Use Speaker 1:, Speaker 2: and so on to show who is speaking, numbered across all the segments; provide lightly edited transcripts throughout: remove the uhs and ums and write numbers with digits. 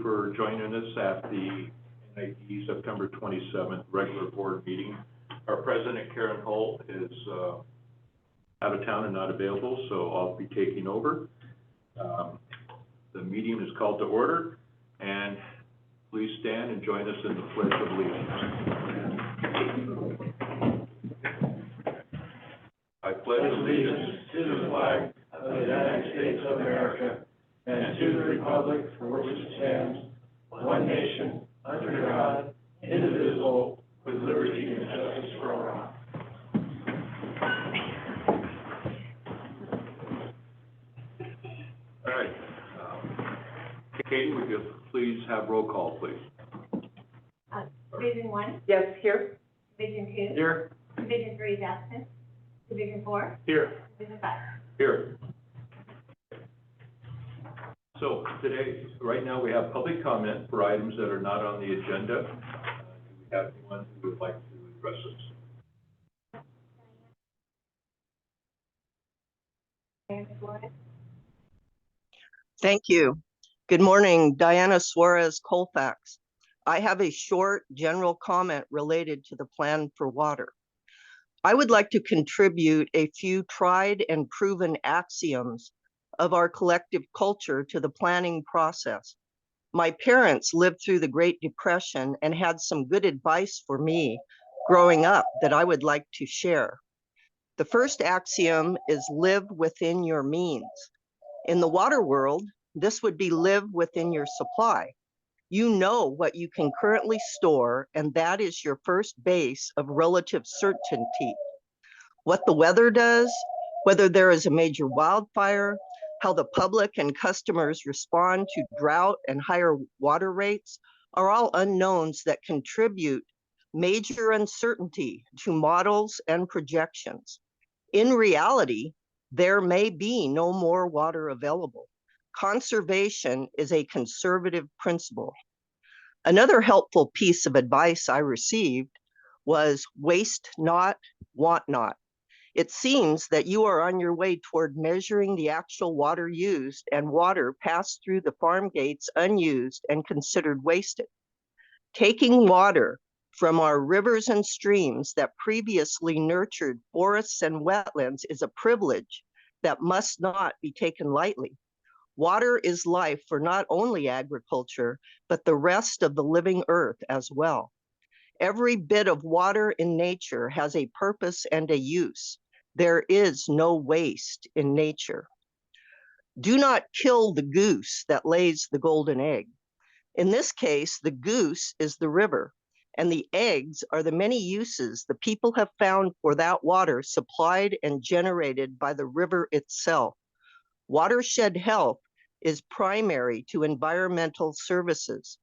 Speaker 1: for joining us at the NID September 27th regular board meeting. Our president, Karen Hull, is out of town and not available, so I'll be taking over. The meeting is called to order, and please stand and join us in the Pledge of Allegiance. I pledge allegiance to the flag of the United States of America and to the republic for which it stands, one nation, under God, indivisible, with liberty and justice for all. All right. Katie, would you please have roll call, please?
Speaker 2: Division 1?
Speaker 3: Yes, here.
Speaker 2: Division 2?
Speaker 1: Here.
Speaker 2: Division 3 is absent. Division 4?
Speaker 1: Here.
Speaker 2: Division 5?
Speaker 1: Here. So today, right now, we have public comment for items that are not on the agenda. Do we have anyone who would like to address us?
Speaker 3: Thank you. Good morning, Diana Suarez Colfax. I have a short general comment related to the plan for water. I would like to contribute a few tried and proven axioms of our collective culture to the planning process. My parents lived through the Great Depression and had some good advice for me growing up that I would like to share. The first axiom is live within your means. In the water world, this would be live within your supply. You know what you can currently store, and that is your first base of relative certainty. What the weather does, whether there is a major wildfire, how the public and customers respond to drought and higher water rates are all unknowns that contribute major uncertainty to models and projections. In reality, there may be no more water available. Conservation is a conservative principle. Another helpful piece of advice I received was waste not, want not. It seems that you are on your way toward measuring the actual water used and water passed through the farm gates unused and considered wasted. Taking water from our rivers and streams that previously nurtured forests and wetlands is a privilege that must not be taken lightly. Water is life for not only agriculture, but the rest of the living earth as well. Every bit of water in nature has a purpose and a use. There is no waste in nature. Do not kill the goose that lays the golden egg. In this case, the goose is the river, and the eggs are the many uses the people have found for that water supplied and generated by the river itself. Watershed health is primary to environmental services.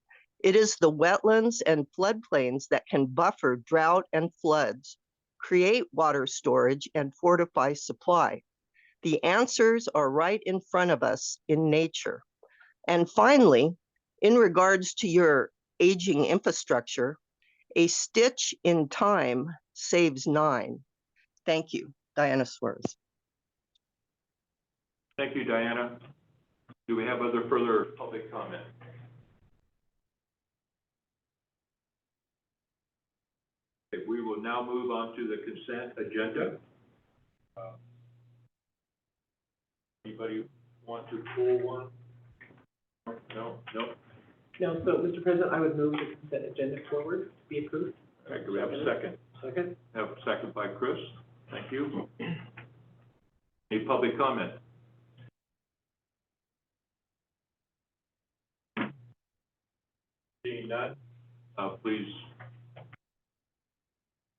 Speaker 3: It is the wetlands and floodplains that can buffer drought and floods, create water storage, and fortify supply. The answers are right in front of us in nature. And finally, in regards to your aging infrastructure, a stitch in time saves 9. Thank you, Diana Suarez.
Speaker 1: Thank you, Diana. Do we have further public comment? Okay, we will now move on to the consent agenda. Anybody want to pull one? No.
Speaker 4: No, so Mr. President, I would move the consent agenda forward to be approved.
Speaker 1: All right, do we have a second?
Speaker 4: Second.
Speaker 1: Have a second by Chris. Thank you. Any public comment? Seeing none, please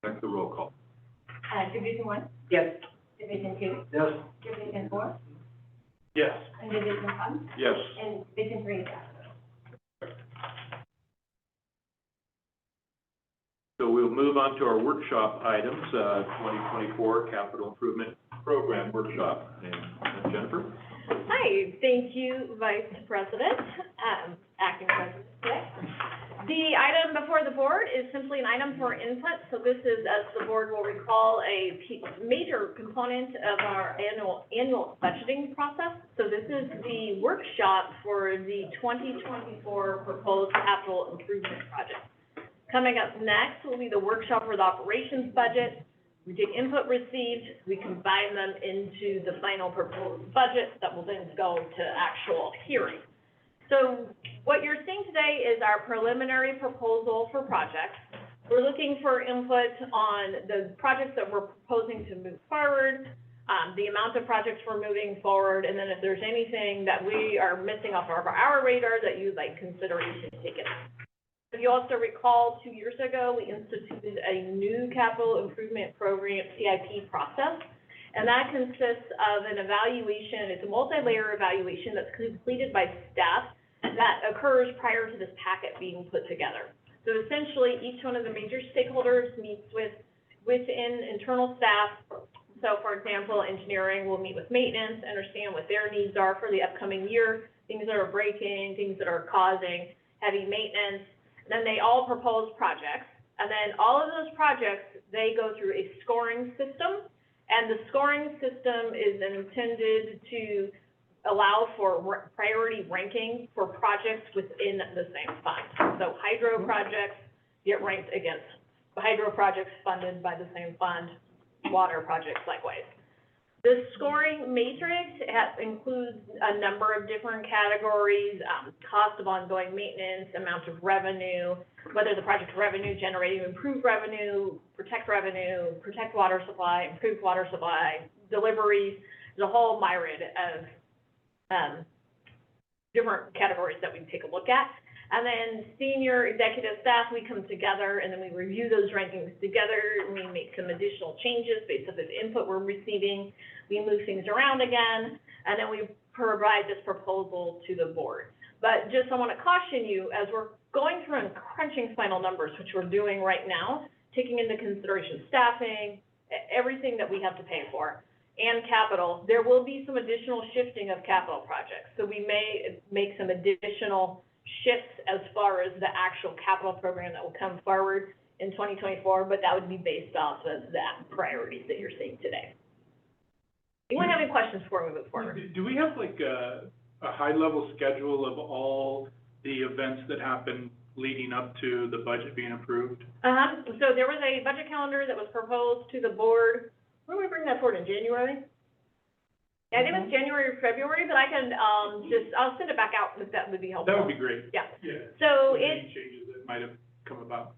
Speaker 1: check the roll call.
Speaker 2: Division 1?
Speaker 3: Yes.
Speaker 2: Division 2?
Speaker 4: Yes.
Speaker 2: Division 4?
Speaker 1: Yes.
Speaker 2: And Division 5?
Speaker 1: Yes.
Speaker 2: And Division 3 is absent.
Speaker 1: So we'll move on to our workshop items, 2024 Capital Improvement Program Workshop. And Jennifer?
Speaker 5: Hi, thank you, Vice President, Acting President today. The item before before the board is simply an item for input. So this is, as the board will recall, a major component of our annual budgeting process. So this is the workshop for the 2024 proposed capital improvement project. Coming up next will be the workshop for the operations budget. We take input received, we combine them into the final proposed budget that will then go to actual hearing. So what you're seeing today is our preliminary proposal for projects. We're looking for input on the projects that we're proposing to move forward, the amount of projects we're moving forward, and then if there's anything that we are missing off of our radar that you'd like consideration taken. If you also recall, 2 years ago, we instituted a new capital improvement program, CIP process, and that consists of an evaluation. It's a multi-layer evaluation that's completed by staff that occurs prior to this packet being put together. So essentially, each one of the major stakeholders meets within internal staff. So for example, engineering will meet with maintenance, understand what their needs are for the upcoming year, things that are breaking, things that are causing heavy maintenance. Then they all propose projects, and then all of those projects, they go through a scoring system, and the scoring system is intended to allow for priority ranking for projects within the same fund. So hydro projects get ranked against hydro projects funded by the same fund, water projects likewise. The scoring matrix includes a number of different categories, cost of ongoing maintenance, amount of revenue, whether the project revenue generating improved revenue, protect water supply, improved water supply, deliveries. There's a whole myriad of different categories that we take a look at. And then senior executive staff, we come together and then we review those rankings together. We make some additional changes based on the input we're receiving. We move things around again, and then we provide this proposal to the board. But just I want to caution you, as we're going through and crunching final numbers, which we're doing right now, taking into consideration staffing, everything that we have to pay for, and capital, there will be some additional shifting of capital projects. So we may make some additional shifts as far as the actual capital program that will come forward in 2024, but that would be based off of that priorities that you're seeing today. Anyone have any questions before we move forward?
Speaker 6: Do we have like a high-level schedule of all the events that happen leading up to the budget being approved?
Speaker 5: So there was a budget calendar that was proposed to the board. When did we bring that forward, in January? Yeah, I think it was January or February, but I can I'll send it back out if that would be helpful.
Speaker 6: That would be great.
Speaker 5: Yeah.
Speaker 6: Yeah.
Speaker 5: So
Speaker 6: any changes that might have come about.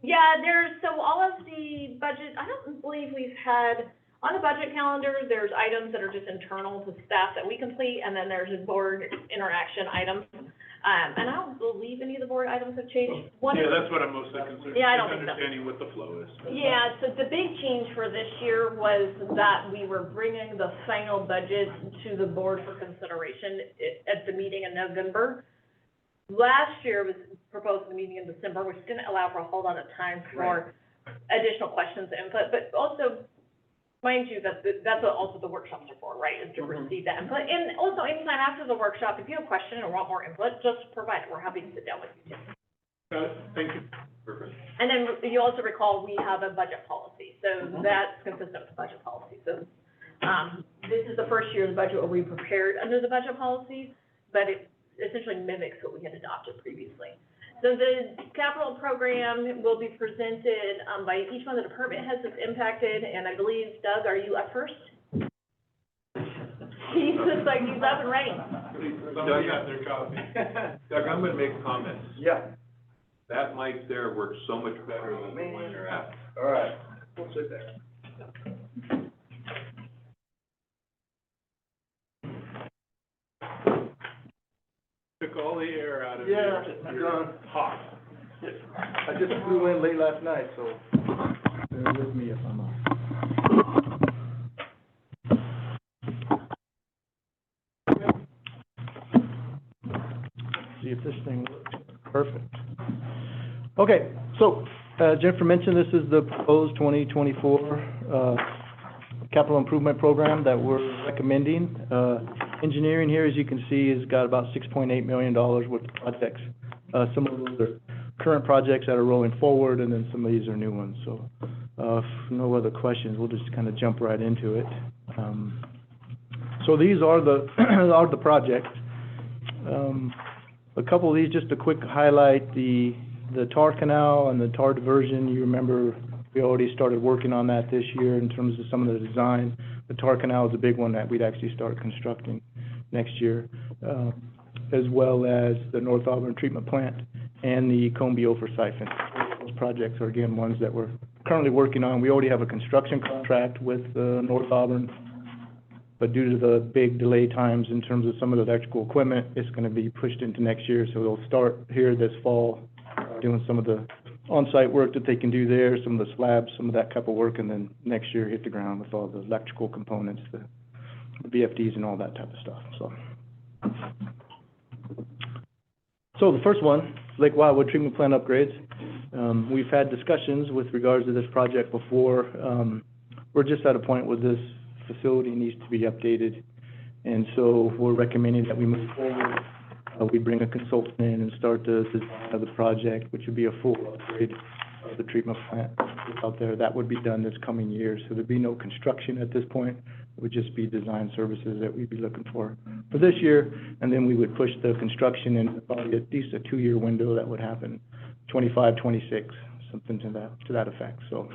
Speaker 5: Yeah, so all of the budget, I don't believe we've had, on the budget calendar, there's items that are just internal to staff that we complete, and then there's board interaction items. And I don't believe any of the board items have changed.
Speaker 6: Yeah, that's what I'm mostly concerned.
Speaker 5: Yeah, I don't think so.
Speaker 6: Understanding what the flow is.
Speaker 5: Yeah, so the big change for this year was that we were bringing the final budget to the board for consideration at the meeting in November. Last year was proposed in the meeting in December, which didn't allow for a whole lot of time for additional questions and input, but also mind you that that's what also the workshops are for, right, is to receive that input. And also anytime after the workshop, if you have a question or want more input, just provide it. We're happy to sit down with you too.
Speaker 6: Got it, thank you.
Speaker 1: Perfect.
Speaker 5: And then you also recall we have a budget policy, so that's consistent with the budget policy. So this is the first year the budget will be prepared under the budget policy, but it essentially mimics what we had adopted previously. So the capital program will be presented by each one of the department heads that's impacted, and I believe, Doug, are you up first? He's just like, he's up and ready.
Speaker 6: Somebody got their coffee.
Speaker 1: Doug, I'm gonna make comments.
Speaker 7: Yeah,
Speaker 1: That mic there works so much better than the one you're at.
Speaker 7: all right, we'll sit there.
Speaker 6: Took all the air out of
Speaker 7: Yeah,
Speaker 6: your
Speaker 7: done.
Speaker 6: hot.
Speaker 7: I just flew in late last night, so bear with me if I'm off. See if this thing works. Perfect. Okay, so, Jennifer mentioned this is the proposed 2024, capital improvement program that we're recommending. Engineering here, as you can see, has got about $6.8 million worth of projects. Some of those are current projects that are rolling forward, and then some of these are new ones. So, if no other questions, we'll just kind of jump right into it. So these are the, are the projects. A couple of these, just a quick highlight, the tar canal and the tar diversion. You remember we already started working on that this year in terms of some of the design. The tar canal is a big one that we'd actually start constructing next year, as well as the North Auburn treatment plant and the Combiofer siphon. Those projects are, again, ones that we're currently working on. We already have a construction contract with North Auburn, but due to the big delay times in terms of some of the electrical equipment, it's going to be pushed into next year. So they'll start here this fall, doing some of the on-site work that they can do there, some of the slabs, some of that type of work, and then next year hit the ground with all the electrical components, the VFDs and all that type of stuff. So the first one, Lake Wildwood treatment plant upgrades. We've had discussions with regards to this project before. We're just at a point where this facility needs to be updated, and so we're recommending that we move forward. We bring a consultant in and start the design of the project, which would be a full upgrade of the treatment plant out there. That would be done this coming year, so there'd be no construction at this point. It would just be design services that we'd be looking for this year, and then we would push the construction in probably at least a 2-year window. That would happen 25, 26, something to that effect. So.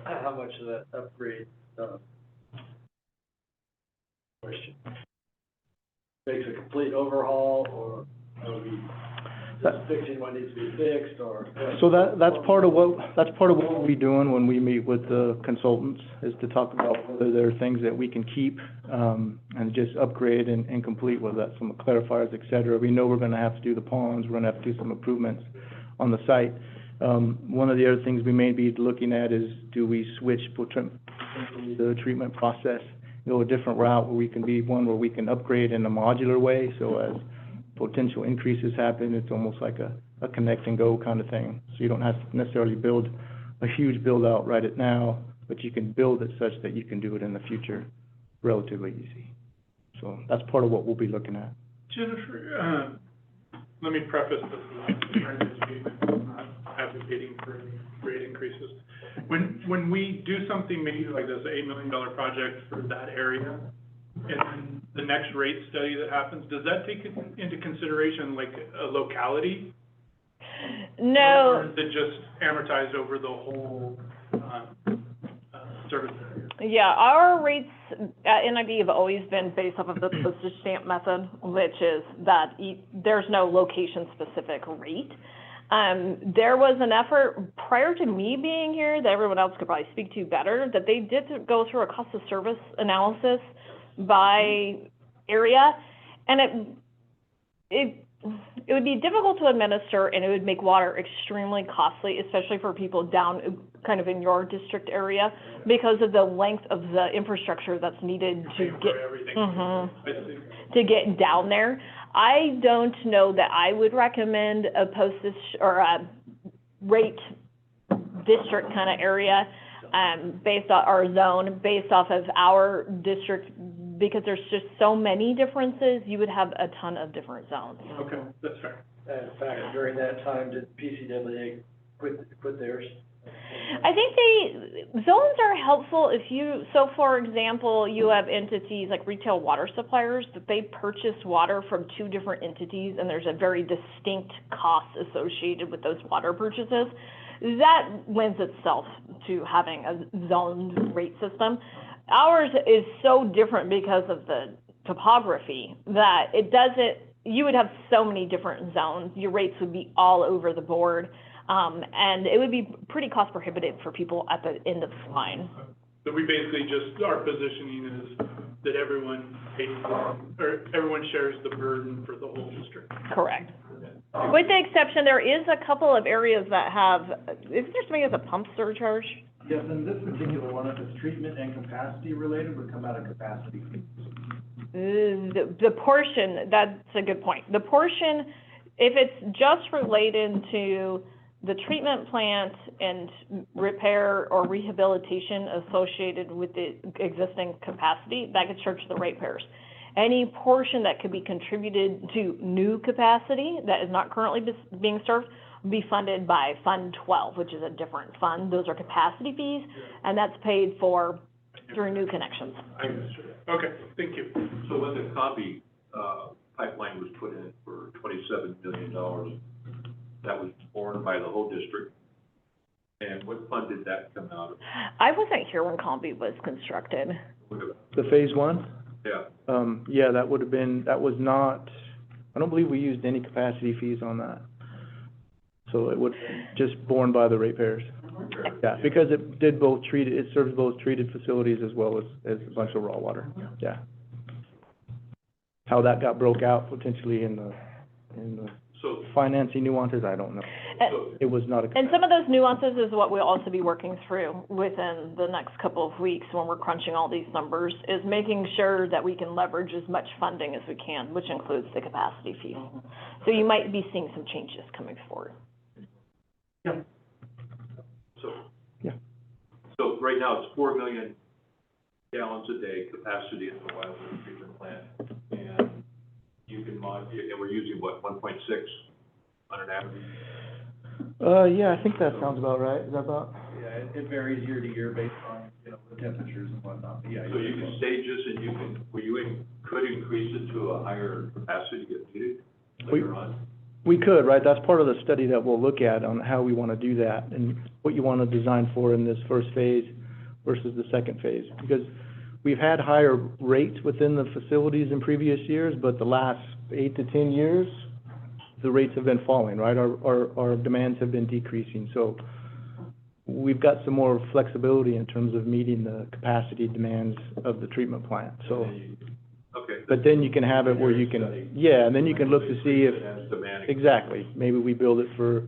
Speaker 8: How much of that upgrade, question, makes a complete overhaul, or are we just fixing what needs to be fixed, or?
Speaker 7: So that's part of what we'll be doing when we meet with the consultants, is to talk about whether there are things that we can keep, and just upgrade and complete, whether that's some clarifiers, et cetera. We know we're gonna have to do the ponds, we're gonna have to do some improvements on the site. One of the other things we may be looking at is, do we switch the treatment process, go a different route where we can be one where we can upgrade in a modular way, so as potential increases happen, it's almost like a connect and go kind of thing. So you don't have to necessarily build a huge build out right at now, but you can build it such that you can do it in the future relatively easy. So that's part of what we'll be looking at.
Speaker 6: Jennifer, let me preface this, I'm not advocating for any rate increases. When we do something maybe like this, $8 million project for that area, and then the next rate study that happens, does that take into consideration like a locality?
Speaker 5: No.
Speaker 6: Or is it just amortized over the whole, service area?
Speaker 5: Yeah, our rates at NID have always been based off of the postage stamp method, which is that there's no location-specific rate. There was an effort prior to me being here that everyone else could probably speak to better, that they did go through a cost of service analysis by area, and it would be difficult to administer, and it would make water extremely costly, especially for people down kind of in your district area, because of the length of the infrastructure that's needed to get to get down there. I don't know that I would recommend a postage or a rate district kind of area based on our zone, based off of our district, because there's just so many differences. You would have a ton of different zones.
Speaker 6: Okay, that's fair.
Speaker 8: In fact, during that time, did PCWA quit theirs?
Speaker 5: I think zones are helpful if you, so for example, you have entities like retail water suppliers that they purchase water from 2 different entities, and there's a very distinct cost associated with those water purchases. That lends itself to having a zoned rate system. Ours is so different because of the topography that it doesn't, you would have so many different zones. Your rates would be all over the board. And it would be pretty cost prohibitive for people at the end of the line.
Speaker 6: So we basically just, our positioning is that everyone pays, or everyone shares the burden for the whole district.
Speaker 5: Correct. With the exception, there is a couple of areas that have, isn't there something as a pump surcharge?
Speaker 9: Yes, and this particular one, if it's treatment and capacity related, would come out of capacity.
Speaker 5: The portion, that's a good point. The portion, if it's just related to the treatment plant and repair or rehabilitation associated with the existing capacity, that gets charged to the ratepayers. Any portion that could be contributed to new capacity that is not currently being served will be funded by Fund 12, which is a different fund. Those are capacity fees, and that's paid for through new connections.
Speaker 6: I understood. Okay, thank you.
Speaker 1: So when the Cobby, pipeline was put in for $27 million, that was borne by the whole district. And what fund did that come out of?
Speaker 5: I wasn't here when Combi was constructed.
Speaker 7: The phase one?
Speaker 1: Yeah.
Speaker 7: Yeah, that was not, I don't believe we used any capacity fees on that. So it would just borne by the ratepayers. Yeah, because it serves both treated facilities as well as a bunch of raw water. Yeah. How that got broke out potentially in the
Speaker 1: So,
Speaker 7: financing nuances, I don't know. It was not a.
Speaker 5: And some of those nuances is what we'll also be working through within the next couple of weeks when we're crunching all these numbers, is making sure that we can leverage as much funding as we can, which includes the capacity fee. So you might be seeing some changes coming forward.
Speaker 1: so.
Speaker 7: Yeah.
Speaker 1: So right now it's 4 million gallons a day capacity at the Wildwood treatment plant. And you can and we're using what, 1.6 on an average?
Speaker 7: Yeah, I think that sounds about right. Is that about?
Speaker 9: Yeah, it varies year to year based on, the temperatures and whatnot, but yeah.
Speaker 1: So you can stage this and could increase it to a higher capacity if needed later on?
Speaker 7: We could, right? That's part of the study that we'll look at on how we want to do that and what you want to design for in this first phase versus the second phase. Because we've had higher rates within the facilities in previous years, but the last 8 to 10 years, the rates have been falling, right? Our demands have been decreasing. So we've got some more flexibility in terms of meeting the capacity demands of the treatment plant. So,
Speaker 1: Okay.
Speaker 7: but then you can have it where you can, yeah, and then you can look to see if,
Speaker 1: As demand.
Speaker 7: exactly, maybe we build it for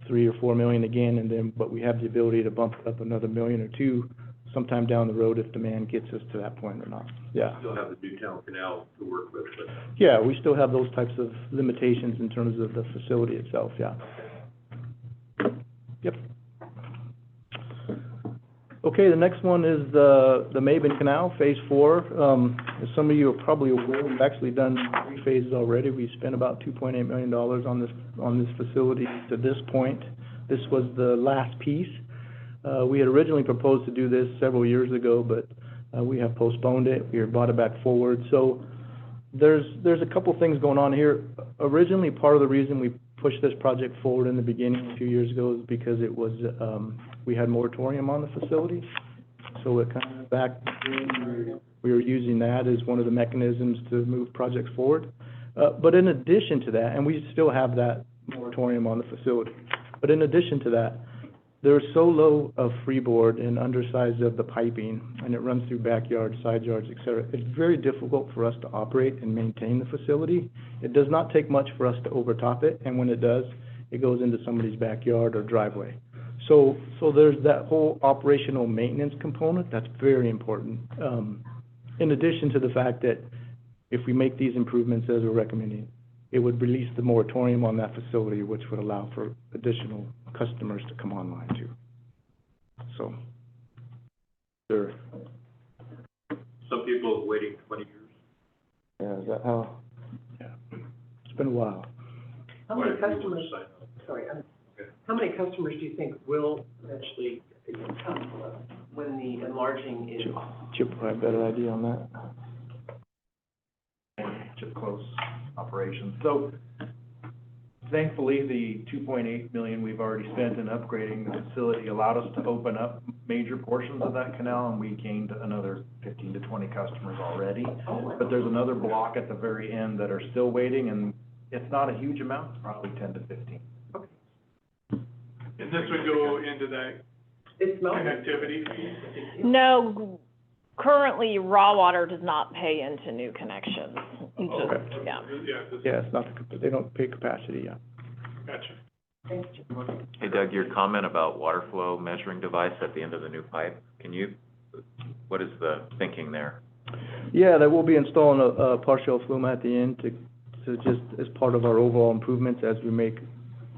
Speaker 7: 3 or 4 million again, and then, but we have the ability to bump it up another 1 million or 2 sometime down the road if demand gets us to that point or not. Yeah.
Speaker 1: Still have the Newtown Canal to work with, but.
Speaker 7: Yeah, we still have those types of limitations in terms of the facility itself, yeah. Yep. Okay, the next one is the Maben Canal, Phase 4. As some of you are probably aware, we've actually done 3 phases already. We spent about $2.8 million on this facility to this point. This was the last piece. We had originally proposed to do this several years ago, but we have postponed it. We brought it back forward. So there's a couple things going on here. Originally, part of the reason we pushed this project forward in the beginning a few years ago is because it was, we had moratorium on the facility. So it kind of back, we were using that as one of the mechanisms to move projects forward. But in addition to that, and we still have that moratorium on the facility, but in addition to that, they're so low of freeboard and undersized of the piping, and it runs through backyards, side yards, et cetera. It's very difficult for us to operate and maintain the facility. It does not take much for us to overtop it, and when it does, it goes into somebody's backyard or driveway. So there's that whole operational maintenance component that's very important. In addition to the fact that if we make these improvements as we're recommending, it would release the moratorium on that facility, which would allow for additional customers to come online too. So, sure.
Speaker 1: Some people are waiting 20 years.
Speaker 7: Yeah, is that how? Yeah, it's been a while.
Speaker 4: How many
Speaker 1: Why do people
Speaker 4: customers,
Speaker 1: sign up?
Speaker 4: sorry,
Speaker 1: Okay.
Speaker 4: how many customers do you think will eventually come when the enlarging is?
Speaker 7: Chip will have a better idea on that.
Speaker 9: Chip close operations. So thankfully, the $2.8 million we've already spent in upgrading the facility allowed us to open up major portions of that canal, and we gained another 15 to 20 customers already. But there's another block at the very end that are still waiting, and it's not a huge amount, probably 10 to 15.
Speaker 6: And this would go into that
Speaker 4: It's not.
Speaker 6: connectivity?
Speaker 5: No, currently raw water does not pay into new connections.
Speaker 7: Okay.
Speaker 5: Yeah.
Speaker 7: Yeah, it's not, they don't pay capacity, yeah.
Speaker 6: Gotcha.
Speaker 10: Hey Doug, your comment about water flow measuring device at the end of the new pipe, what is the thinking there?
Speaker 7: Yeah, that we'll be installing a partial flume at the end to just as part of our overall improvements as we make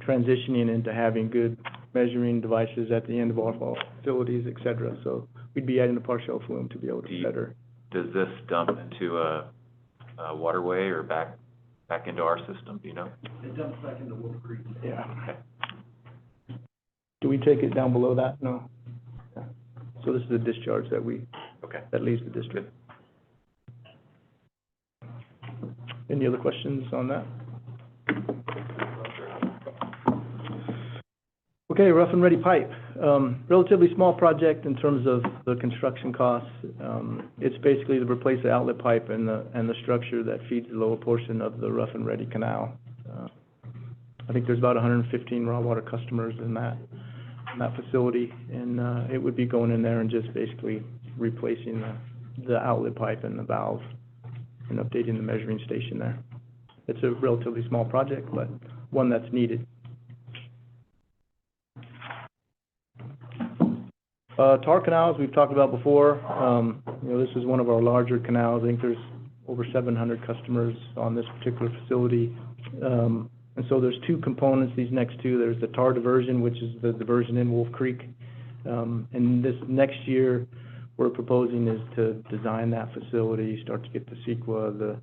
Speaker 7: transitioning into having good measuring devices at the end of all facilities, et cetera. So we'd be adding a partial flume to be able to better.
Speaker 10: Does this dump into a waterway or back into our system, do you know?
Speaker 8: It dumps back into Wolf Creek.
Speaker 7: Yeah.
Speaker 10: Okay.
Speaker 7: Do we take it down below that? No. Yeah. So this is the discharge that
Speaker 10: Okay.
Speaker 7: that leaves the district. Any other questions on that? Okay, rough and ready pipe. Relatively small project in terms of the construction costs. It's basically to replace the outlet pipe and the structure that feeds the lower portion of the rough and ready canal. I think there's about 115 raw water customers in that facility, and it would be going in there and just basically replacing the outlet pipe and the valve and updating the measuring station there. It's a relatively small project, but one that's needed. Tar canals, we've talked about before. This is one of our larger canals. I think there's over 700 customers on this particular facility. And so there's two components, these next two. There's the tar diversion, which is the diversion in Wolf Creek. And this next year, we're proposing is to design that facility, start to get the CEQA,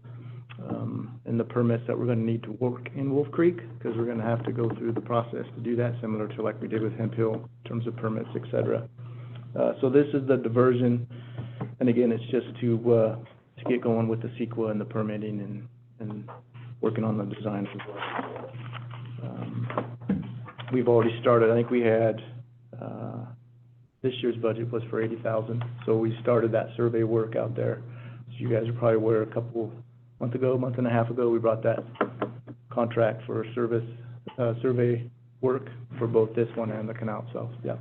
Speaker 7: and the permits that we're gonna need to work in Wolf Creek, because we're gonna have to go through the process to do that, similar to like we did with Hemp Hill, in terms of permits, et cetera. So this is the diversion, and again, it's just to get going with the CEQA and the permitting and working on the design as well. We've already started. I think we had, this year's budget was for $80,000, so we started that survey work out there. So you guys are probably aware, month and a half ago, we brought that contract for service, survey work for both this one and the canal itself, yeah.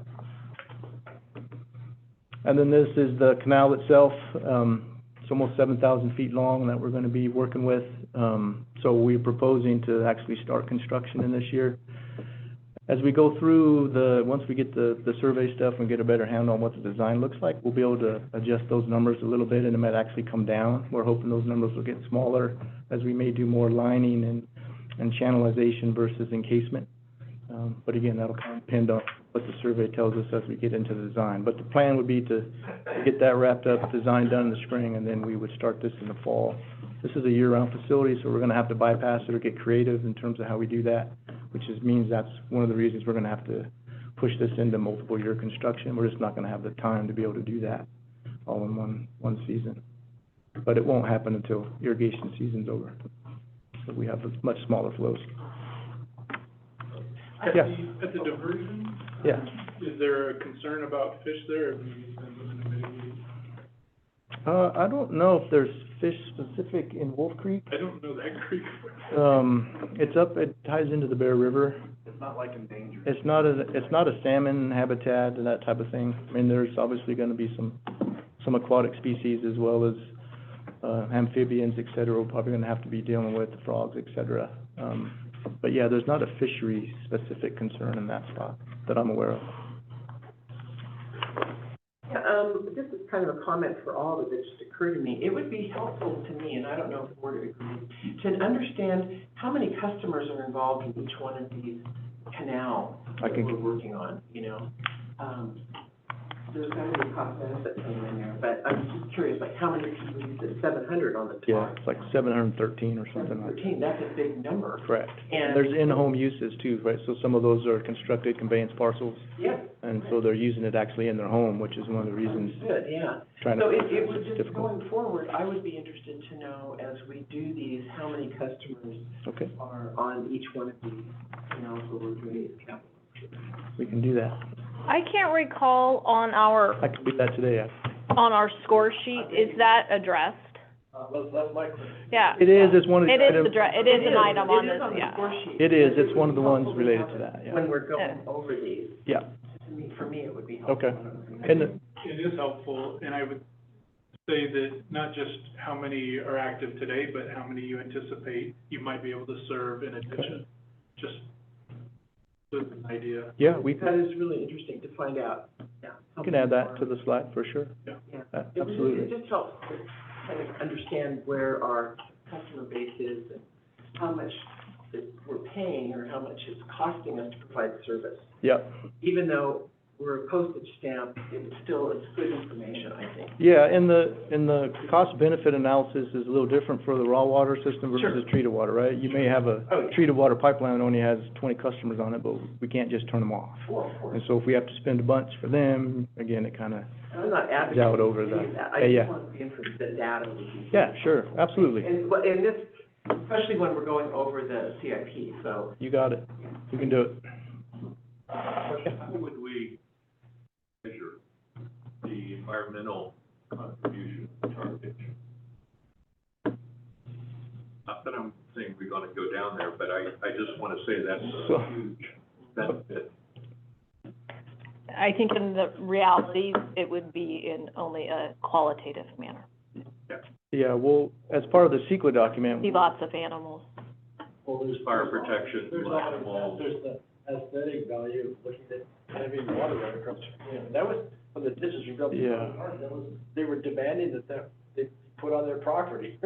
Speaker 7: And then this is the canal itself. It's almost 7,000 feet long that we're gonna be working with. So we're proposing to actually start construction in this year. As we go through once we get the survey stuff and get a better handle on what the design looks like, we'll be able to adjust those numbers a little bit, and it might actually come down. We're hoping those numbers will get smaller as we may do more lining and channelization versus encasement. But again, that'll kind of depend on what the survey tells us as we get into the design. But the plan would be to get that wrapped up, design done in the spring, and then we would start this in the fall. This is a year-round facility, so we're gonna have to bypass it or get creative in terms of how we do that, which means that's one of the reasons we're gonna have to push this into multiple-year construction. We're just not gonna have the time to be able to do that all in one season. But it won't happen until irrigation season's over. So we have much smaller flows.
Speaker 6: At
Speaker 7: Yeah.
Speaker 6: the diversion,
Speaker 7: Yeah.
Speaker 6: is there a concern about fish there? Have you been looking to mitigate?
Speaker 7: I don't know if there's fish specific in Wolf Creek.
Speaker 6: I don't know that creek.
Speaker 7: It ties into the Bear River.
Speaker 9: It's not like endangered.
Speaker 7: It's not a salmon habitat and that type of thing. I mean, there's obviously gonna be some aquatic species as well as, amphibians, et cetera. We're probably gonna have to be dealing with frogs, et cetera. But yeah, there's not a fishery-specific concern in that spot that I'm aware of.
Speaker 4: Yeah, this is kind of a comment for all of it just occurred to me. It would be helpful to me, and I don't know if the board agrees, to understand how many customers are involved in each one of these canals that we're working on, you know? There's gotta be a cost benefit thing in there, but I'm just curious, like, how many people use it? 700 on the top?
Speaker 7: Yeah, it's like 713 or something like that.
Speaker 4: 713, that's a big number.
Speaker 7: Correct.
Speaker 4: And
Speaker 7: There's in-home uses too, right? So some of those are constructed conveyance parcels,
Speaker 4: yeah,
Speaker 7: and so they're using it actually in their home, which is one of the reasons
Speaker 4: good, yeah.
Speaker 7: trying to.
Speaker 4: So it would
Speaker 7: it's
Speaker 4: just,
Speaker 7: difficult.
Speaker 4: going forward, I would be interested to know, as we do these, how many customers
Speaker 7: Okay,
Speaker 4: are on each one of these canals where we're doing these capital.
Speaker 7: we can do that.
Speaker 5: I can't recall on
Speaker 7: I can do that today, actually.
Speaker 5: our score sheet, is that addressed?
Speaker 8: That's my question.
Speaker 5: Yeah.
Speaker 7: It is, it's one of the
Speaker 5: It is
Speaker 7: items.
Speaker 5: it is an item on
Speaker 4: It is
Speaker 5: this,
Speaker 4: on the
Speaker 5: yeah.
Speaker 4: score sheet.
Speaker 7: It is, it's one of the
Speaker 4: It would be
Speaker 7: ones related
Speaker 4: helpful
Speaker 7: to that, yeah.
Speaker 4: When we're going over these,
Speaker 7: Yeah,
Speaker 4: to me, for me, it would be helpful.
Speaker 7: okay. And
Speaker 6: It is helpful, and I would say that not just how many are active today, but how many you anticipate you might be able to serve in addition. Just with an idea.
Speaker 7: yeah, we
Speaker 4: That is really interesting to find out, yeah.
Speaker 7: can add that to the slide for sure.
Speaker 4: Yeah.
Speaker 7: Absolutely.
Speaker 4: It just helps to kind of understand where our customer base is and how much that we're paying or how much it's costing us to provide service.
Speaker 7: Yep,
Speaker 4: Even though were a postage stamp, it's good information, I think.
Speaker 7: Yeah, and the cost benefit analysis is a little different for the raw water system
Speaker 4: Sure.
Speaker 7: versus treated water, right? You may have a
Speaker 4: Oh, yeah.
Speaker 7: treated water pipeline that only has 20 customers on it, but we can't just turn them off.
Speaker 4: Well, of course.
Speaker 7: And so if we have to spend a bunch for them, again, it kind of,
Speaker 4: I'm not advocating
Speaker 7: Doubt over
Speaker 4: any of
Speaker 7: that.
Speaker 4: that. I
Speaker 7: Yeah.
Speaker 4: just want the the data would be.
Speaker 7: yeah, sure, absolutely.
Speaker 4: And this, especially when we're going over the CIP, so.
Speaker 7: You got it. We can do it.
Speaker 1: How would we measure the environmental contribution to our picture? Not that I'm saying we're gonna go down there, but I just wanna say that's
Speaker 7: So-
Speaker 1: a huge benefit.
Speaker 5: I think in the reality, it would be in only a qualitative manner.
Speaker 7: Yeah, well, as part of the CEQA document,
Speaker 5: See lots of animals.
Speaker 8: Well, there's
Speaker 1: Fire protection,
Speaker 8: There's
Speaker 1: animals.
Speaker 8: there's the aesthetic value of looking at having water right across, that was, when the ditches were built.
Speaker 7: Yeah.
Speaker 8: They were demanding that they put on their property.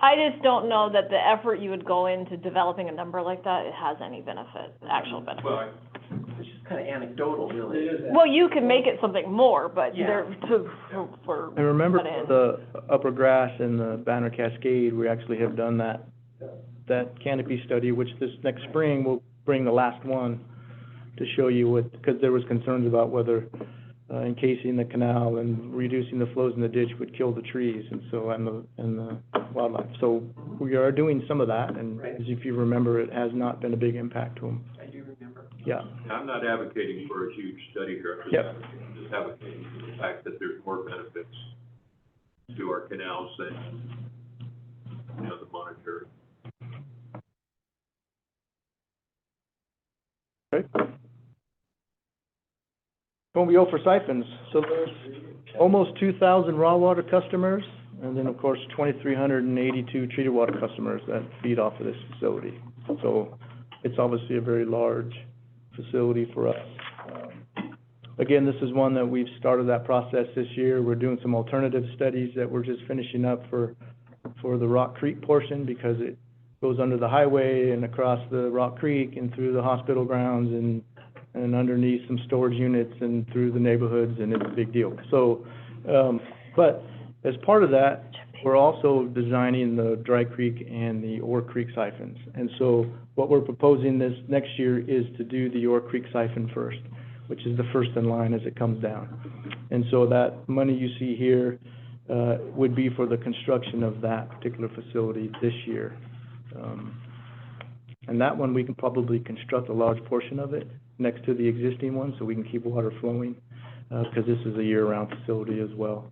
Speaker 5: I just don't know that the effort you would go into developing a number like that, it has any benefit, actual benefit.
Speaker 1: Well,
Speaker 4: It's just kind of anecdotal, really.
Speaker 8: It is.
Speaker 5: Well, you can make it something more, but
Speaker 4: Yeah.
Speaker 5: for,
Speaker 7: and remember
Speaker 5: put in.
Speaker 7: the upper grass and the Banner Cascade, we actually have done that canopy study, which this next spring will bring the last one to show you what, because there was concerns about whether encasing the canal and reducing the flows in the ditch would kill the trees and so, and the wildlife. So we are doing some of that, and
Speaker 4: Right.
Speaker 7: as if you remember, it has not been a big impact to them.
Speaker 4: I do remember.
Speaker 7: Yeah,
Speaker 1: I'm not advocating for a huge study here. I'm
Speaker 7: Yep.
Speaker 1: just advocating for the fact that there's more benefits to our canals than, the monetary.
Speaker 7: okay. When we go for siphons, so there's almost 2,000 raw water customers, and then, of course, 2,382 treated water customers that feed off of this facility. So it's obviously a very large facility for us. Again, this is one that we've started that process this year. We're doing some alternative studies that we're just finishing up for the Rock Creek portion, because it goes under the highway and across the Rock Creek and through the hospital grounds and underneath some storage units and through the neighborhoods, and it's a big deal. So, but as part of that, we're also designing the Dry Creek and the Ore Creek siphons. And so what we're proposing this next year is to do the Ore Creek siphon first, which is the first in line as it comes down. And so that money you see here would be for the construction of that particular facility this year. And that one, we can probably construct a large portion of it next to the existing one, so we can keep water flowing, because this is a year-round facility as well.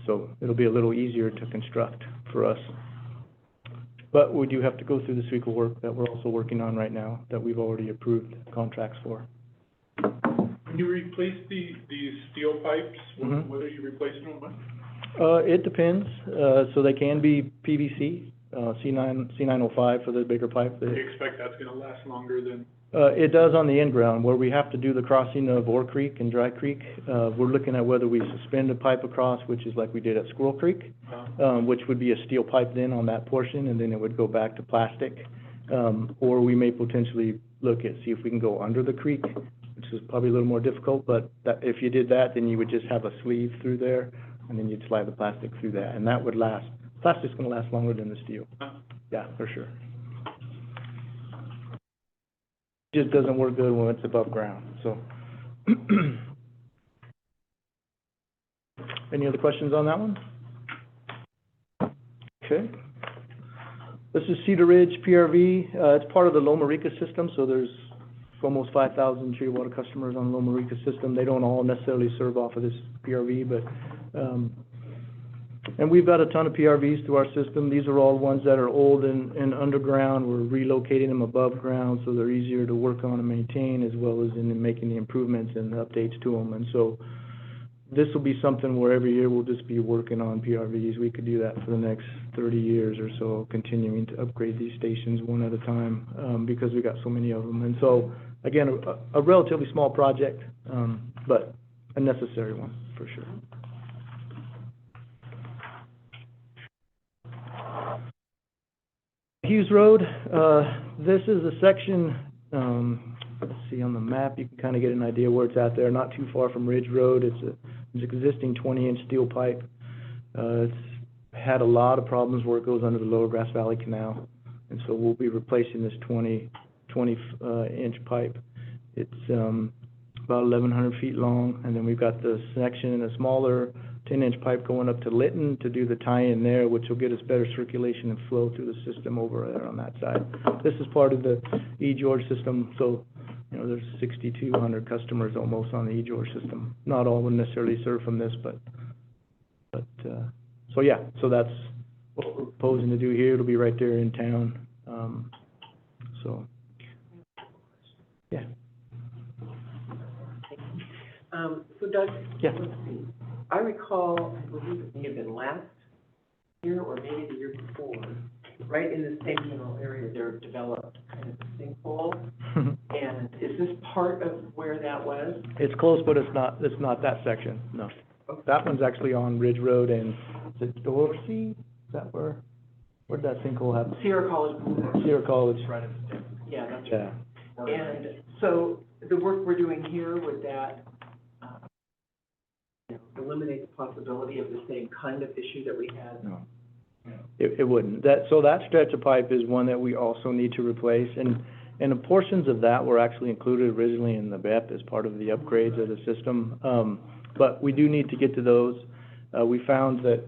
Speaker 7: So it'll be a little easier to construct for us. But we do have to go through the CEQA work that we're also working on right now, that we've already approved contracts for.
Speaker 6: When you replace these steel pipes,
Speaker 7: Mhm.
Speaker 6: what are you replacing them with?
Speaker 7: It depends, so they can be PVC, C905 for the bigger pipe.
Speaker 6: Do you expect that's gonna last longer than?
Speaker 7: It does on the in-ground, where we have to do the crossing of Ore Creek and Dry Creek. We're looking at whether we suspend a pipe across, which is like we did at Squirrel Creek, which would be a steel pipe then on that portion, and then it would go back to plastic. Or we may potentially look at, see if we can go under the creek, which is probably a little more difficult, but that, if you did that, then you would just have a sleeve through there, and then you'd slide the plastic through that, and that would last. Plastic's gonna last longer than the steel. Yeah, for sure. Just doesn't work good when it's above ground, so. Any other questions on that one? Okay. This is Cedar Ridge PRV. It's part of the Loma Rica system, so there's almost 5,000 treated water customers on the Loma Rica system. They don't all necessarily serve off of this PRV, but, and we've got a ton of PRVs through our system. These are all ones that are old and underground. We're relocating them above ground, so they're easier to work on and maintain, as well as in making the improvements and the updates to them. And so this will be something where every year we'll just be working on PRVs. We could do that for the next 30 years or so, continuing to upgrade these stations one at a time, because we got so many of them. And so, again, a relatively small project, but a necessary one, for sure. Hughes Road, this is a section let's see, on the map, you can kind of get an idea where it's at there, not too far from Ridge Road. It's an existing 20-inch steel pipe. It's had a lot of problems where it goes under the Lower Grass Valley Canal, and so we'll be replacing this 20-inch pipe. It's about 1,100 feet long, and then we've got the section in a smaller 10-inch pipe going up to Lytton to do the tie-in there, which will get us better circulation and flow through the system over there on that side. This is part of the E. George system, so, you know, there's 6,200 customers almost on the E. George system. Not all would necessarily serve from this, but so yeah, so that's what we're proposing to do here. It'll be right there in town, so, yeah.
Speaker 4: So Doug?
Speaker 7: Yeah.
Speaker 4: Let's see. I recall, I believe it may have been last year or maybe the year before, right in the same general area, there developed kind of a sinkhole. And is this part of where that was?
Speaker 7: It's close, but it's not that section, no.
Speaker 4: Okay.
Speaker 7: That one's actually on Ridge Road, and is it Dorsey? Is that where'd that sinkhole happen?
Speaker 4: Sierra College.
Speaker 7: Sierra College.
Speaker 9: Right at the tip.
Speaker 4: Yeah, that's
Speaker 7: Yeah.
Speaker 4: right. And so the work we're doing here, would that, you know, eliminate the possibility of the same kind of issue that we had?
Speaker 7: No. It wouldn't. So that stretch of pipe is one that we also need to replace, and the portions of that were actually included originally in the BEP as part of the upgrades of the system. But we do need to get to those. We found that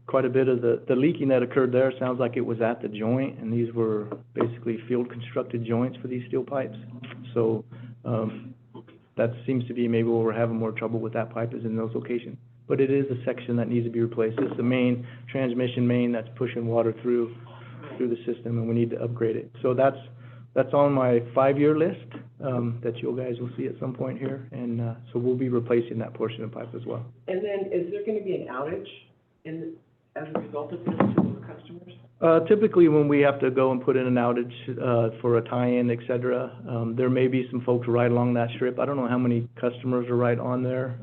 Speaker 7: quite a bit of the leaking that occurred there sounds like it was at the joint, and these were basically field constructed joints for these steel pipes. So, that seems to be maybe where we're having more trouble with that pipe is in those locations. But it is a section that needs to be replaced. It's the main transmission main that's pushing water through the system, and we need to upgrade it. So that's on my 5-year list, that you guys will see at some point here, and, so we'll be replacing that portion of pipe as well.
Speaker 4: And then, is there gonna be an outage as a result of this to those customers?
Speaker 7: Typically, when we have to go and put in an outage, for a tie-in, et cetera, there may be some folks right along that strip. I don't know how many customers are right on there,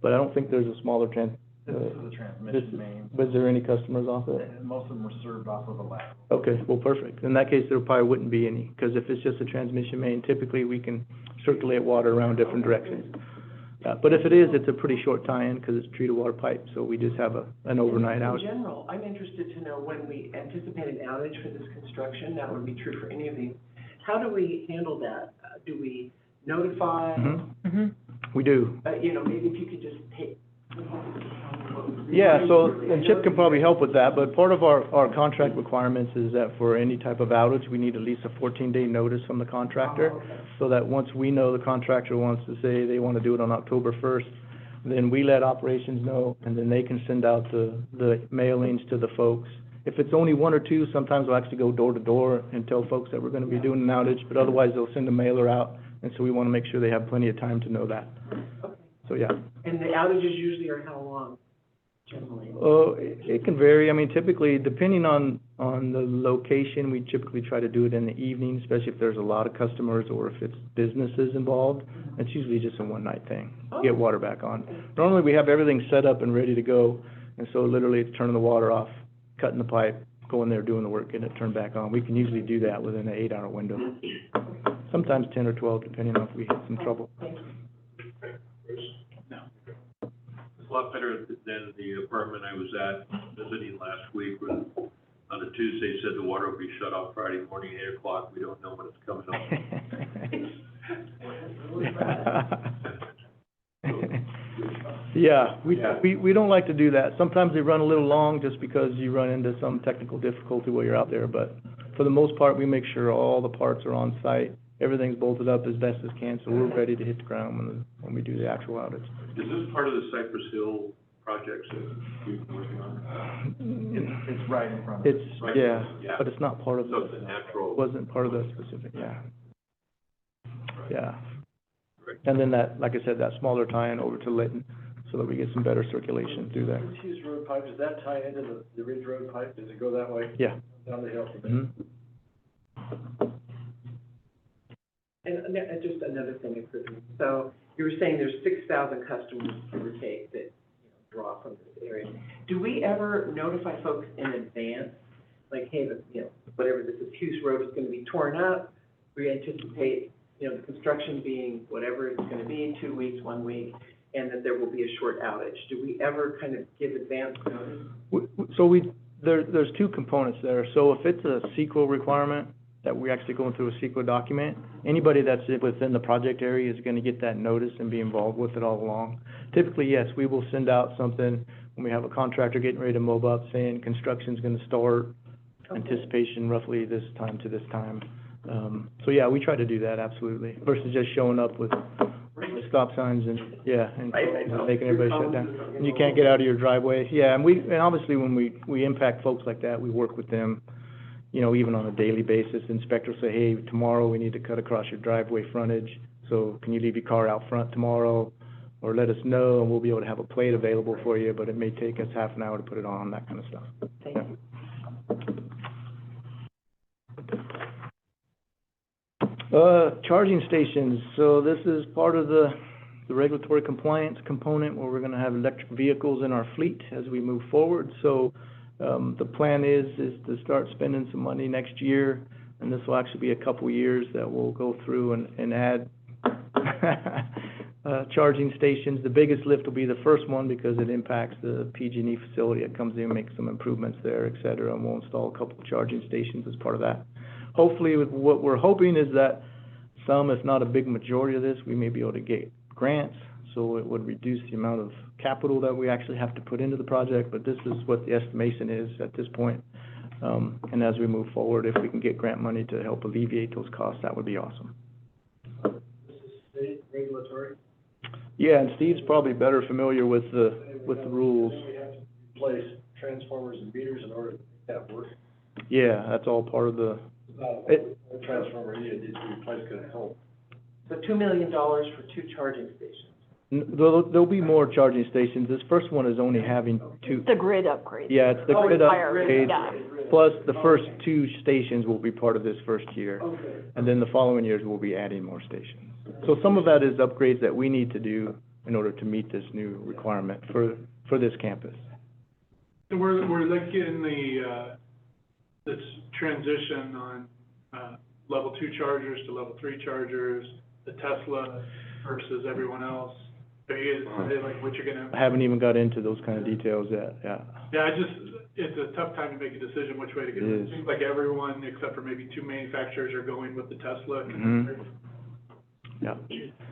Speaker 7: but I don't think there's a smaller
Speaker 9: This is the transmission main,
Speaker 7: Was there any customers off it?
Speaker 9: and most of them were served off of a lateral.
Speaker 7: Okay, well, perfect. In that case, there probably wouldn't be any, because if it's just a transmission main, typically we can circulate water around different directions. But if it is, it's a pretty short tie-in, because it's treated water pipe, so we just have an overnight
Speaker 4: In
Speaker 7: outage.
Speaker 4: general, I'm interested to know when we anticipate an outage for this construction, that would be true for any of these. How do we handle that? Do we notify?
Speaker 7: We do.
Speaker 4: You know, maybe if you could just take.
Speaker 7: Yeah, so, and Chip can probably help with that, but part of our contract requirements is that for any type of outage, we need at least a 14-day notice from the contractor, so that once we know the contractor wants to say they want to do it on October 1st, then we let operations know, and then they can send out the mailings to the folks. If it's only one or two, sometimes we'll actually go door to door and tell folks that we're going to be doing an outage, but otherwise they'll send a mailer out, and so we want to make sure they have plenty of time to know that.
Speaker 4: Okay.
Speaker 7: So, yeah.
Speaker 4: And the outages usually are how long, generally?
Speaker 7: Oh, it can vary. I mean, typically, depending on the location, we typically try to do it in the evening, especially if there's a lot of customers or if it's businesses involved. It's usually just a one-night thing, get water back on. Normally, we have everything set up and ready to go, and so literally it's turning the water off, cutting the pipe, going there, doing the work, getting it turned back on. We can usually do that within an 8-hour window. Sometimes 10 or 12, depending on if we hit some trouble.
Speaker 1: It's a lot better than the apartment I was at visiting last week, where on a Tuesday said the water will be shut off Friday morning, 8 o'clock. We don't know when it's coming on.
Speaker 7: Yeah, we don't like to do that. Sometimes they run a little long just because you run into some technical difficulty while you're out there, but for the most part, we make sure all the parts are on site. Everything's bolted up as best as can, so we're ready to hit the ground when we do the actual outage.
Speaker 1: Is this part of the Cypress Hill projects that you've been working on?
Speaker 9: It's right in front of us.
Speaker 7: It's,
Speaker 1: Right.
Speaker 7: yeah,
Speaker 1: Yeah.
Speaker 7: but it's not part of
Speaker 1: So it's
Speaker 7: the,
Speaker 1: a natural.
Speaker 7: wasn't part of the specific, yeah.
Speaker 1: Right.
Speaker 7: Yeah.
Speaker 1: Right.
Speaker 7: And then that, like I said, that smaller tie-in over to Lytton, so that we get some better circulation through there.
Speaker 8: This Hughes Road pipe, does that tie into the Ridge Road pipe? Does it go that way?
Speaker 7: Yeah.
Speaker 8: Down the hill from there?
Speaker 7: Mm-hmm.
Speaker 4: And just another thing occurred to me. So you were saying there's 6,000 customers, give or take, that, draw from this area. Do we ever notify folks in advance, like, hey, whatever this is, Hughes Road is gonna be torn up, we anticipate, you know, the construction being whatever it's gonna be, 2 weeks, 1 week, and that there will be a short outage. Do we ever kind of give advance notice?
Speaker 7: So there's two components there. So if it's a CEQA requirement, that we're actually going through a CEQA document, anybody that's within the project area is gonna get that notice and be involved with it all along. Typically, yes, we will send out something when we have a contractor getting ready to mob up, saying construction's gonna start, anticipation roughly this time to this time. So yeah, we try to do that, absolutely, versus just showing up with stop signs and, yeah, and making everybody shut down. And you can't get out of your driveway, yeah, and obviously when we impact folks like that, we work with them, you know, even on a daily basis. Inspectors say, hey, tomorrow we need to cut across your driveway frontage, so can you leave your car out front tomorrow? Or let us know, and we'll be able to have a plate available for you, but it may take us half an hour to put it on, that kind of stuff.
Speaker 4: Thank you.
Speaker 7: Charging stations, so this is part of the regulatory compliance component where we're gonna have electric vehicles in our fleet as we move forward. So, the plan is to start spending some money next year, and this will actually be a couple years that we'll go through and add charging stations. The biggest lift will be the first one because it impacts the PG&E facility. It comes in, makes some improvements there, et cetera, and we'll install a couple of charging stations as part of that. Hopefully, with what we're hoping is that some, if not a big majority of this, we may be able to get grants, so it would reduce the amount of capital that we actually have to put into the project, but this is what the estimation is at this point. And as we move forward, if we can get grant money to help alleviate those costs, that would be awesome.
Speaker 8: This is state regulatory.
Speaker 7: Yeah, and Steve's probably better familiar with the rules.
Speaker 8: Then we have to replace transformers and meters in order to make that work.
Speaker 7: Yeah, that's all part of the,
Speaker 8: A transformer needed needs to be replaced because it's old.
Speaker 4: So $2 million for 2 charging stations.
Speaker 7: there'll be more charging stations. This first one is only having 2.
Speaker 5: The grid upgrade.
Speaker 7: Yeah, it's the grid upgrade,
Speaker 5: Yeah.
Speaker 7: plus the first 2 stations will be part of this first year.
Speaker 8: Okay.
Speaker 7: And then the following years, we'll be adding more stations. So some of that is upgrades that we need to do in order to meet this new requirement for this campus.
Speaker 6: So we're like in this transition on, level 2 chargers to level 3 chargers, the Tesla versus everyone else. Are they like what you're gonna?
Speaker 7: I haven't even got into those kind of details yet, yeah.
Speaker 6: Yeah, it's a tough time to make a decision which way to go.
Speaker 7: It is.
Speaker 6: It seems like everyone, except for maybe 2 manufacturers, are going with the Tesla.
Speaker 7: Mhm. Yeah,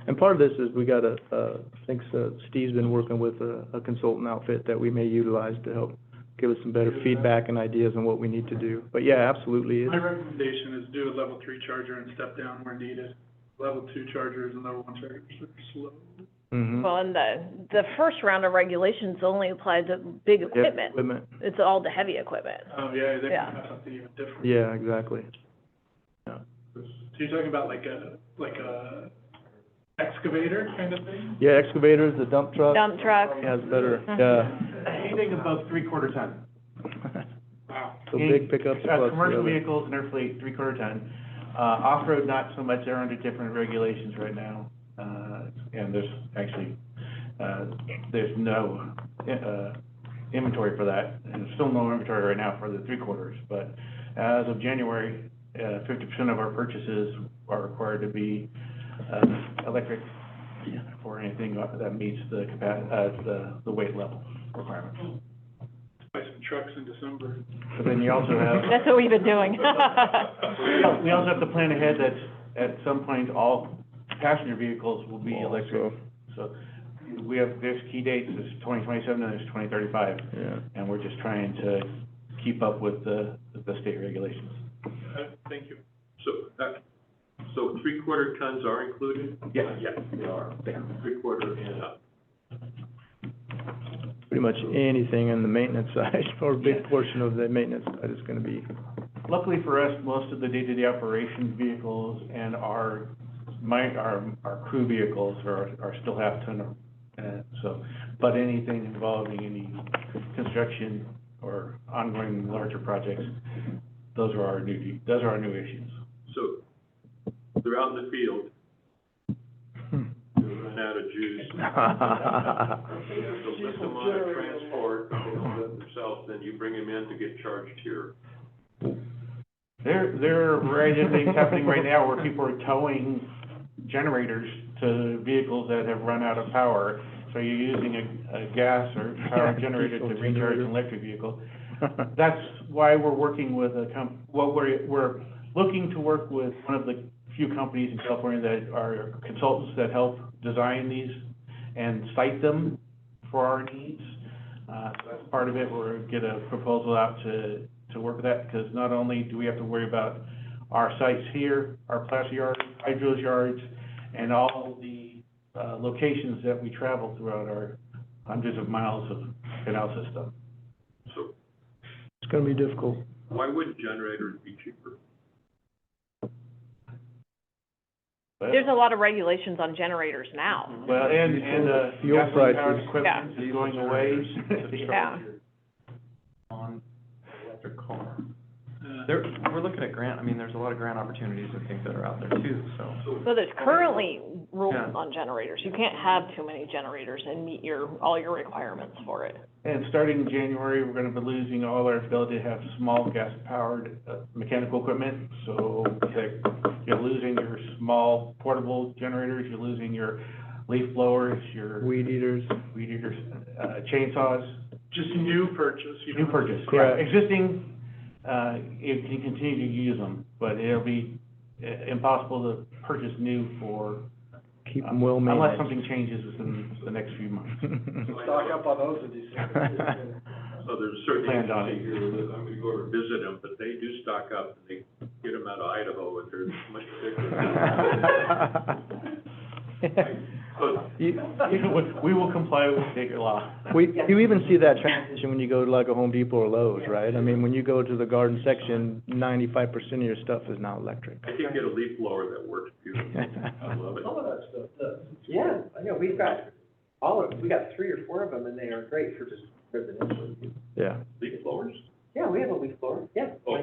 Speaker 7: and part of this is we got I think Steve's been working with a consultant outfit that we may utilize to help give us some better feedback and ideas on what we need to do. But yeah, absolutely.
Speaker 6: My recommendation is do a level 3 charger and step down where needed. Level 2 chargers and level 1 chargers are slow.
Speaker 7: Mm-hmm.
Speaker 5: Well, and the first round of regulations only applied to big equipment. It's all the heavy equipment.
Speaker 6: Oh, yeah, they
Speaker 5: Yeah.
Speaker 6: can have something even different.
Speaker 7: Yeah, exactly.
Speaker 6: So you're talking about like a excavator kind of thing?
Speaker 7: Yeah, excavators, the dump truck.
Speaker 5: Dump truck.
Speaker 7: Has better,
Speaker 5: Mhm.
Speaker 7: yeah.
Speaker 9: Anything above 3/4 ton.
Speaker 6: Wow.
Speaker 7: So big pickups plus the
Speaker 9: Commercial
Speaker 7: other.
Speaker 9: vehicles in our fleet, 3/4 ton. Off-road, not so much, they're under different regulations right now. And there's actually, there's no, inventory for that. And there's still no inventory right now for the 3/4. But as of January, 50% of our purchases are required to be, electric for anything that meets the weight level requirements.
Speaker 6: Buy some trucks in December.
Speaker 9: But then you also have.
Speaker 5: That's what we've been doing.
Speaker 9: We also have to plan ahead that at some point, all passenger vehicles will be electric. So there's key dates, there's 2027 and there's 2035.
Speaker 7: Yeah.
Speaker 9: And we're just trying to keep up with the state regulations.
Speaker 6: Thank you.
Speaker 1: So 3/4 tons are included?
Speaker 9: Yes.
Speaker 1: Yeah, they are. 3/4 and up.
Speaker 7: Pretty much anything in the maintenance side, or a big portion of the maintenance side is gonna be.
Speaker 9: Luckily for us, most of the day-to-day operations vehicles and our crew vehicles are still half-ton. But anything involving any construction or ongoing larger projects, those are our new issues.
Speaker 1: So they're out in the field, they run out of juice. They have to lift them on a transport, they don't lift themselves, then you bring them in to get charged here.
Speaker 11: There are things happening right now where people are towing generators to vehicles that have run out of power. So you're using a gas or power generator to
Speaker 7: diesel
Speaker 11: recharge
Speaker 7: generator.
Speaker 11: an electric vehicle. That's why we're working with we're looking to work with one of the few companies in California that are consultants that help design these and site them for our needs. So that's part of it. We're get a proposal out to work with that, because not only do we have to worry about our sites here, our plastic yards, hydro yards, and all the locations that we travel throughout our hundreds of miles of canal system.
Speaker 1: So
Speaker 7: It's gonna be difficult.
Speaker 1: why wouldn't generators be cheaper?
Speaker 5: There's a lot of regulations on generators now.
Speaker 11: Well, and
Speaker 7: Fuel
Speaker 11: gasoline-powered
Speaker 7: prices.
Speaker 11: equipment is going away.
Speaker 5: Yeah.
Speaker 10: On electric car. We're looking at grant, I mean, there's a lot of grant opportunities, I think, that are out there too, so.
Speaker 5: So there's currently rules
Speaker 10: Yeah.
Speaker 5: on generators. You can't have too many generators and meet all your requirements for it.
Speaker 11: And starting in January, we're gonna be losing all our ability to have small gas-powered mechanical equipment. So you're losing your small portable generators, you're losing your leaf blowers, your
Speaker 7: Weed eaters.
Speaker 11: chainsaws.
Speaker 6: Just new purchase, you
Speaker 11: New
Speaker 6: know.
Speaker 11: purchase,
Speaker 7: Correct.
Speaker 11: yeah. Existing, you can continue to use them, but it'll be impossible to purchase new for,
Speaker 7: Keep them well
Speaker 11: unless
Speaker 7: maintained.
Speaker 11: something changes within the next few months.
Speaker 8: Stock up on those in December.
Speaker 1: So there's certainly
Speaker 11: Planned on
Speaker 1: agency here that I'm gonna go over and visit them, but they do stock up, and they get them out of Idaho, and they're much bigger. So,
Speaker 11: We will comply with state law.
Speaker 7: You even see that transition when you go to like a Home Depot or Lowe's, right? I mean, when you go to the garden section, 95% of your stuff is now electric.
Speaker 1: I can get a leaf blower that works beautifully. I love it.
Speaker 8: Some of that stuff does.
Speaker 4: Yeah, I know, we got 3 or 4 of them, and they are great for just residential use.
Speaker 7: Yeah.
Speaker 1: Leaf blowers?
Speaker 4: Yeah, we have a leaf blower, yeah.
Speaker 1: Oh,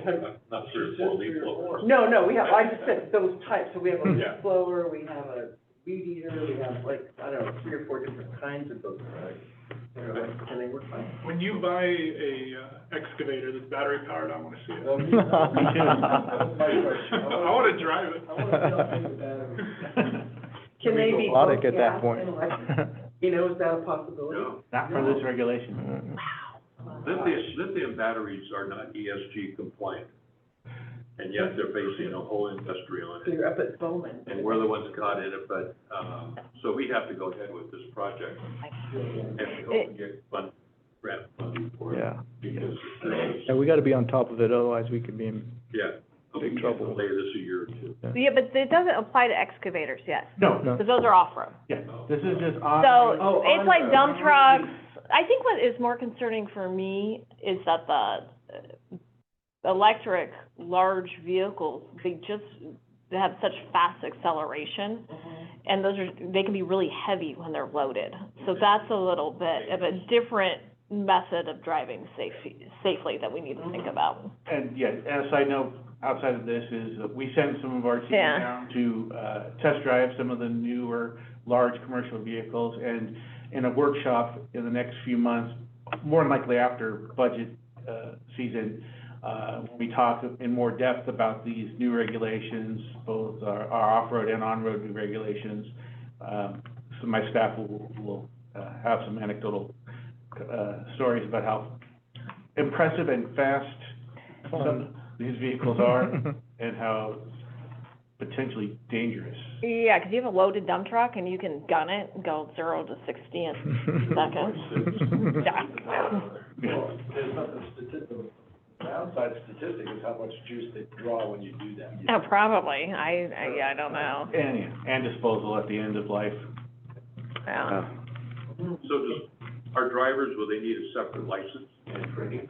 Speaker 1: not 3 or 4 leaf blowers.
Speaker 4: No, I just said those types, so we have a leaf
Speaker 1: Yeah.
Speaker 4: blower, we have a weed eater, we have like, I don't know, 3 or 4 different kinds of those, and they work fine.
Speaker 6: When you buy a excavator that's battery powered, I wanna see it.
Speaker 8: Me too.
Speaker 6: I wanna drive it.
Speaker 8: I wanna jump in the battery.
Speaker 4: Can they be
Speaker 7: Robotic
Speaker 4: both
Speaker 7: at that
Speaker 4: gas
Speaker 7: point.
Speaker 4: and electric? You know, is that a possibility?
Speaker 1: No.
Speaker 11: Not for this regulation.
Speaker 1: Lithium batteries are not ESG compliant, and yet they're facing a whole industry on
Speaker 4: So
Speaker 1: it.
Speaker 4: you're up at Bowman.
Speaker 1: And we're the ones that got in it, but, so we have to go ahead with this project, and we hope to get grant funding for it.
Speaker 7: Yeah.
Speaker 1: Because,
Speaker 7: Yeah, we gotta be on top of it, otherwise we could be in
Speaker 1: yeah.
Speaker 7: big
Speaker 1: we
Speaker 7: trouble.
Speaker 1: can delay this a year or two.
Speaker 5: Yeah, but it doesn't apply to excavators yet,
Speaker 11: No,
Speaker 7: No.
Speaker 5: because those are off-road.
Speaker 11: yeah, this is just on.
Speaker 5: So
Speaker 4: Oh,
Speaker 5: it's like
Speaker 4: on-road.
Speaker 5: dump trucks. I think what is more concerning for me is that the electric large vehicles, they have such fast acceleration. And they can be really heavy when they're loaded. So that's a little bit of a different method of driving safely that we need to think about.
Speaker 11: And yeah, as a side note, outside of this is, we sent some of our team
Speaker 5: Yeah.
Speaker 11: down to, test drive some of the newer, large commercial vehicles, and in a workshop in the next few months, more than likely after budget, season, we talk in more depth about these new regulations, both our off-road and on-road new regulations. So my staff will have some anecdotal, stories about how impressive and fast some of these vehicles are, and how potentially dangerous.
Speaker 5: Yeah, because you have a loaded dump truck and you can gun it and go 0 to 60 in seconds. Yeah.
Speaker 8: Well, there's nothing downside statistic is how much juice they draw when you do that.
Speaker 5: Oh, probably. I don't know.
Speaker 11: And disposal at the end of life.
Speaker 5: Yeah.
Speaker 1: So our drivers, will they need a separate license and training?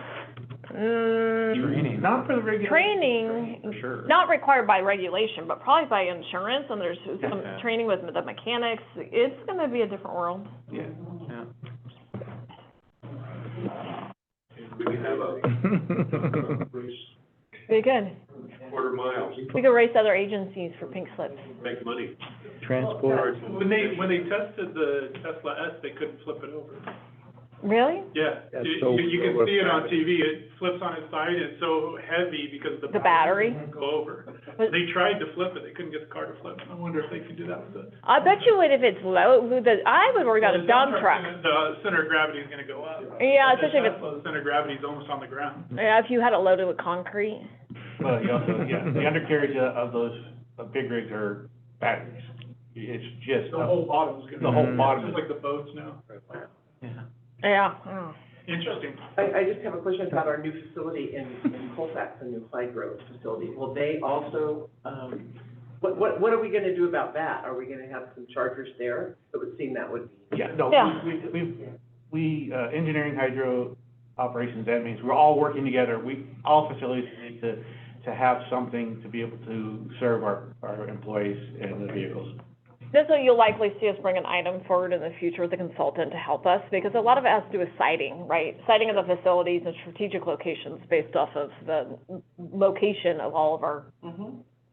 Speaker 10: Training.
Speaker 11: Not for the regulation.
Speaker 5: Training,
Speaker 10: For sure.
Speaker 5: not required by regulation, but probably by insurance, and there's some
Speaker 10: Yeah.
Speaker 5: training with the mechanics. It's gonna be a different world.
Speaker 11: Yeah.
Speaker 10: Yeah.
Speaker 1: We can have a race,
Speaker 5: Be good.
Speaker 1: quarter mile,
Speaker 5: We could race other agencies for pink slips.
Speaker 1: make money.
Speaker 7: Transport.
Speaker 6: When they tested the Tesla S, they couldn't flip it over.
Speaker 5: Really?
Speaker 6: Yeah,
Speaker 7: That's
Speaker 6: you,
Speaker 7: so
Speaker 6: you can
Speaker 7: cool.
Speaker 6: see it on TV, it flips on its side, it's so heavy because
Speaker 5: The battery?
Speaker 6: won't go over.
Speaker 5: But-
Speaker 6: They tried to flip it, they couldn't get the car to flip, I wonder if they can do that with it.
Speaker 5: I bet you would if it's low, I would worry about a dump truck.
Speaker 6: The center of gravity is gonna go up.
Speaker 5: Yeah,
Speaker 6: The
Speaker 5: especially if
Speaker 6: Tesla, the center of gravity is almost on the ground.
Speaker 5: Yeah, if you had it loaded with concrete.
Speaker 11: Well, you also, yeah, the undercarriage of those, big rigs are batteries. It's just,
Speaker 6: The whole bottom's gonna.
Speaker 11: The whole bottom
Speaker 6: Just like the boats now.
Speaker 5: Yeah. Mm.
Speaker 6: Interesting.
Speaker 4: I just have a question about our new facility in Colfax, the new Clyde Grove facility. Will they also, what are we gonna do about that? Are we gonna have some chargers there? It would seem that would be.
Speaker 11: yeah, no,
Speaker 5: Yeah.
Speaker 11: we, engineering, hydro, operations, that means we're all working together. All facilities need to have something to be able to serve our employees and the vehicles.
Speaker 5: That's what you'll likely see us bring an item forward in the future with a consultant to help us, because a lot of it has to do with siting, right? Siting of the facilities and strategic locations based off of the location of all of our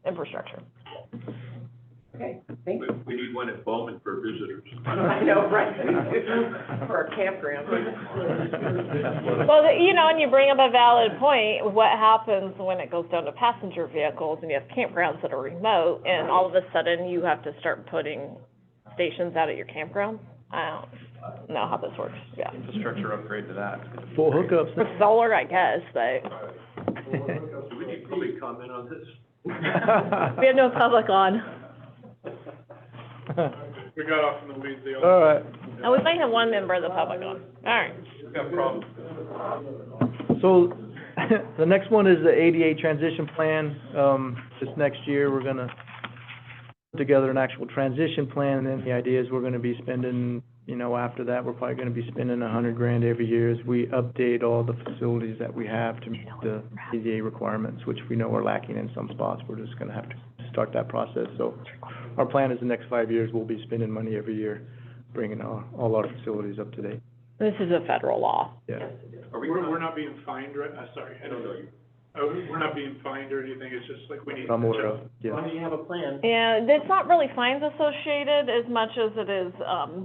Speaker 5: infrastructure.
Speaker 4: Okay, thank you.
Speaker 1: We need one at Bowman for visitors.
Speaker 4: I know, right? For our campground.
Speaker 5: Well, and you bring up a valid point, what happens when it goes down to passenger vehicles and you have campgrounds that are remote, and all of a sudden you have to start putting stations out at your campground? I don't know how this works, yeah.
Speaker 10: Infrastructure upgrade to that.
Speaker 7: Full hookups.
Speaker 5: For solar, I guess, but
Speaker 1: Do we need public comment on this?
Speaker 5: we have no public on.
Speaker 6: We got off in the weeds, the
Speaker 7: All right.
Speaker 5: And we might have one member of the public on. All right.
Speaker 1: We've got problems.
Speaker 7: So, the next one is the ADA transition plan. This next year, we're gonna put together an actual transition plan, and then the idea is we're gonna be spending, after that, we're probably gonna be spending $100,000 every year as we update all the facilities that we have to meet the ADA requirements, which we know are lacking in some spots. We're just gonna have to start that process. So, our plan is the next 5 years, we'll be spending money every year, bringing all our facilities up to date.
Speaker 5: This is a federal law.
Speaker 7: Yeah.
Speaker 6: We're not being fined, right, sorry, I don't know you. We're not being fined or anything, it's just like we need.
Speaker 7: I'm aware of,
Speaker 4: As long
Speaker 7: yeah.
Speaker 4: as you have a plan.
Speaker 5: And it's not really fines associated as much as it is,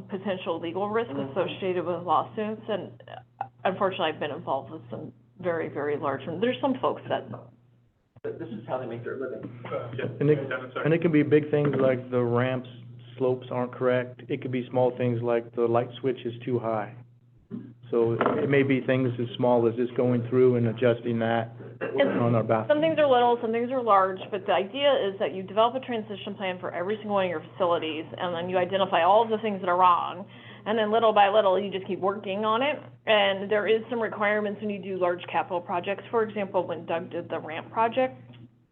Speaker 5: potential legal risk associated with lawsuits. And unfortunately, I've been involved with some very, very large ones. There's some folks that,
Speaker 4: This is how they make their living.
Speaker 7: And it can be big things like the ramps, slopes aren't correct. It could be small things like the light switch is too high. So it may be things as small as just going through and adjusting that on our bathroom.
Speaker 5: some things are little, some things are large, but the idea is that you develop a transition plan for every single one of your facilities, and then you identify all of the things that are wrong, and then little by little, you just keep working on it. And there is some requirements when you do large capital projects. For example, when Doug did the ramp project,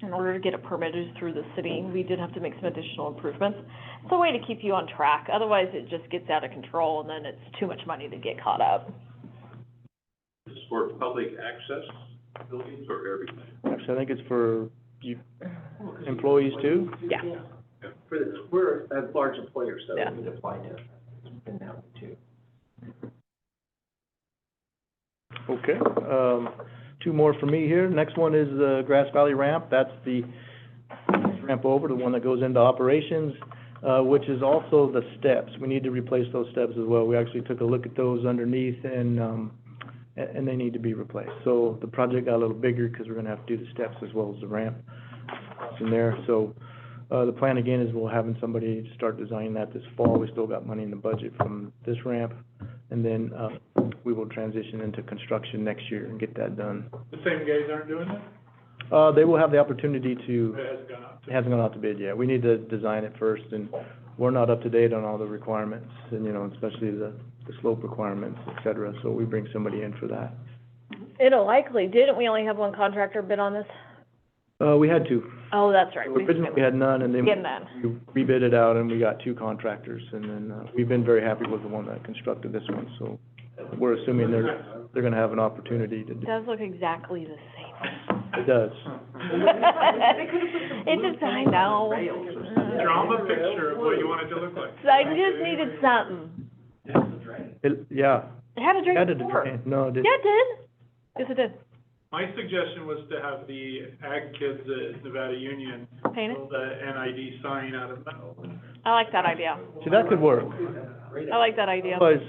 Speaker 5: in order to get it permitted through the city, we did have to make some additional improvements. It's a way to keep you on track, otherwise it just gets out of control, and then it's too much money to get caught up.
Speaker 1: Is this for public access buildings or everything?
Speaker 7: Actually, I think it's for you, employees too.
Speaker 5: Yeah.
Speaker 4: We're a large employer, so
Speaker 5: Yeah.
Speaker 4: we would apply to, and that too.
Speaker 7: Okay, two more for me here. Next one is the Grass Valley ramp. That's the ramp over, the one that goes into operations, which is also the steps. We need to replace those steps as well. We actually took a look at those underneath and they need to be replaced. So the project got a little bigger because we're gonna have to do the steps as well as the ramp in there. So, the plan again is we're having somebody start designing that this fall. We still got money in the budget from this ramp. And then, we will transition into construction next year and get that done.
Speaker 6: The same guys aren't doing it?
Speaker 7: They will have the opportunity to,
Speaker 6: It hasn't gone out
Speaker 7: it hasn't gone out to bid yet. We need to design it first, and we're not up to date on all the requirements, and, especially the slope requirements, et cetera, so we bring somebody in for that.
Speaker 5: It'll likely, didn't we only have one contractor bid on this?
Speaker 7: We had two.
Speaker 5: Oh, that's right.
Speaker 7: Originally, we had none, and then
Speaker 5: Getting that.
Speaker 7: we rebid it out, and we got two contractors, and then, we've been very happy with the one that constructed this one, so we're assuming they're gonna have an opportunity to
Speaker 5: It
Speaker 7: do.
Speaker 5: does look exactly the same.
Speaker 7: It does.
Speaker 5: It just, I know.
Speaker 6: Draw them a picture of what you want it to look like.
Speaker 5: So I just needed something.
Speaker 7: Yeah.
Speaker 5: It had a drink
Speaker 7: Had it,
Speaker 5: before.
Speaker 7: no, it didn't.
Speaker 5: Yeah, it did. Yes, it did.
Speaker 6: My suggestion was to have the ag kids at Nevada Union
Speaker 5: Paint it.
Speaker 6: build the NID sign out of metal.
Speaker 5: I like that idea.
Speaker 7: See, that could work.
Speaker 5: I like that idea.
Speaker 7: Otherwise,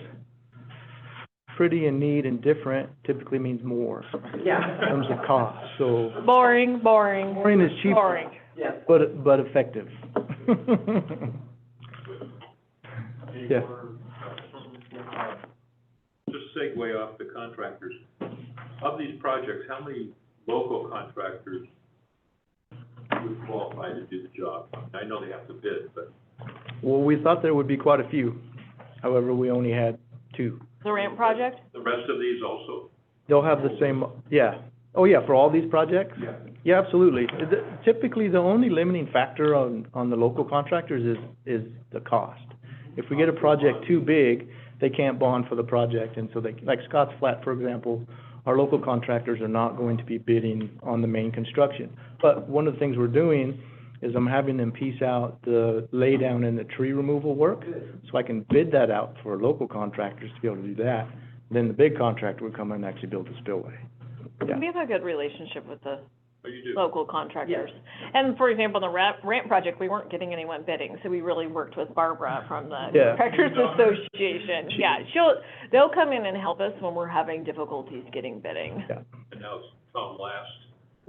Speaker 7: pretty and neat and different typically means more
Speaker 4: Yeah.
Speaker 7: in terms of cost, so
Speaker 5: Boring.
Speaker 7: boring is cheap,
Speaker 4: Yes.
Speaker 7: but effective. Yeah.
Speaker 1: Just segue off the contractors. Of these projects, how many local contractors would qualify to do the job? I know they have to bid, but
Speaker 7: Well, we thought there would be quite a few, however, we only had 2.
Speaker 5: The ramp project?
Speaker 1: the rest of these also?
Speaker 7: They'll have the same, yeah. Oh, yeah, for all these projects?
Speaker 1: Yeah.
Speaker 7: Yeah, absolutely. Typically, the only limiting factor on the local contractors is the cost. If we get a project too big, they can't bond for the project, and so like Scott's Flat, for example, our local contractors are not going to be bidding on the main construction. But one of the things we're doing is I'm having them piece out the laydown and the tree removal work, so I can bid that out for local contractors to be able to do that. Then the big contractor would come in and actually build the spillway. Yeah.
Speaker 5: We have a good relationship with the
Speaker 1: Oh, you do?
Speaker 5: local contractors. And for example, the ramp project, we weren't getting anyone bidding, so we really worked with Barbara from the
Speaker 7: Yeah.
Speaker 5: Contractors Association. Yeah, they'll come in and help us when we're having difficulties getting bidding.
Speaker 7: Yeah.
Speaker 1: And now it's Tom last.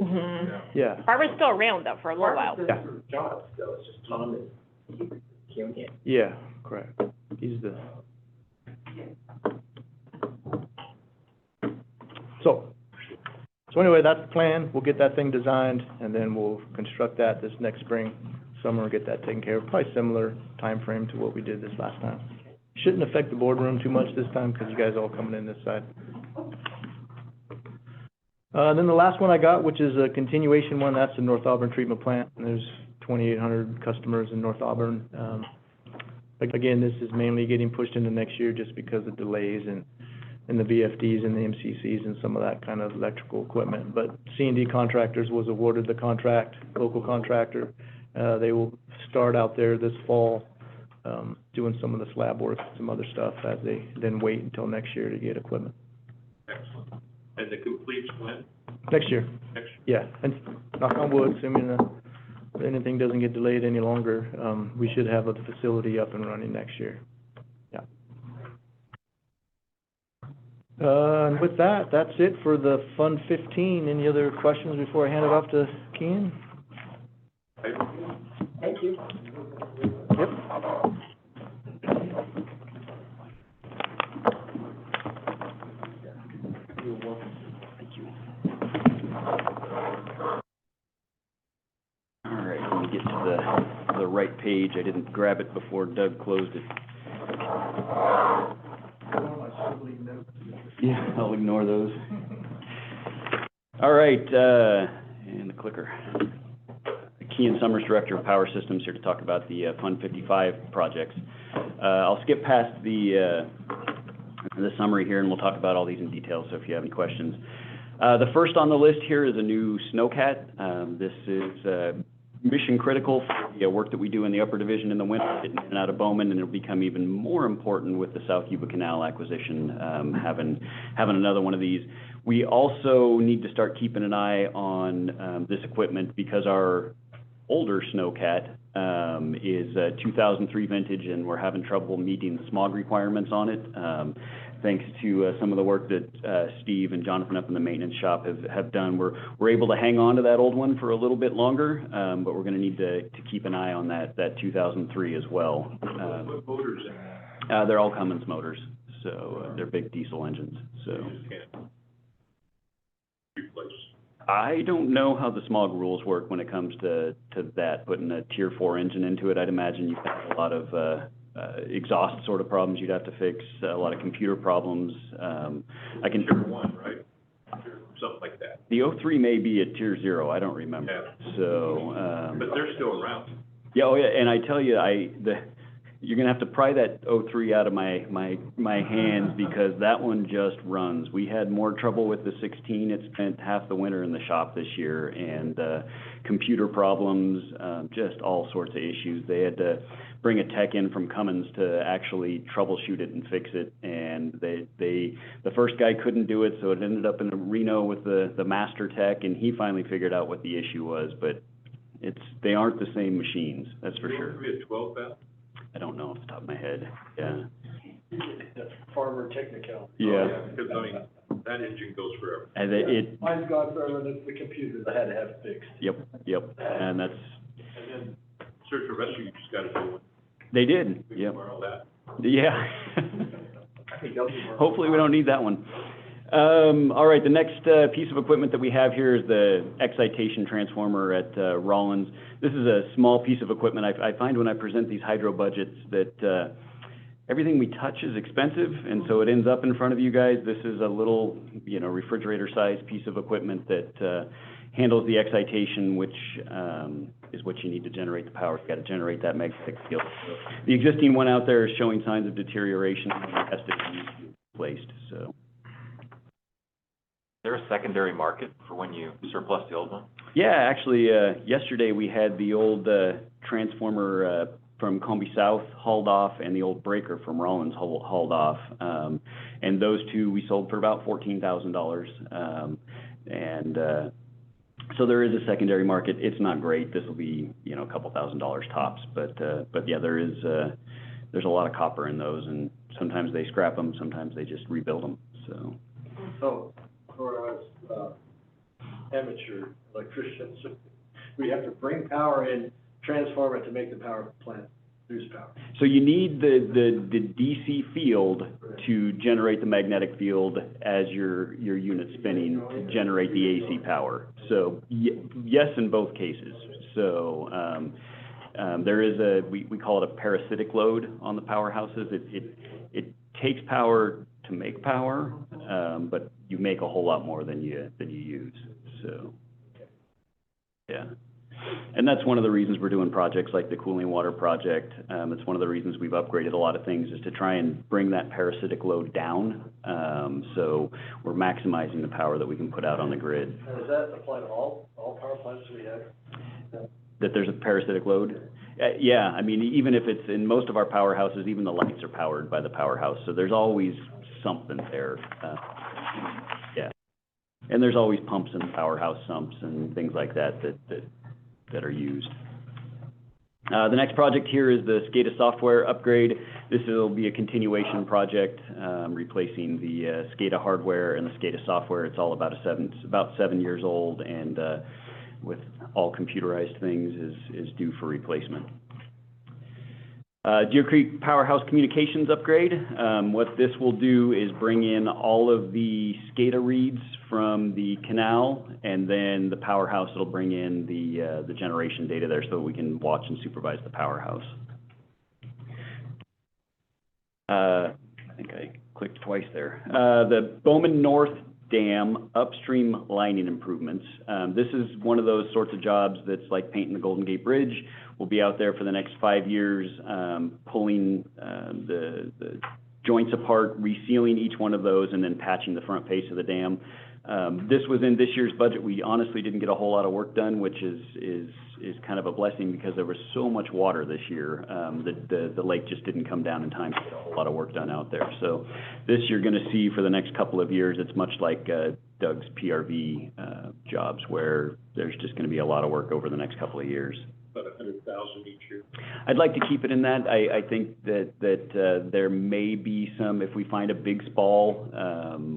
Speaker 5: Mm-hmm.
Speaker 7: Yeah.
Speaker 5: Barbara's still around though for a little while.
Speaker 7: Yeah.
Speaker 4: Jobs, though, it's just Tom that he can't.
Speaker 7: Yeah, correct. He's the. So anyway, that's the plan. We'll get that thing designed, and then we'll construct that this next spring, summer, get that taken care of. Probably similar time frame to what we did this last time. Shouldn't affect the boardroom too much this time, because you guys are all coming in this side. Then the last one I got, which is a continuation one, that's the North Auburn Treatment Plant. And there's 2,800 customers in North Auburn. Again, this is mainly getting pushed into next year just because of delays and the VFDs and the MCCs and some of that kind of electrical equipment. But C&D Contractors was awarded the contract, local contractor. They will start out there this fall, doing some of the slab work, some other stuff, as they then wait until next year to get equipment.
Speaker 1: Excellent. And the completes when?
Speaker 7: Next year,
Speaker 1: Next
Speaker 7: yeah. And knock on wood, assuming anything doesn't get delayed any longer, we should have the facility up and running next year. Yeah. And with that, that's it for the Fund 15. Any other questions before I hand it off to Kean?
Speaker 4: Thank you.
Speaker 7: Yep.
Speaker 12: All right, let me get to the right page. I didn't grab it before Doug closed it. Yeah, I'll ignore those. All right, and the clicker. Kean Summers, Director of Power Systems, here to talk about the Fund 55 projects. I'll skip past the summary here, and we'll talk about all these in detail, so if you have any questions. The first on the list here is a new snowcat. This is mission critical for the work that we do in the upper division in the winter, getting in and out of Bowman, and it'll become even more important with the South Yuba Canal acquisition, having another one of these. We also need to start keeping an eye on this equipment because our older snowcat is a 2003 vintage, and we're having trouble meeting the smog requirements on it. Thanks to some of the work that Steve and Jonathan up in the maintenance shop have done, we're able to hang on to that old one for a little bit longer, but we're going to need to keep an eye on that 2003 as well.
Speaker 1: What motors in that?
Speaker 12: They're all Cummins motors, so they're big diesel engines. So
Speaker 1: You just can't replace.
Speaker 12: I don't know how the smog rules work when it comes to that, putting a Tier 4 engine into it. I'd imagine you've got a lot of exhaust sort of problems you'd have to fix, a lot of computer problems. I can.
Speaker 1: Tier 1, right? Something like that.
Speaker 12: The 03 may be a Tier 0, I don't remember.
Speaker 1: Yeah.
Speaker 12: So,
Speaker 1: But they're still around.
Speaker 12: yeah, oh yeah, and I tell you, you're gonna have to pry that 03 out of my hands because that one just runs. We had more trouble with the 16. It spent half the winter in the shop this year, and computer problems, just all sorts of issues. They had to bring a tech in from Cummins to actually troubleshoot it and fix it, and the first guy couldn't do it, so it ended up in Reno with the master tech, and he finally figured out what the issue was, but they aren't the same machines, that's for sure.
Speaker 1: Maybe a 12 valve?
Speaker 12: I don't know off the top of my head, yeah.
Speaker 8: Farmer technicality.
Speaker 12: Yeah.
Speaker 1: Because, I mean, that engine goes forever.
Speaker 12: And it,
Speaker 8: Mine's gone forever, and it's the computer that I had to have fixed.
Speaker 12: yep, and that's,
Speaker 1: And then search and rescue, you just gotta do it.
Speaker 12: they did,
Speaker 1: We
Speaker 12: yep,
Speaker 1: can borrow that.
Speaker 12: yeah.
Speaker 8: I think they'll be more-
Speaker 12: Hopefully, we don't need that one. All right, the next, piece of equipment that we have here is the excitation transformer at, Rollins. This is a small piece of equipment. I find when I present these hydro budgets that, everything we touch is expensive, and so it ends up in front of you guys. This is a little, refrigerator-sized piece of equipment that, handles the excitation, which, is what you need to generate the power. You gotta generate that magnetic field. The existing one out there is showing signs of deterioration, and has to be replaced, so.
Speaker 10: Is there a secondary market for when you surplus the old one?
Speaker 12: Yeah, actually, yesterday we had the old, transformer, from Combi South hauled off and the old breaker from Rollins hauled off. And those two we sold for about $14,000. So there is a secondary market. It's not great. This will be, a couple $1,000s tops, but yeah, there's a lot of copper in those, and sometimes they scrap them, sometimes they just rebuild them, so.
Speaker 8: So, for us, amateur electricians, we have to bring power in, transform it to make the power plant produce power.
Speaker 12: So you need the DC field to generate the magnetic field as your unit's spinning to generate the AC power. So yes, in both cases. So there is we call it a parasitic load on the powerhouses. It takes power to make power, but you make a whole lot more than you use. So yeah. And that's one of the reasons we're doing projects like the cooling water project. It's one of the reasons we've upgraded a lot of things, is to try and bring that parasitic load down. So we're maximizing the power that we can put out on the grid.
Speaker 8: And does that apply to all power plants we have?
Speaker 12: That there's a parasitic load? Yeah, I mean, even if it's in most of our powerhouses, even the lights are powered by the powerhouse. So there's always something there. Yeah. And there's always pumps in the powerhouse, sumps and things like that are used. The next project here is the SCADA software upgrade. This will be a continuation project, replacing the SCADA hardware and the SCADA software. It's all about 7 years old, and with all computerized things is due for replacement. Deer Creek Powerhouse Communications upgrade. What this will do is bring in all of the SCADA reads from the canal, and then the powerhouse will bring in the generation data there so we can watch and supervise the powerhouse. I think I clicked twice there. The Bowman North Dam upstream lining improvements. This is one of those sorts of jobs that's like painting the Golden Gate Bridge. We'll be out there for the next 5 years, pulling the joints apart, resealing each one of those, and then patching the front face of the dam. This was in this year's budget. We honestly didn't get a whole lot of work done, which is kind of a blessing because there was so much water this year. The lake just didn't come down in time to get a whole lot of work done out there. So this you're going to see for the next couple of years, it's much like Doug's PRV jobs, where there's just going to be a lot of work over the next couple of years.
Speaker 1: About 100,000 each year.
Speaker 12: I'd like to keep it in that. I think that there may be some, if we find a big spall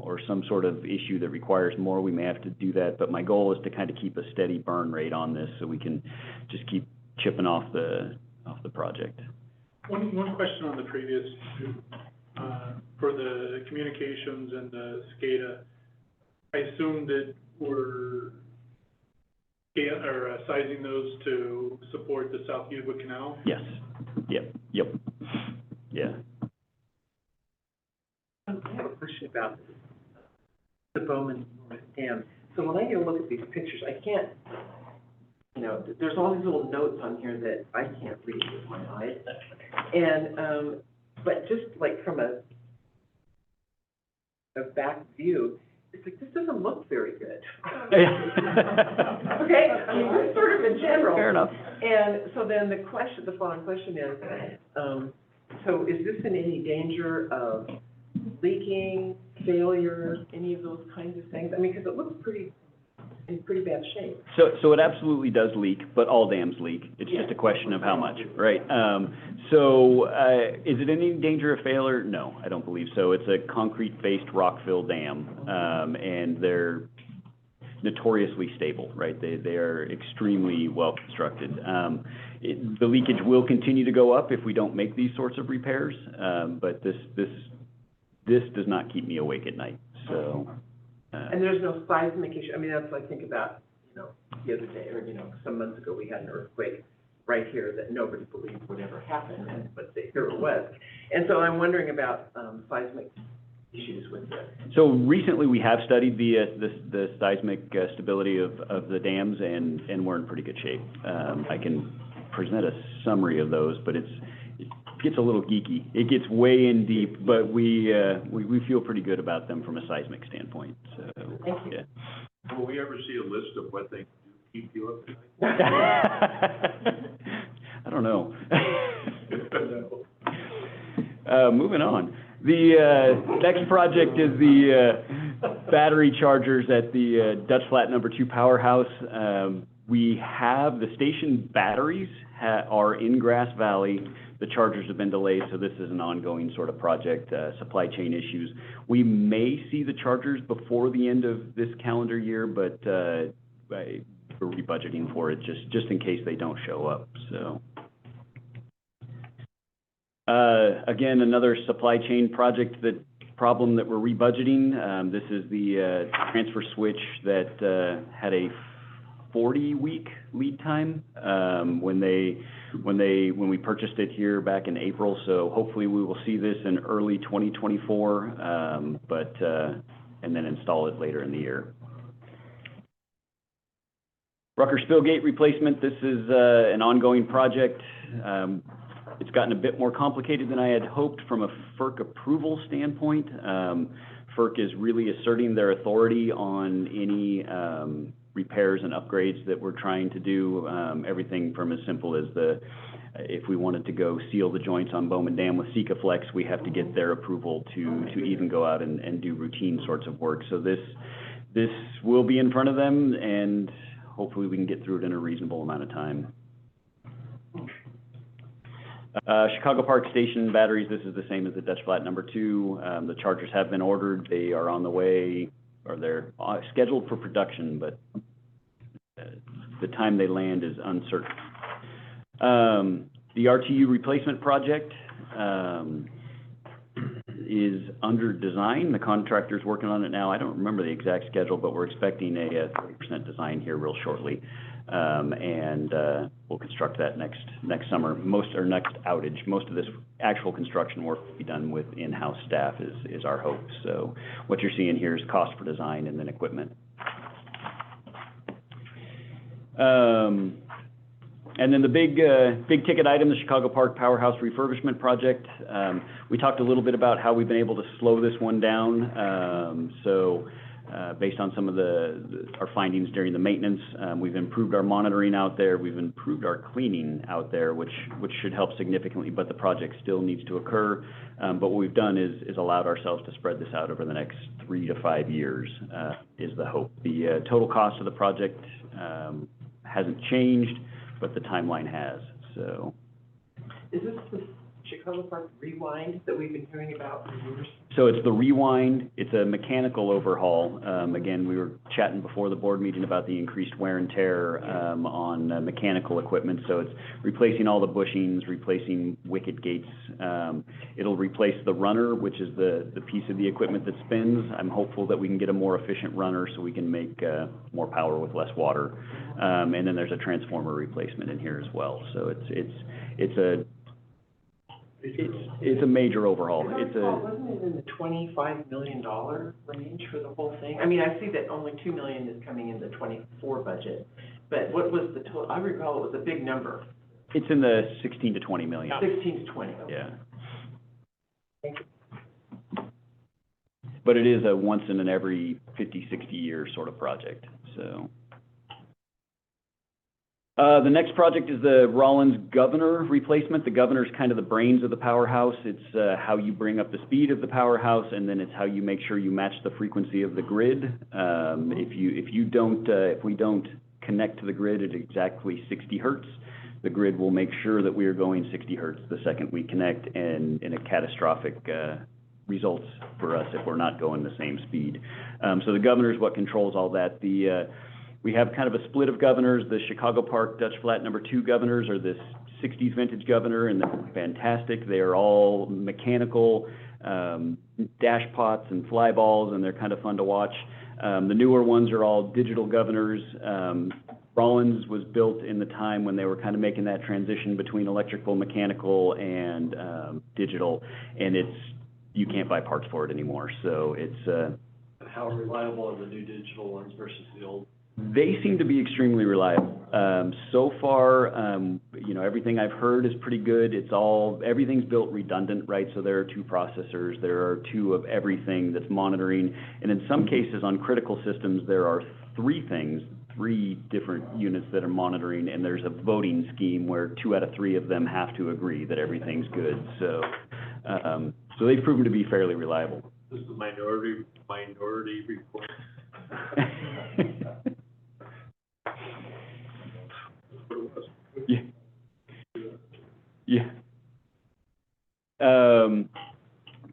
Speaker 12: or some sort of issue that requires more, we may have to do that. But my goal is to kind of keep a steady burn rate on this, so we can just keep chipping off the project.
Speaker 6: One question on the previous two, for the communications and the SCADA. I assume that we're sizing those to support the South Utica Canal?
Speaker 12: Yes. Yep. Yeah.
Speaker 4: I have a question about the Bowman North Dam. So when I get a look at these pictures, I can't, there's all these little notes on here that I can't read with my eyes. And, but just like from a back view, it's like, this doesn't look very good. Okay, I mean, just sort of in general.
Speaker 12: Fair enough.
Speaker 4: And so then the following question is, so is this in any danger of leaking, failure, any of those kinds of things? I mean, because it looks pretty in pretty bad shape.
Speaker 12: So it absolutely does leak, but all dams leak. It's just a question of how much, right? Is it in any danger of failure? No, I don't believe so. It's a concrete-faced rock-filled dam, and they're notoriously stable, right? They are extremely well constructed. The leakage will continue to go up if we don't make these sorts of repairs, but this does not keep me awake at night, so.
Speaker 4: And there's no seismic issue, I mean, that's what I think about, you know, the other day, or, you know, some months ago, we had an earthquake right here that nobody believed would ever happen, but here it was. And so I'm wondering about, seismic issues with this.
Speaker 12: So recently, we have studied the seismic stability of the dams, and we're in pretty good shape. I can present a summary of those, but it gets a little geeky. It gets way in deep, but we feel pretty good about them from a seismic standpoint, so,
Speaker 4: Thank you.
Speaker 12: yeah.
Speaker 1: Will we ever see a list of what they do keep you up at night?
Speaker 12: I don't know. Moving on. The next project is the battery chargers at the Dutch Flat number 2 powerhouse. We have the station batteries are in Grass Valley. The chargers have been delayed, so this is an ongoing sort of project, supply chain issues. We may see the chargers before the end of this calendar year, but we're rebudgeting for it just in case they don't show up, so. Again, another supply chain problem that we're rebudgeting. This is the transfer switch that had a 40-week lead time when we purchased it here back in April. So hopefully we will see this in early 2024, and then install it later in the year. Rucker Spillgate replacement. This is an ongoing project. It's gotten a bit more complicated than I had hoped from a FERC approval standpoint. FERC is really asserting their authority on any repairs and upgrades that we're trying to do. Everything from as simple as if we wanted to go seal the joints on Bowman Dam with Sikaflex, we have to get their approval to even go out and do routine sorts of work. So this will be in front of them, and hopefully we can get through it in a reasonable amount of time. Chicago Park Station batteries, this is the same as the Dutch Flat number 2. The chargers have been ordered. They are on the way, or they're scheduled for production, but the time they land is uncertain. The RTU replacement project is under design. The contractor's working on it now. I don't remember the exact schedule, but we're expecting a 30% design here real shortly. And we'll construct that next summer, next outage. Most of this actual construction work will be done with in-house staff is our hope. So what you're seeing here is cost for design and then equipment. And then the big ticket item, the Chicago Park Powerhouse refurbishment project. We talked a little bit about how we've been able to slow this one down. Based on some of our findings during the maintenance, we've improved our monitoring out there. We've improved our cleaning out there, which should help significantly, but the project still needs to occur. But what we've done is allowed ourselves to spread this out over the next 3 to 5 years, is the hope. The total cost of the project hasn't changed, but the timeline has, so.
Speaker 4: Is this the Chicago Park Rewind that we've been hearing about for years?
Speaker 12: So it's the Rewind. It's a mechanical overhaul. Again, we were chatting before the board meeting about the increased wear and tear on mechanical equipment. So it's replacing all the bushings, replacing wicket gates. It'll replace the runner, which is the piece of the equipment that spins. I'm hopeful that we can get a more efficient runner so we can make more power with less water. And then there's a transformer replacement in here as well. So it's a major overhaul.
Speaker 4: Wasn't it in the $25 million range for the whole thing? I mean, I see that only $2 million is coming in the 24 budget, but what was the total? I recall it was a big number.
Speaker 12: It's in the 16 to 20 million.
Speaker 4: 16 to 20, okay.
Speaker 12: Yeah.
Speaker 4: Thank you.
Speaker 12: But it is a once in an every 50, 60 year sort of project, so. The next project is the Rollins governor replacement. The governor's kind of the brains of the powerhouse. It's how you bring up the speed of the powerhouse, and then it's how you make sure you match the frequency of the grid. If we don't connect to the grid at exactly 60 hertz, the grid will make sure that we are going 60 hertz the second we connect, and in a catastrophic results for us if we're not going the same speed. So the governor is what controls all that. We have kind of a split of governors. The Chicago Park Dutch Flat #2 governors are this 60s vintage governor, and they're fantastic. They are all mechanical dash pots and fly balls, and they're kind of fun to watch. The newer ones are all digital governors. Rollins was built in the time when they were kind of making that transition between electrical, mechanical, and digital, and you can't buy parts for it anymore. So it's
Speaker 8: How reliable are the new digital ones versus the old?
Speaker 12: They seem to be extremely reliable. So far, everything I've heard is pretty good. Everything's built redundant, right? So there are 2 processors, there are 2 of everything that's monitoring. And in some cases on critical systems, there are 3 different units that are monitoring, and there's a voting scheme where 2 out of 3 of them have to agree that everything's good. So, so they've proven to be fairly reliable.
Speaker 1: This is the minority report.
Speaker 12: Yeah. Yeah.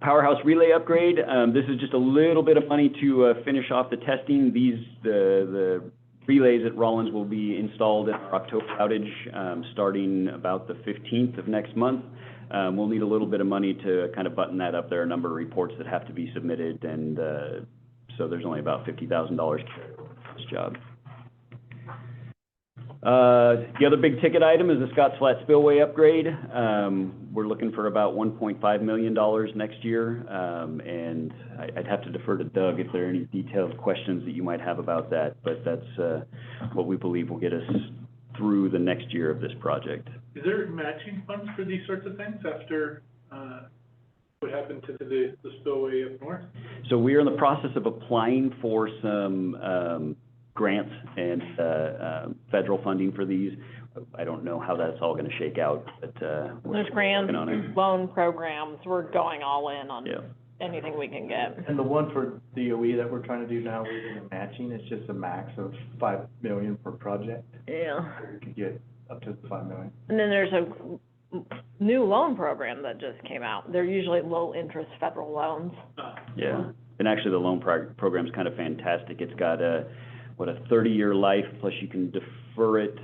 Speaker 12: Powerhouse relay upgrade. This is just a little bit of money to finish off the testing. The relays at Rollins will be installed in our October outage, starting about the 15th of next month. We'll need a little bit of money to kind of button that up. There are a number of reports that have to be submitted, and so there's only about $50,000 for this job. The other big ticket item is the Scotts Flat Spillway upgrade. We're looking for about $1.5 million next year, and I'd have to defer to Doug if there are any detailed questions that you might have about that, but that's what we believe will get us through the next year of this project.
Speaker 6: Is there matching funds for these sorts of things after what happened to the spillway up north?
Speaker 12: So we are in the process of applying for some grants and federal funding for these. I don't know how that's all going to shake out, but
Speaker 5: There's grants, loan programs, we're going all in on anything we can get.
Speaker 7: And the one for DOE that we're trying to do now isn't matching, it's just a max of $5 million per project.
Speaker 5: Yeah.
Speaker 7: So we could get up to $5 million.
Speaker 5: And then there's a new loan program that just came out. They're usually low-interest federal loans.
Speaker 12: Yeah, and actually the loan program's kind of fantastic. It's got a 30-year life, plus you can defer it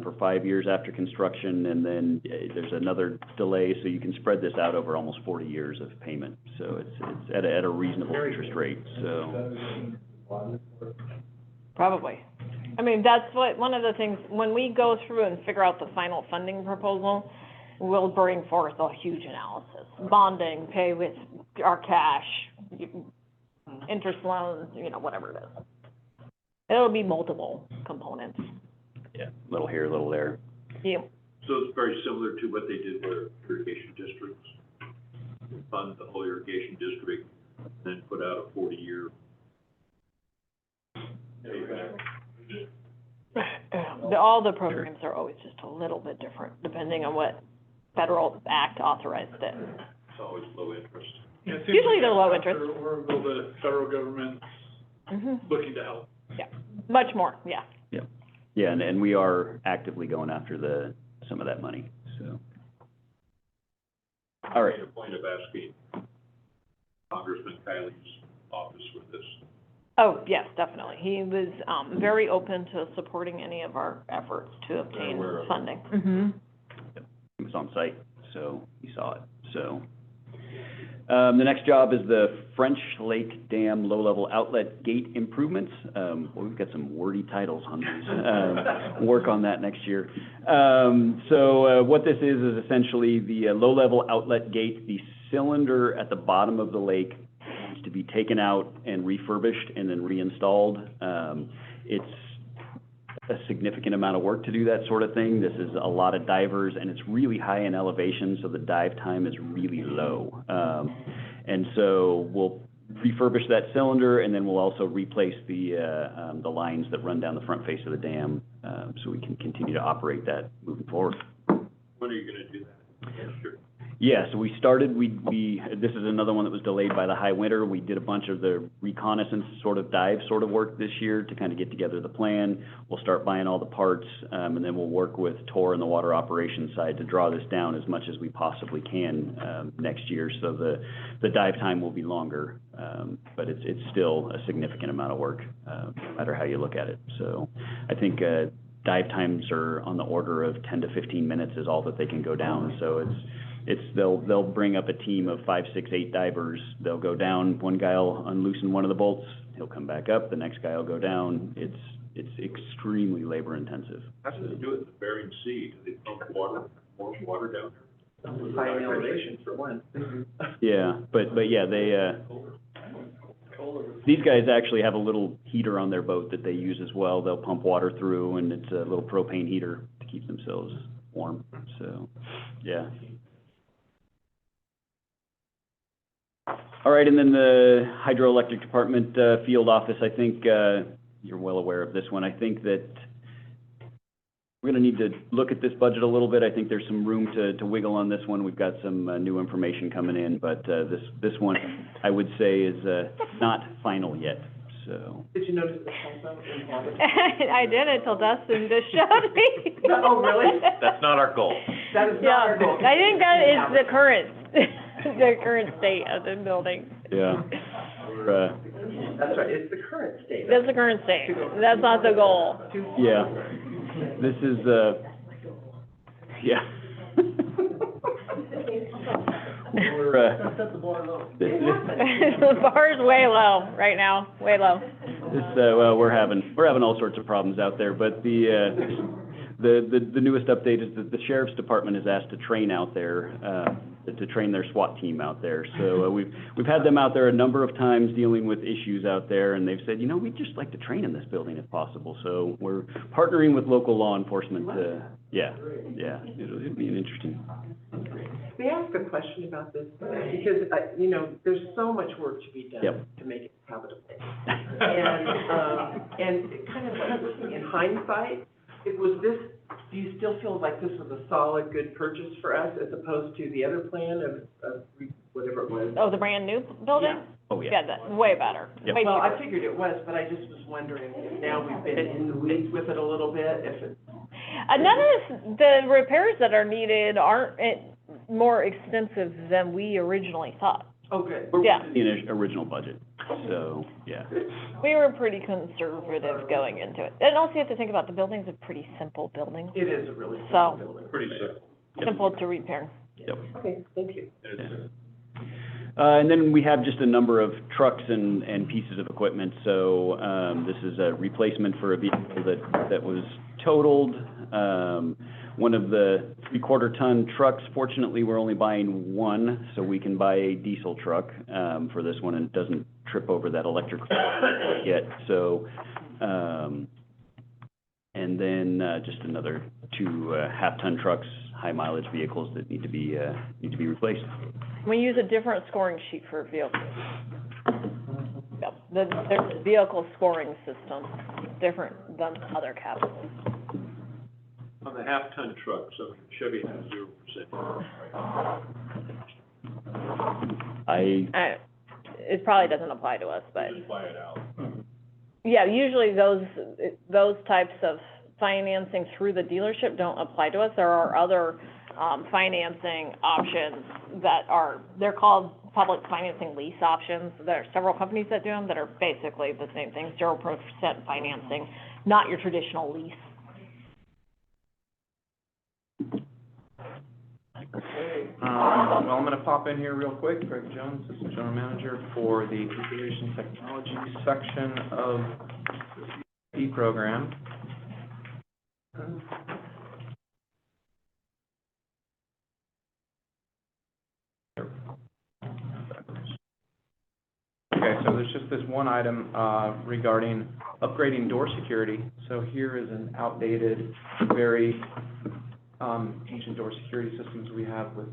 Speaker 12: for 5 years after construction, and then there's another delay, so you can spread this out over almost 40 years of payment. So it's at a reasonable interest rate, so.
Speaker 5: Probably. I mean, that's one of the things, when we go through and figure out the final funding proposal, we'll bring forth a huge analysis. Bonding, pay with our cash, interest loans, whatever it is. It'll be multiple components.
Speaker 12: Yeah, a little here, a little there.
Speaker 5: Yeah.
Speaker 1: So it's very similar to what they did with irrigation districts. Fund the whole irrigation district, then put out a 40-year payback.
Speaker 5: All the programs are always just a little bit different, depending on what federal act authorized it.
Speaker 1: It's always low interest.
Speaker 6: Yeah, it seems
Speaker 5: Usually
Speaker 6: like
Speaker 5: they're low
Speaker 6: after
Speaker 5: interest.
Speaker 6: Orville, the federal government's looking to help.
Speaker 5: Yeah, much more, yeah.
Speaker 12: Yeah, and we are actively going after some of that money, so. All right.
Speaker 1: I made a point of asking Congressman Kiley's office with this.
Speaker 5: Oh, yes, definitely. He was very open to supporting any of our efforts to obtain funding.
Speaker 12: He was on site, so he saw it, so. The next job is the French Lake Dam low-level outlet gate improvements. We've got some wordy titles on these. Work on that next year. So what this is essentially the low-level outlet gate. The cylinder at the bottom of the lake needs to be taken out and refurbished and then reinstalled. It's a significant amount of work to do that sort of thing. This is a lot of divers, and it's really high in elevation, so the dive time is really low. And so we'll refurbish that cylinder, and then we'll also replace the lines that run down the front face of the dam, so we can continue to operate that moving forward.
Speaker 1: When are you gonna do that? Yeah, sure.
Speaker 12: Yeah, so we started, this is another one that was delayed by the high winter. We did a bunch of the reconnaissance dive work this year to kind of get together the plan. We'll start buying all the parts, and then we'll work with TOR and the water operations side to draw this down as much as we possibly can, next year. So the dive time will be longer, but it's still a significant amount of work, no matter how you look at it. So I think, dive times are on the order of 10 to 15 minutes is all that they can go down. So they'll bring up a team of 5, 6, 8 divers. They'll go down, one guy will unloosen one of the bolts, he'll come back up, the next guy will go down. It's extremely labor intensive.
Speaker 1: How do they do it in the Bering Sea? Do they pump warm water down there?
Speaker 4: High elevation for one.
Speaker 12: Yeah, but yeah, these guys actually have a little heater on their boat that they use as well. They'll pump water through, and it's a little propane heater to keep themselves warm. So, yeah. All right, and then the hydroelectric department, field office, I think, you're well aware of this one. I think that we're gonna need to look at this budget a little bit. I think there's some room to wiggle on this one. We've got some, new information coming in, but, this one, I would say, is, not final yet, so.
Speaker 4: Did you notice the typo in habit?
Speaker 5: I did until Dustin just showed me.
Speaker 4: Oh, really?
Speaker 10: That's not our goal.
Speaker 4: That is not our goal.
Speaker 5: I think that is the current state of the building.
Speaker 12: Yeah. We're,
Speaker 4: That's right, it's the current state.
Speaker 5: That's the current state. That's not the goal.
Speaker 12: yeah. This is, yeah. We're,
Speaker 8: Set the bar low.
Speaker 5: The bar is way low right now, way low.
Speaker 12: well, we're having all sorts of problems out there, but the newest update is that the sheriff's department is asked to train out there, to train their SWAT team out there. So, we've had them out there a number of times dealing with issues out there, and they've said, we'd just like to train in this building if possible. So we're partnering with local law enforcement to, it'll be an interesting.
Speaker 4: May I ask a question about this? Because, there's so much work to be done
Speaker 12: Yep.
Speaker 4: to make it habitable. And kind of in hindsight, do you still feel like this was a solid, good purchase for us as opposed to the other plan of whatever it was?
Speaker 5: Oh, the brand new building?
Speaker 4: Yeah.
Speaker 12: Oh, yeah.
Speaker 5: Yeah, that's way better.
Speaker 12: Yep.
Speaker 5: Way
Speaker 4: Well, I
Speaker 5: cheaper.
Speaker 4: figured it was, but I just was wondering, if now we've been in the weeds with it a little bit, if it.
Speaker 5: The repairs that are needed aren't more extensive than we originally thought.
Speaker 4: Oh, good.
Speaker 12: We're
Speaker 5: Yeah.
Speaker 12: within the original budget, so, yeah.
Speaker 5: We were pretty conservative going into it. And also you have to think about, the building's a pretty simple building,
Speaker 4: It is a really
Speaker 5: So-
Speaker 4: simple building.
Speaker 1: Pretty simple.
Speaker 5: simple to repair.
Speaker 12: Yep.
Speaker 4: Okay, thank you.
Speaker 1: It's,
Speaker 12: And then we have just a number of trucks and pieces of equipment. So, this is a replacement for a vehicle that was totaled. One of the 3/4-ton trucks, fortunately, we're only buying one, so we can buy a diesel truck, for this one, and it doesn't trip over that electric yet. So, and then, just another 2, half-ton trucks, high-mileage vehicles that need to be replaced.
Speaker 5: We use a different scoring sheet for vehicles. Yep, there's a vehicle scoring system, different than other capitals.
Speaker 1: on the half-ton truck, so Chevy has 0%.
Speaker 5: It probably doesn't apply to us, but,
Speaker 1: Just buy it out.
Speaker 5: yeah, usually those types of financing through the dealership don't apply to us. There are other, financing options they're called public financing lease options. There are several companies that do them that are basically the same thing, 0% financing, not your traditional lease.
Speaker 9: Okay, well, I'm gonna pop in here real quick. Greg Jones, Assistant General Manager for the Configuration Technology section of the CP program. Okay, so there's just this one item, regarding upgrading door security. So here is an outdated, very, ancient door security systems we have with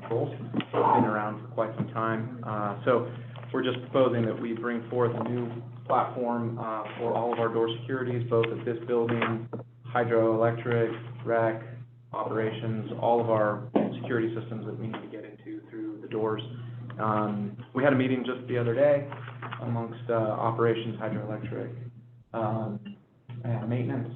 Speaker 9: controls. Been around for quite some time. So we're just proposing that we bring forth a new platform, for all of our door securities, both at this building, hydroelectric, rec, operations, all of our security systems that we need to get into through the doors. We had a meeting just the other day amongst, operations, hydroelectric, and maintenance.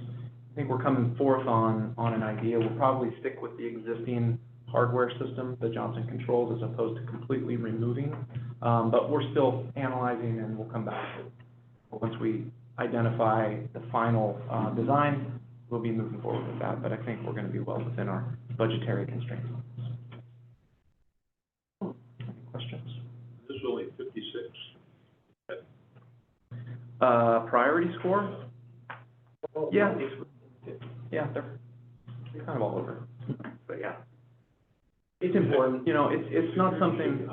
Speaker 9: I think we're coming forth on an idea. We'll probably stick with the existing hardware system, the Johnson Controls, as opposed to completely removing. But we're still analyzing, and we'll come back to it. Once we identify the final, design, we'll be moving forward with that, but I think we're gonna be well within our budgetary constraints. Any questions?
Speaker 1: This is only 56.
Speaker 9: Priority score? Yeah. Yeah, they're kind of all over, but yeah. It's important, you know, it's not something,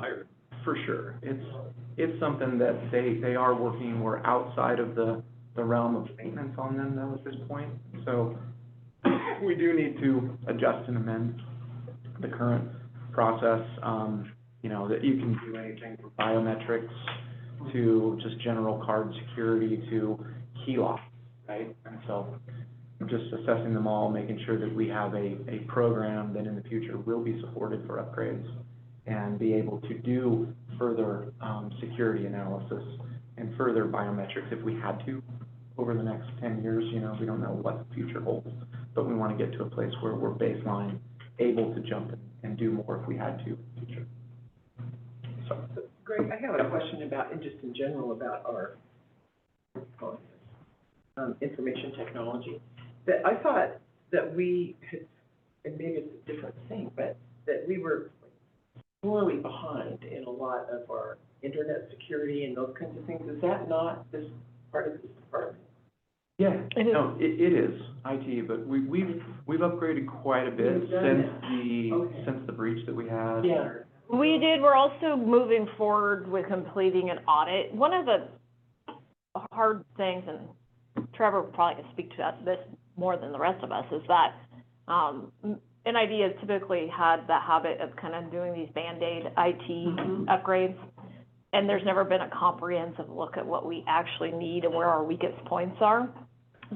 Speaker 9: for sure, it's something that they are working, we're outside of the realm of maintenance on them though at this point. So we do need to adjust and amend the current process, you know, that you can do anything from biometrics to just general card security to key lock, right? And so we're just assessing them all, making sure that we have a program that in the future will be supported for upgrades and be able to do further security analysis and further biometrics if we had to over the next 10 years. You know, we don't know what the future holds, but we want to get to a place where we're baseline able to jump in and do more if we had to in the future. So,
Speaker 4: Greg, I have a question about, and just in general, about our information technology. That I thought that we had, and maybe it's a different thing, but that we were sorely behind in a lot of our internet security and those kinds of things. Is that not this part of this department?
Speaker 9: yeah, no, it is IT, but we've upgraded quite a bit since the breach that we had.
Speaker 4: Yeah.
Speaker 5: We did, we're also moving forward with completing an audit. One of the hard things, and Trevor probably can speak to this more than the rest of us, is that NID has typically had the habit of kind of doing these Band-Aid IT upgrades, and there's never been a comprehensive look at what we actually need and where our weakest points are.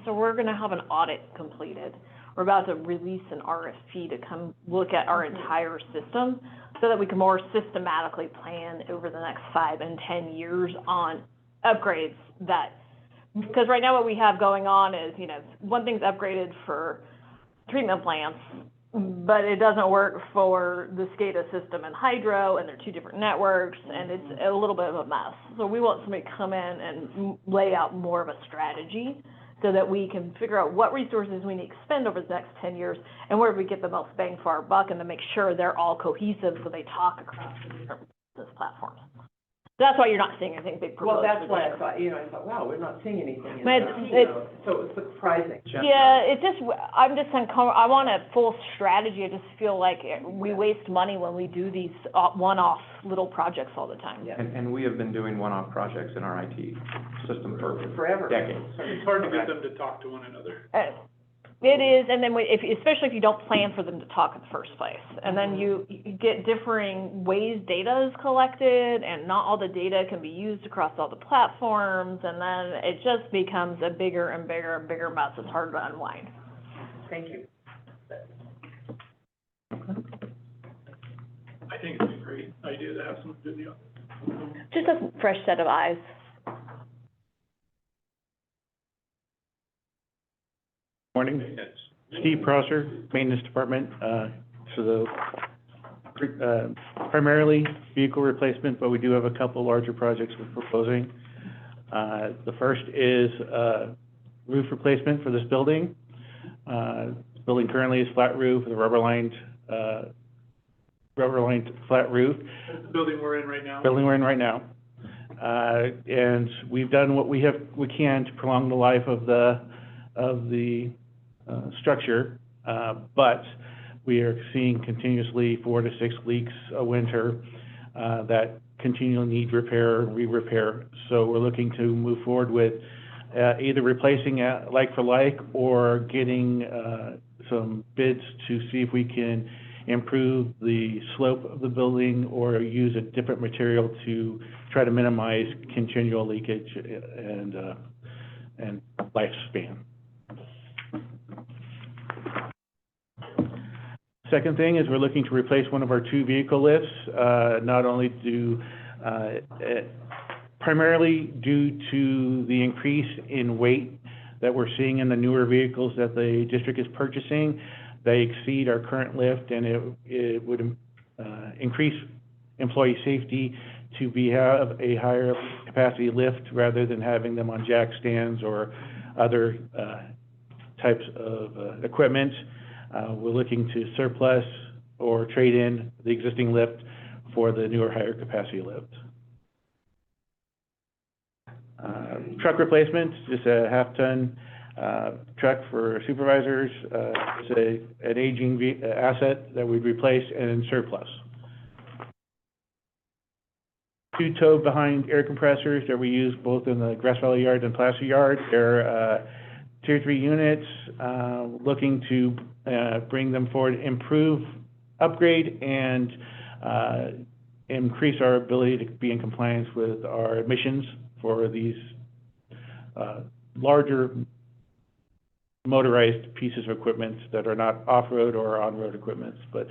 Speaker 5: So we're gonna have an audit completed. We're about to release an RFP to come look at our entire system so that we can more systematically plan over the next 5 and 10 years on upgrades that, because right now what we have going on is, you know, one thing's upgraded for treatment plants, but it doesn't work for the SCADA system and hydro, and they're two different networks, and it's a little bit of a mess. So we want somebody to come in and lay out more of a strategy so that we can figure out what resources we need to spend over the next 10 years and where we get the most bang for our buck, and to make sure they're all cohesive so they talk across the different business platforms. That's why you're not seeing anything big.
Speaker 4: Well, that's why I thought, wow, we're not seeing anything.
Speaker 5: But
Speaker 4: so it's surprising.
Speaker 5: Yeah, I'm just uncomfortable. I want a full strategy. I just feel like we waste money when we do these one-off little projects all the time.
Speaker 4: Yeah.
Speaker 9: And we have been doing one-off projects in our IT system for
Speaker 4: Forever.
Speaker 9: decades.
Speaker 6: It's hard to get them to talk to one another.
Speaker 5: It is, and then especially if you don't plan for them to talk in the first place. And then you get differing ways data is collected, and not all the data can be used across all the platforms, and then it just becomes a bigger and bigger and bigger mess. It's hard to unwind.
Speaker 4: Thank you.
Speaker 6: I think it's a great idea to have some video.
Speaker 5: Just a fresh set of eyes.
Speaker 11: Morning, Steve Prosser, Maintenance Department, so primarily vehicle replacement, but we do have a couple larger projects we're proposing. The first is roof replacement for this building. This building currently is flat roof with a rubber-lined flat roof.
Speaker 6: That's the building we're in right now.
Speaker 11: And we've done what we can to prolong the life of the structure, but we are seeing continuously 4 to 6 leaks a winter that continually need repair and re-repair. So we're looking to move forward with either replacing like for like, or getting some bids to see if we can improve the slope of the building or use a different material to try to minimize continual leakage and lifespan. Second thing is we're looking to replace one of our 2 vehicle lifts, not only primarily due to the increase in weight that we're seeing in the newer vehicles that the district is purchasing. They exceed our current lift, and it would increase employee safety to have a higher capacity lift rather than having them on jack stands or other types of equipment. We're looking to surplus or trade in the existing lift for the newer, higher capacity lift. Truck replacement, just a half-ton truck for supervisors. It's an aging asset that we'd replace and surplus. 2 tow behind air compressors that we use both in the Grass Valley Yard and Placer Yard. They're Tier 3 units, looking to bring them forward, improve, upgrade, and increase our ability to be in compliance with our emissions for these larger motorized pieces of equipment that are not off-road or on-road equipment, but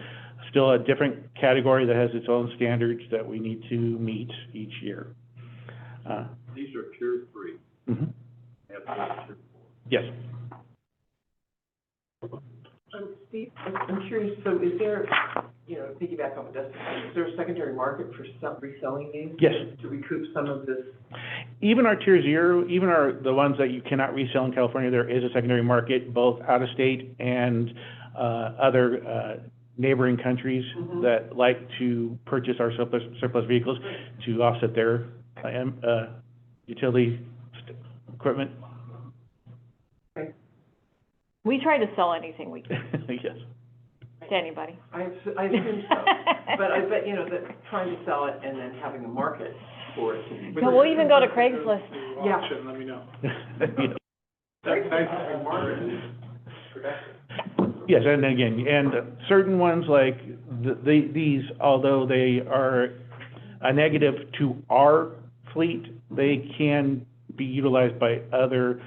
Speaker 11: still a different category that has its own standards that we need to meet each year.
Speaker 1: These are Tier 3.
Speaker 11: Mm-hmm.
Speaker 1: Tier 4.
Speaker 11: Yes.
Speaker 4: Steve, I'm curious, so is there, piggyback off of Dustin, is there a secondary market for reselling these?
Speaker 11: Yes.
Speaker 4: To recoup some of this?
Speaker 11: Even our Tier 0, even the ones that you cannot resell in California, there is a secondary market, both out of state and other neighboring countries that like to purchase our surplus vehicles to offset their utility equipment.
Speaker 5: We try to sell anything we can
Speaker 11: Yes.
Speaker 5: to anybody.
Speaker 4: I assume so, but I bet, that trying to sell it and then having a market for it.
Speaker 5: No, we'll even go to Craigslist.
Speaker 4: Yeah.
Speaker 6: Auction, let me know.
Speaker 4: That's nice having market.
Speaker 11: Yes, and again, certain ones like these, although they are a negative to our fleet, they can be utilized by other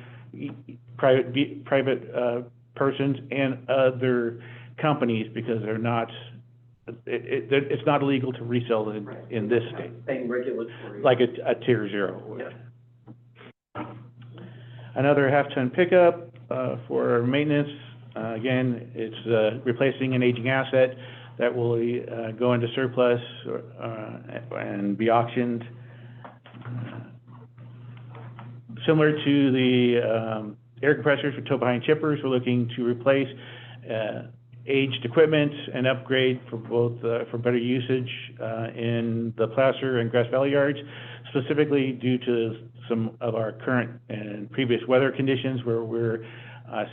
Speaker 11: private persons and other companies because they're not. It's not illegal to resell in this state.
Speaker 4: Same regulatory.
Speaker 11: Like a Tier 0 would.
Speaker 4: Yeah.
Speaker 11: Another half-ton pickup for maintenance. Again, it's replacing an aging asset that will go into surplus and be auctioned. Similar to the air compressors for tow-behind chippers, we're looking to replace aged equipment and upgrade for both for better usage in the Placer and Grass Valley yards, specifically due to some of our current and previous weather conditions where we're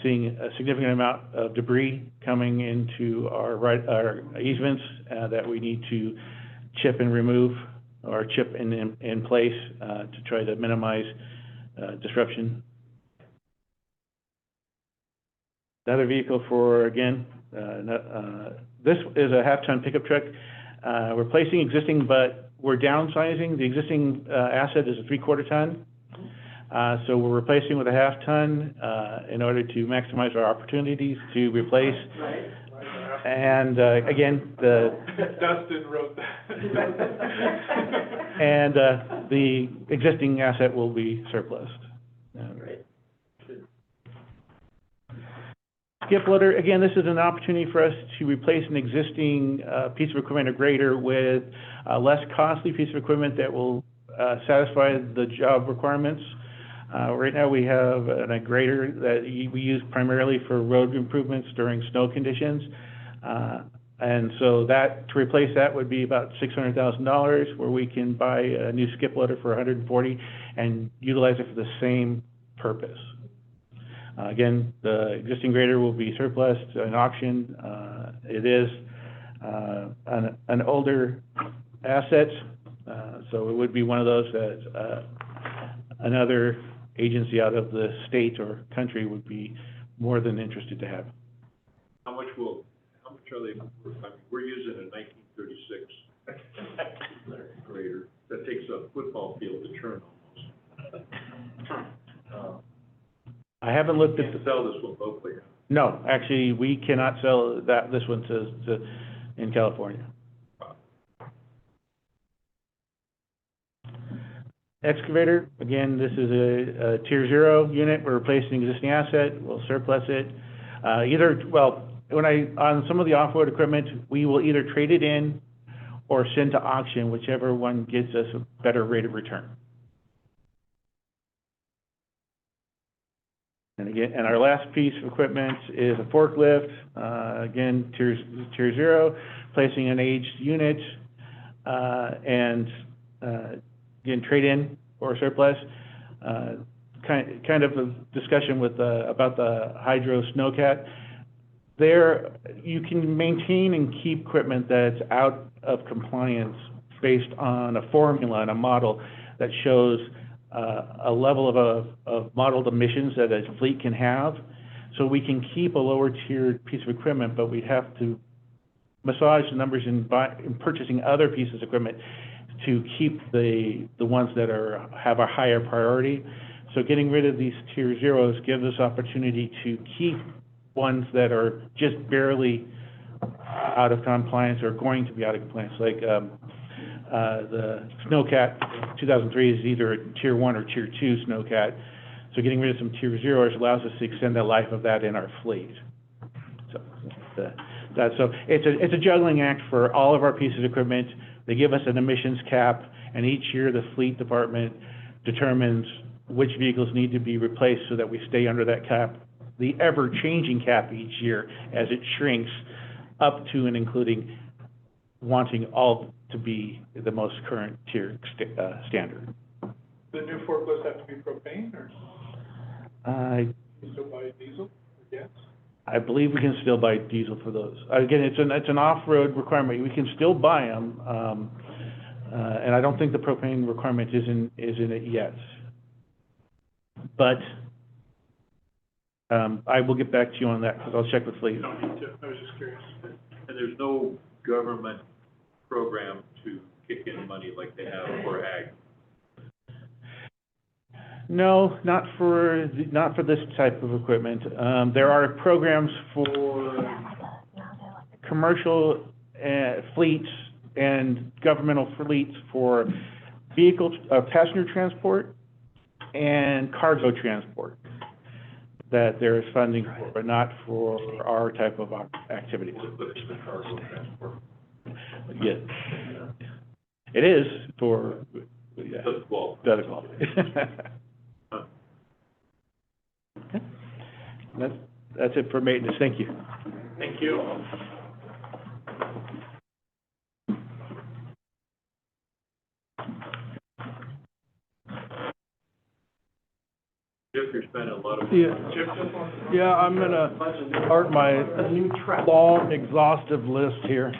Speaker 11: seeing a significant amount of debris coming into our easements that we need to chip and remove or chip in place to try to minimize disruption. Another vehicle for, again, this is a half-ton pickup truck, replacing existing, but we're downsizing. The existing asset is a 3/4 ton. So we're replacing with a half-ton in order to maximize our opportunities to replace.
Speaker 4: Right.
Speaker 11: And again,
Speaker 6: Dustin wrote that.
Speaker 11: and the existing asset will be surplused.
Speaker 4: Right.
Speaker 11: Skip loader, again, this is an opportunity for us to replace an existing piece of equipment or grader with a less costly piece of equipment that will satisfy the job requirements. Right now we have a grader that we use primarily for road improvements during snow conditions. And so to replace that would be about $600,000, where we can buy a new skip loader for $140,000 and utilize it for the same purpose. Again, the existing grader will be surplused in auction. It is an older asset, so it would be one of those that another agency out of the state or country would be more than interested to have.
Speaker 1: How much will How much are they worth? I mean, we're using a 1936 grader that takes a football field to turn almost.
Speaker 11: I haven't looked at,
Speaker 1: Can't sell this one locally.
Speaker 11: no, actually, we cannot sell this one in California. Excavator, again, this is a tier 0 unit. We're replacing an existing asset. We'll surplus it. On some of the off-road equipment, we will either trade it in or send to auction, whichever one gets us a better rate of return. And our last piece of equipment is a forklift, again, tier 0, placing an aged unit, and again, trade-in or surplus. Kind of a discussion with, about the Hydro Snowcat. There, you can maintain and keep equipment that's out of compliance based on a formula and a model that shows a level of modeled emissions that a fleet can have. So we can keep a lower tiered piece of equipment, but we'd have to massage the numbers in purchasing other pieces of equipment to keep the ones that have a higher priority. So getting rid of these tier 0s gives us opportunity to keep ones that are just barely out of compliance or going to be out of compliance, like the Snowcat 2003 is either a tier 1 or tier 2 Snowcat. So getting rid of some tier 0s allows us to extend the life of that in our fleet. So it's a juggling act for all of our pieces of equipment. They give us an emissions cap, and each year the fleet department determines which vehicles need to be replaced so that we stay under that cap, the ever-changing cap each year as it shrinks up to and including wanting all to be the most current tier standard.
Speaker 6: The new forklifts have to be propane, or you still buy diesel or gas?
Speaker 11: I believe we can still buy diesel for those. Again, it's an off-road requirement. We can still buy them, and I don't think the propane requirement is in it yet. But I will get back to you on that, because I'll check with fleet.
Speaker 6: You don't need to, I was just curious.
Speaker 1: And there's no government program to kick in money like they have for ag.
Speaker 11: No, not for this type of equipment. There are programs for commercial fleets and governmental fleets for vehicle, passenger transport and cargo transport that there is funding for, but not for our type of activities.
Speaker 1: Cargo transport.
Speaker 11: Yeah. It is for, yeah.
Speaker 1: Doesn't qualify.
Speaker 11: Doesn't qualify. Okay. That's it for maintenance. Thank you.
Speaker 6: Thank you.
Speaker 1: Jeff, you're spending a lot of.
Speaker 7: Yeah, I'm gonna start my long, exhaustive list here.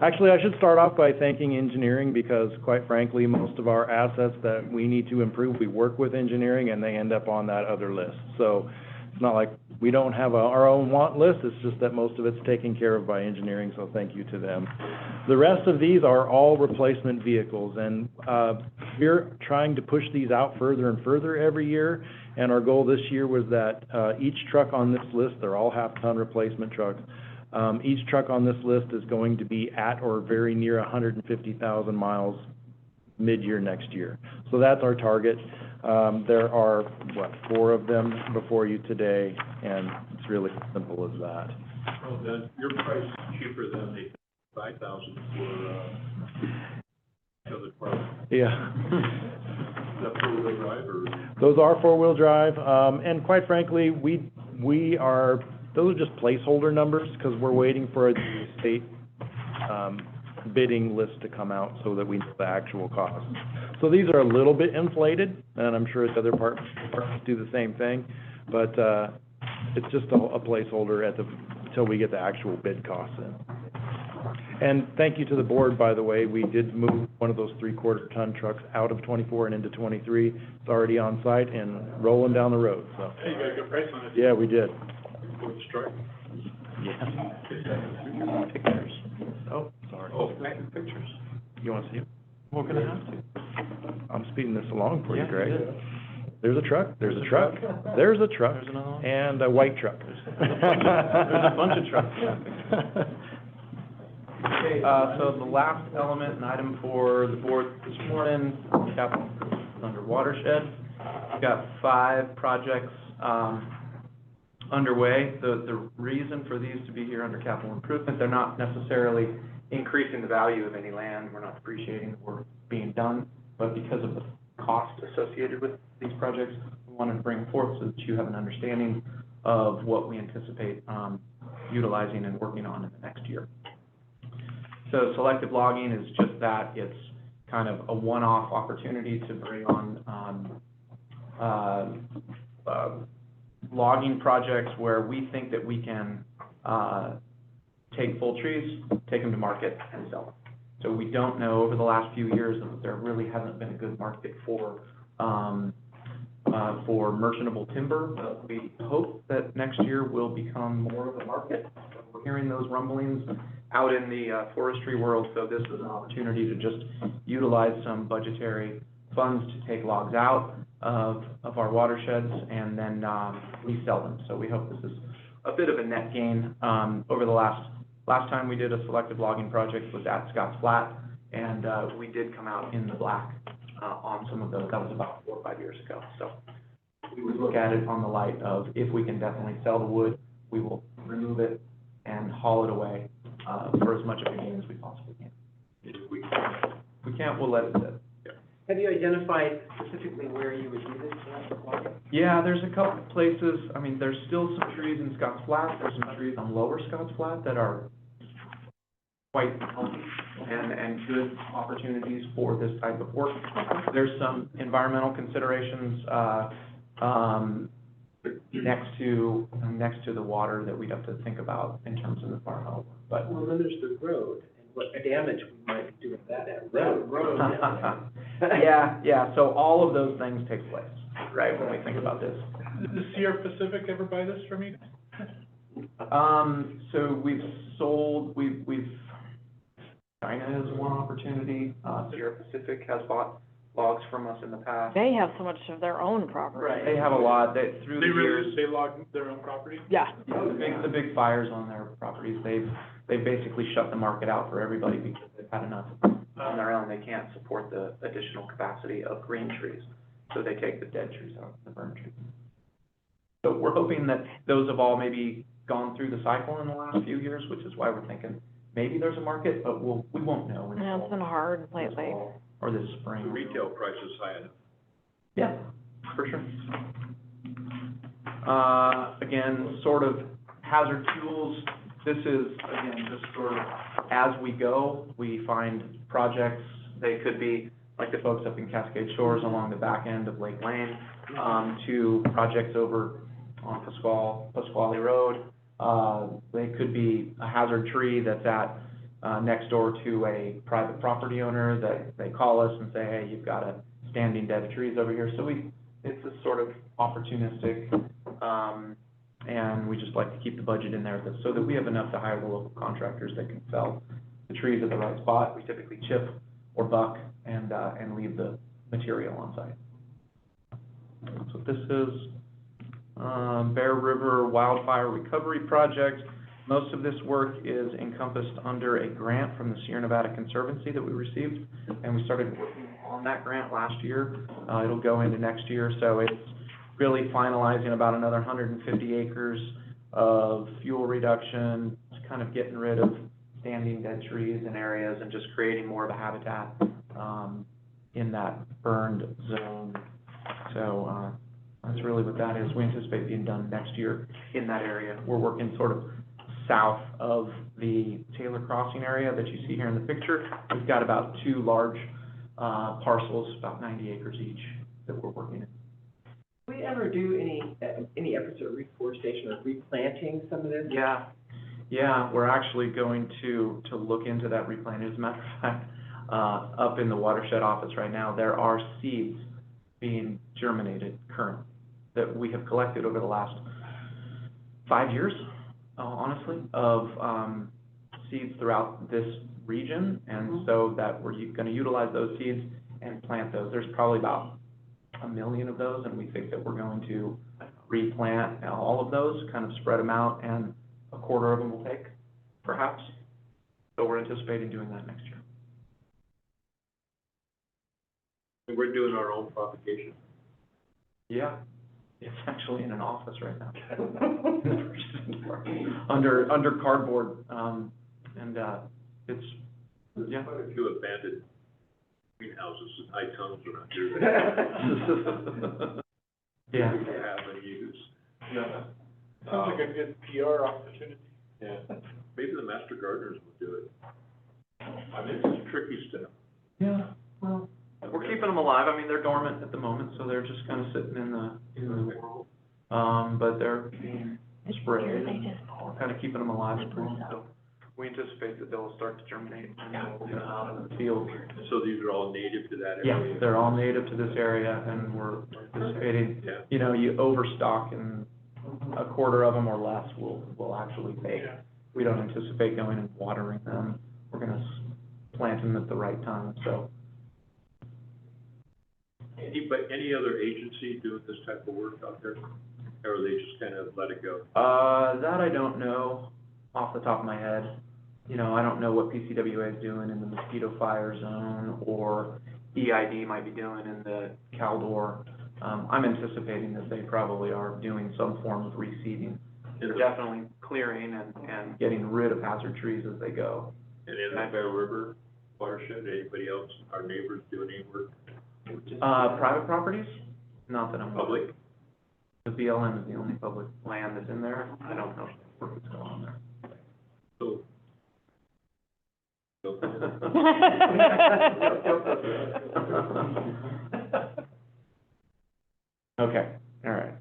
Speaker 7: Actually, I should start off by thanking engineering, because quite frankly, most of our assets that we need to improve, we work with engineering, and they end up on that other list. So it's not like we don't have our own want list, it's just that most of it's taken care of by engineering, so thank you to them. The rest of these are all replacement vehicles, and we're trying to push these out further and further every year. And our goal this year was that each truck on this list, they're all half-ton replacement trucks, each truck on this list is going to be at or very near 150,000 miles mid-year next year. So that's our target. There are, 4 of them before you today, and it's really simple as that.
Speaker 1: Well, then, your price is cheaper than the 5,000 for the other part.
Speaker 7: Yeah.
Speaker 1: Is that four-wheel drive or?
Speaker 7: Those are four-wheel drive, and quite frankly, those are just placeholder numbers, because we're waiting for a state bidding list to come out so that we know the actual cost. So these are a little bit inflated, and I'm sure other departments do the same thing, but it's just a placeholder until we get the actual bid costs in. And thank you to the board, by the way. We did move one of those 3/4-ton trucks out of 24 and into 23. It's already on site and rolling down the road, so.
Speaker 6: Hey, you got a good price on it.
Speaker 7: Yeah, we did.
Speaker 1: Fourth strike.
Speaker 7: Yeah.
Speaker 9: Pictures. Oh, sorry.
Speaker 1: Oh, pictures.
Speaker 9: You want to see them?
Speaker 7: We're gonna have to. I'm speeding this along for you,
Speaker 9: Yeah,
Speaker 7: Greg.
Speaker 9: good.
Speaker 7: There's a truck, there's a truck, there's a truck,
Speaker 9: There's another one.
Speaker 7: and a white truck.
Speaker 9: There's a bunch of trucks. Okay, so the last element and item for the board this morning, capital improvements under watershed. We've got 5 projects, underway. The reason for these to be here under capital improvement, they're not necessarily increasing the value of any land. We're not depreciating the work being done, but because of the cost associated with these projects, we wanted to bring them forth so that you have an understanding of what we anticipate, utilizing and working on in the next year. So selective logging is just that. It's kind of a one-off opportunity to bring on, logging projects where we think that we can, take full trees, take them to market and sell them. So we don't know, over the last few years, that there really hasn't been a good market for merchantable timber. But we hope that next year will become more of a market. We're hearing those rumblings out in the forestry world, so this is an opportunity to just utilize some budgetary funds to take logs out of our watersheds and then resell them. So we hope this is a bit of a net gain. Over the last time we did a selective logging project was at Scotts Flat, and we did come out in the black on some of those. That was about 4 or 5 years ago. So we would look at it on the light of, if we can definitely sell the wood, we will remove it and haul it away for as much of a gain as we possibly can.
Speaker 1: If we
Speaker 9: can't, we'll let it sit.
Speaker 4: Have you identified specifically where you would do this?
Speaker 9: Yeah, there's a couple places. I mean, there's still some trees in Scotts Flat. There's some trees on lower Scotts Flat that are quite healthy and good opportunities for this type of work. There's some environmental considerations next to the water that we'd have to think about in terms of environmental work. But
Speaker 4: Well, then there's the road, and what damage we might do with that road.
Speaker 9: yeah, so all of those things take place, right, when we think about this.
Speaker 6: Does Sierra Pacific ever buy this from you?
Speaker 9: So we've China is one opportunity. Sierra Pacific has bought logs from us in the past.
Speaker 5: They have so much of their own property.
Speaker 4: Right.
Speaker 9: They have a lot, through the years.
Speaker 6: They log their own property?
Speaker 5: Yeah.
Speaker 9: The big fires on their properties, they've basically shut the market out for everybody because they've had enough on their own. They can't support the additional capacity of green trees, so they take the dead trees out, the burned trees. So we're hoping that those have all maybe gone through the cycle in the last few years, which is why we're thinking maybe there's a market, but we won't know until
Speaker 5: Yeah, it's been hard lately.
Speaker 9: or this
Speaker 1: The
Speaker 9: spring.
Speaker 1: retail price is high enough.
Speaker 9: Yeah, for sure. Again, sort of hazard fuels. This is, again, just sort of as we go, we find projects. They could be like the folks up in Cascade Shores along the back end of Lake Lane, to projects over on Pasquale Road. They could be a hazard tree that's at next door to a private property owner that they call us and say, hey, you've got a standing dead trees over here. So it's a sort of opportunistic, and we just like to keep the budget in there so that we have enough to hire the local contractors that can fell the trees at the right spot. We typically chip or buck and leave the material on site. That's what this is. Bear River Wildfire Recovery Project. Most of this work is encompassed under a grant from the Sierra Nevada Conservancy that we received, and we started working on that grant last year. It'll go into next year, so it's really finalizing about another 150 acres of fuel reduction, kind of getting rid of standing dead trees in areas and just creating more of a habitat in that burned zone. So that's really what that is. We anticipate being done next year in that area. We're working sort of south of the Taylor Crossing area that you see here in the picture. We've got about 2 large parcels, about 90 acres each, that we're working in.
Speaker 4: Do we ever do any efforts at reforestation or replanting some of this?
Speaker 9: Yeah, we're actually going to look into that replanting. As a matter of fact, up in the watershed office right now, there are seeds being germinated currently that we have collected over the last 5 years.
Speaker 13: honestly, of, seeds throughout this region. And so that we're gonna utilize those seeds and plant those. There's probably about 1 million of those, and we think that we're going to replant all of those, kind of spread them out, and a quarter of them will take, perhaps. So we're anticipating doing that next year.
Speaker 1: And we're doing our own propagation.
Speaker 13: Yeah, it's actually in an office right now. Under cardboard, it's, yeah.
Speaker 1: Quite a few abandoned greenhouses and high tunnels around here.
Speaker 13: Yeah.
Speaker 1: We don't have any use.
Speaker 6: Yeah. Sounds like a good PR opportunity.
Speaker 1: Yeah, maybe the master gardeners will do it. I mean, it's tricky stuff.
Speaker 13: Yeah, well, we're keeping them alive. I mean, they're dormant at the moment, so they're just kind of sitting in the world. But they're being sprayed, and we're kind of keeping them alive at the moment. So we anticipate that they'll start to germinate and we'll get them out in the field.
Speaker 1: So these are all native to that
Speaker 13: Yeah,
Speaker 1: area?
Speaker 13: they're all native to this area, and we're anticipating, you know, you overstock and a quarter of them or less will actually take. We don't anticipate going and watering them. We're gonna plant them at the right time, so.
Speaker 1: Any other agency doing this type of work out there? Or they just kind of let it go?
Speaker 13: That I don't know off the top of my head. You know, I don't know what PCWA is doing in the mosquito fire zone, or EID might be doing in the Caldor. I'm anticipating that they probably are doing some form of reseeding. They're definitely clearing and getting rid of hazard trees as they go.
Speaker 1: And in the Bear River watershed, anybody else, our neighbors doing any work?
Speaker 13: Private properties? Not that I'm aware of.
Speaker 1: Public?
Speaker 13: The BLM is the only public land that's in there. I don't know what work is going on there.
Speaker 1: So.
Speaker 13: Okay, all right.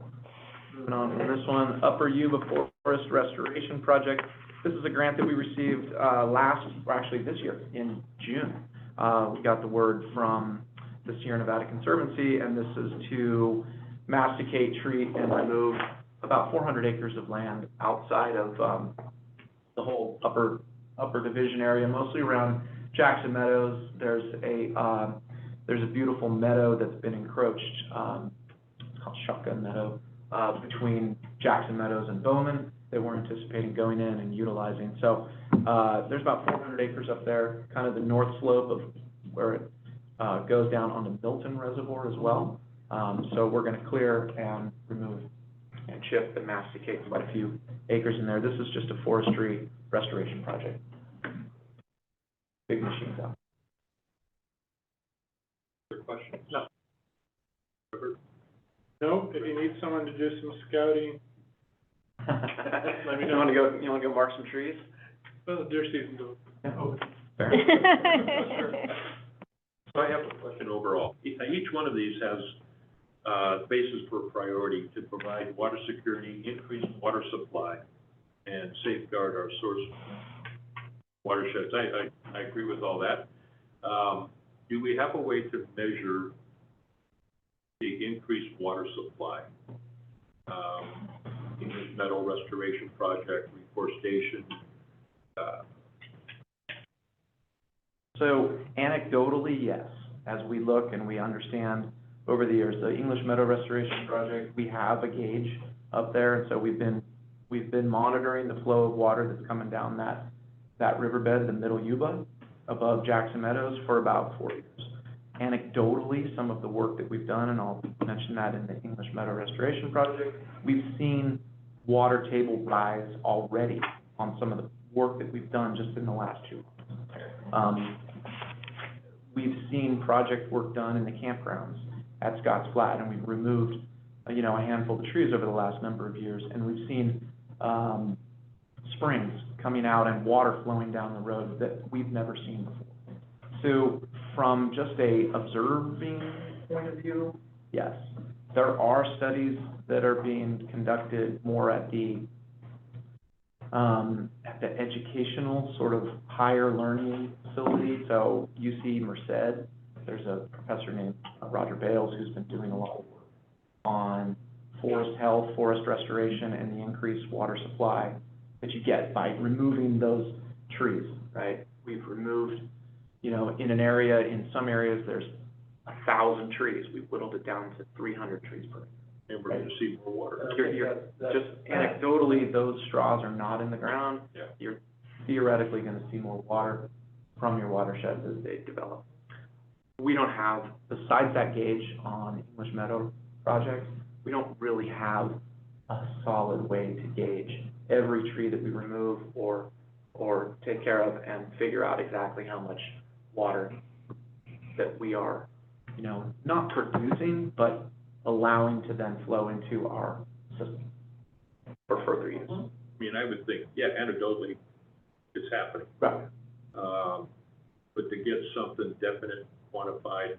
Speaker 13: Moving on from this one, Upper Yuba Forest Restoration Project. This is a grant that we received this year, in June. We got the word from the Sierra Nevada Conservancy, and this is to masticate, treat, and remove about 400 acres of land outside of the whole upper division area, mostly around Jackson Meadows. There's a beautiful meadow that's been encroached, it's called Shotgun Meadow, between Jackson Meadows and Bowman, that we're anticipating going in and utilizing. So there's about 400 acres up there, kind of the north slope of where it goes down on the Milton Reservoir as well. So we're gonna clear and remove and chip and masticate quite a few acres in there. This is just a forestry restoration project. Big machines out.
Speaker 1: Other questions?
Speaker 6: No. Nope, if you need someone to do some scouting, let me know.
Speaker 13: You wanna go mark some trees?
Speaker 6: Well, deer season's over.
Speaker 13: Yeah. Fair.
Speaker 1: So I have a question overall. Each one of these has basis for priority to provide water security, increase water supply, and safeguard our source watersheds. I agree with all that. Do we have a way to measure the increased water supply? English Meadow Restoration Project, reforestation.
Speaker 13: So anecdotally, yes, as we look and we understand over the years, the English Meadow Restoration Project, we have a gauge up there, and so we've been monitoring the flow of water that's coming down that riverbed, the Middle Yuba, above Jackson Meadows for about 4 years. Anecdotally, some of the work that we've done, and I'll mention that in the English Meadow Restoration Project, we've seen water table rise already on some of the work that we've done just in the last 2 months. We've seen project work done in the campgrounds at Scotts Flat, and we've removed, a handful of trees over the last number of years, and we've seen springs coming out and water flowing down the road that we've never seen before. So from just a observing point of view, yes, there are studies that are being conducted more at the educational sort of higher learning facility. So UC Merced, there's a professor named Roger Bales who's been doing a lot of work on forest health, forest restoration, and the increased water supply that you get by removing those trees, right? We've removed, in an area, in some areas, there's 1,000 trees. We've whittled it down to 300 trees per acre.
Speaker 1: And we're gonna see more water.
Speaker 13: Just anecdotally, those straws are not in the ground.
Speaker 1: Yeah.
Speaker 13: You're theoretically gonna see more water from your watersheds as they develop. We don't have, besides that gauge on English Meadow project, we don't really have a solid way to gauge every tree that we remove or take care of and figure out exactly how much water that we are, not producing, but allowing to then flow into our system for further use.
Speaker 1: I mean, I would think, yeah, anecdotally, it's happening.
Speaker 13: Right.
Speaker 1: But to get something definite, quantified,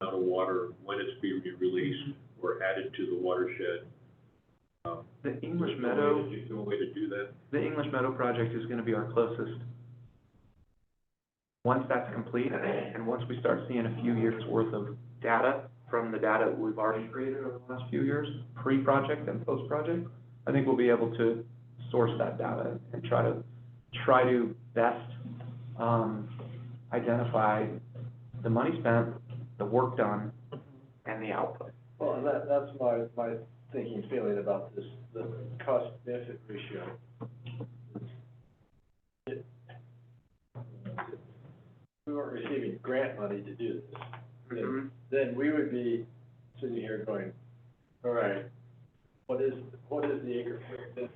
Speaker 1: amount of water, when it's being released or added to the watershed.
Speaker 13: The English Meadow,
Speaker 1: Is there a way to do that?
Speaker 13: the English Meadow project is gonna be our closest. Once that's complete, and once we start seeing a few years' worth of data from the data we've already created over the last few years, pre-project and post-project, I think we'll be able to source that data and try to best, identify the money spent, the work done, and the output.
Speaker 8: Well, and that's my thinking, feeling about this, the cost-benefit ratio. We weren't receiving grant money to do this, then we would be sitting here going, all right, what is the acre benefit?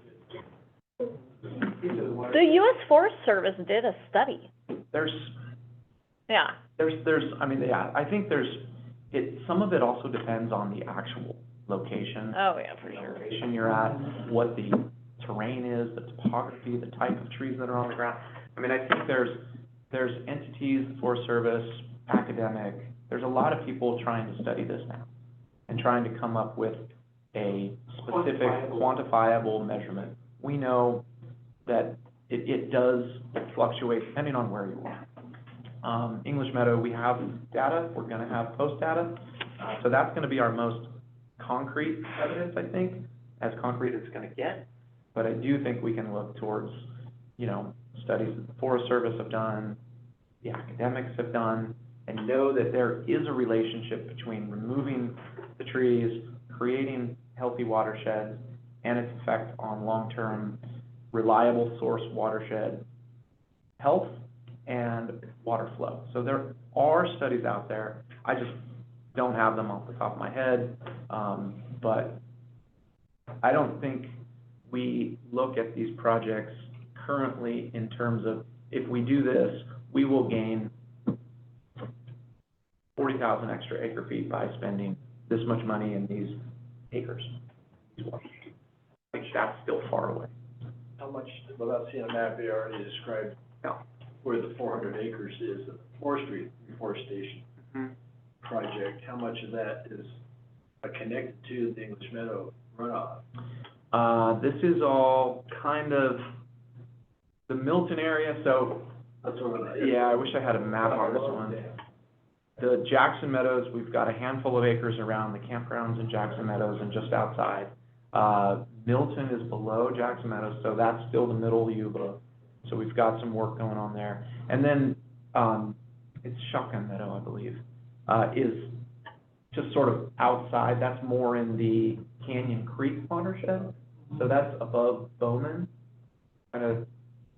Speaker 5: The U.S. Forest Service did a study.
Speaker 13: I think some of it also depends on the actual location.
Speaker 5: Oh, yeah, for sure.
Speaker 13: Location you're at, what the terrain is, the topography, the type of trees that are on the ground. I mean, I think there's entities, the Forest Service, academic, there's a lot of people trying to study this now and trying to come up with a specific quantifiable measurement. We know that it does fluctuate depending on where you are. English Meadow, we have data, we're gonna have post data, so that's gonna be our most concrete evidence, I think, as concrete as it's gonna get. But I do think we can look towards, studies that the Forest Service have done, the academics have done, and know that there is a relationship between removing the trees, creating healthy watersheds, and its effect on long-term reliable source watershed health and water flow. So there are studies out there. I just don't have them off the top of my head, but I don't think we look at these projects currently in terms of, if we do this, we will gain 40,000 extra acre feet by spending this much money in these acres. I think that's still far away.
Speaker 8: How much, without seeing a map, they already described where the 400 acres is, the forestry, reforestation project, how much of that is connected to the English Meadow runoff?
Speaker 13: This is all kind of the Milton area, so,
Speaker 8: That's what
Speaker 13: yeah, I wish I had a map on this one. The Jackson Meadows, we've got a handful of acres around the campgrounds in Jackson Meadows and just outside. Milton is below Jackson Meadows, so that's still the middle Yuba. So we've got some work going on there. And then, it's Shotgun Meadow, I believe, is just sort of outside. That's more in the Canyon Creek watershed. So that's above Bowman, kind of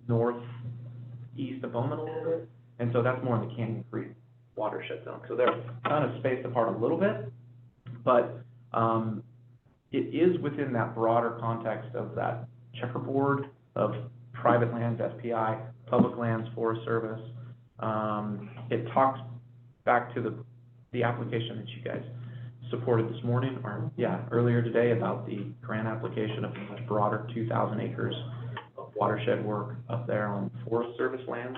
Speaker 13: northeast of Bowman a little bit. And so that's more in the Canyon Creek watershed zone. So they're kind of spaced apart a little bit, but it is within that broader context of that checkerboard of private lands, SPI, public lands, Forest Service. It talks back to the application that you guys supported this morning, or, earlier today, about the grant application of a much broader 2,000 acres of watershed work up there on Forest Service land.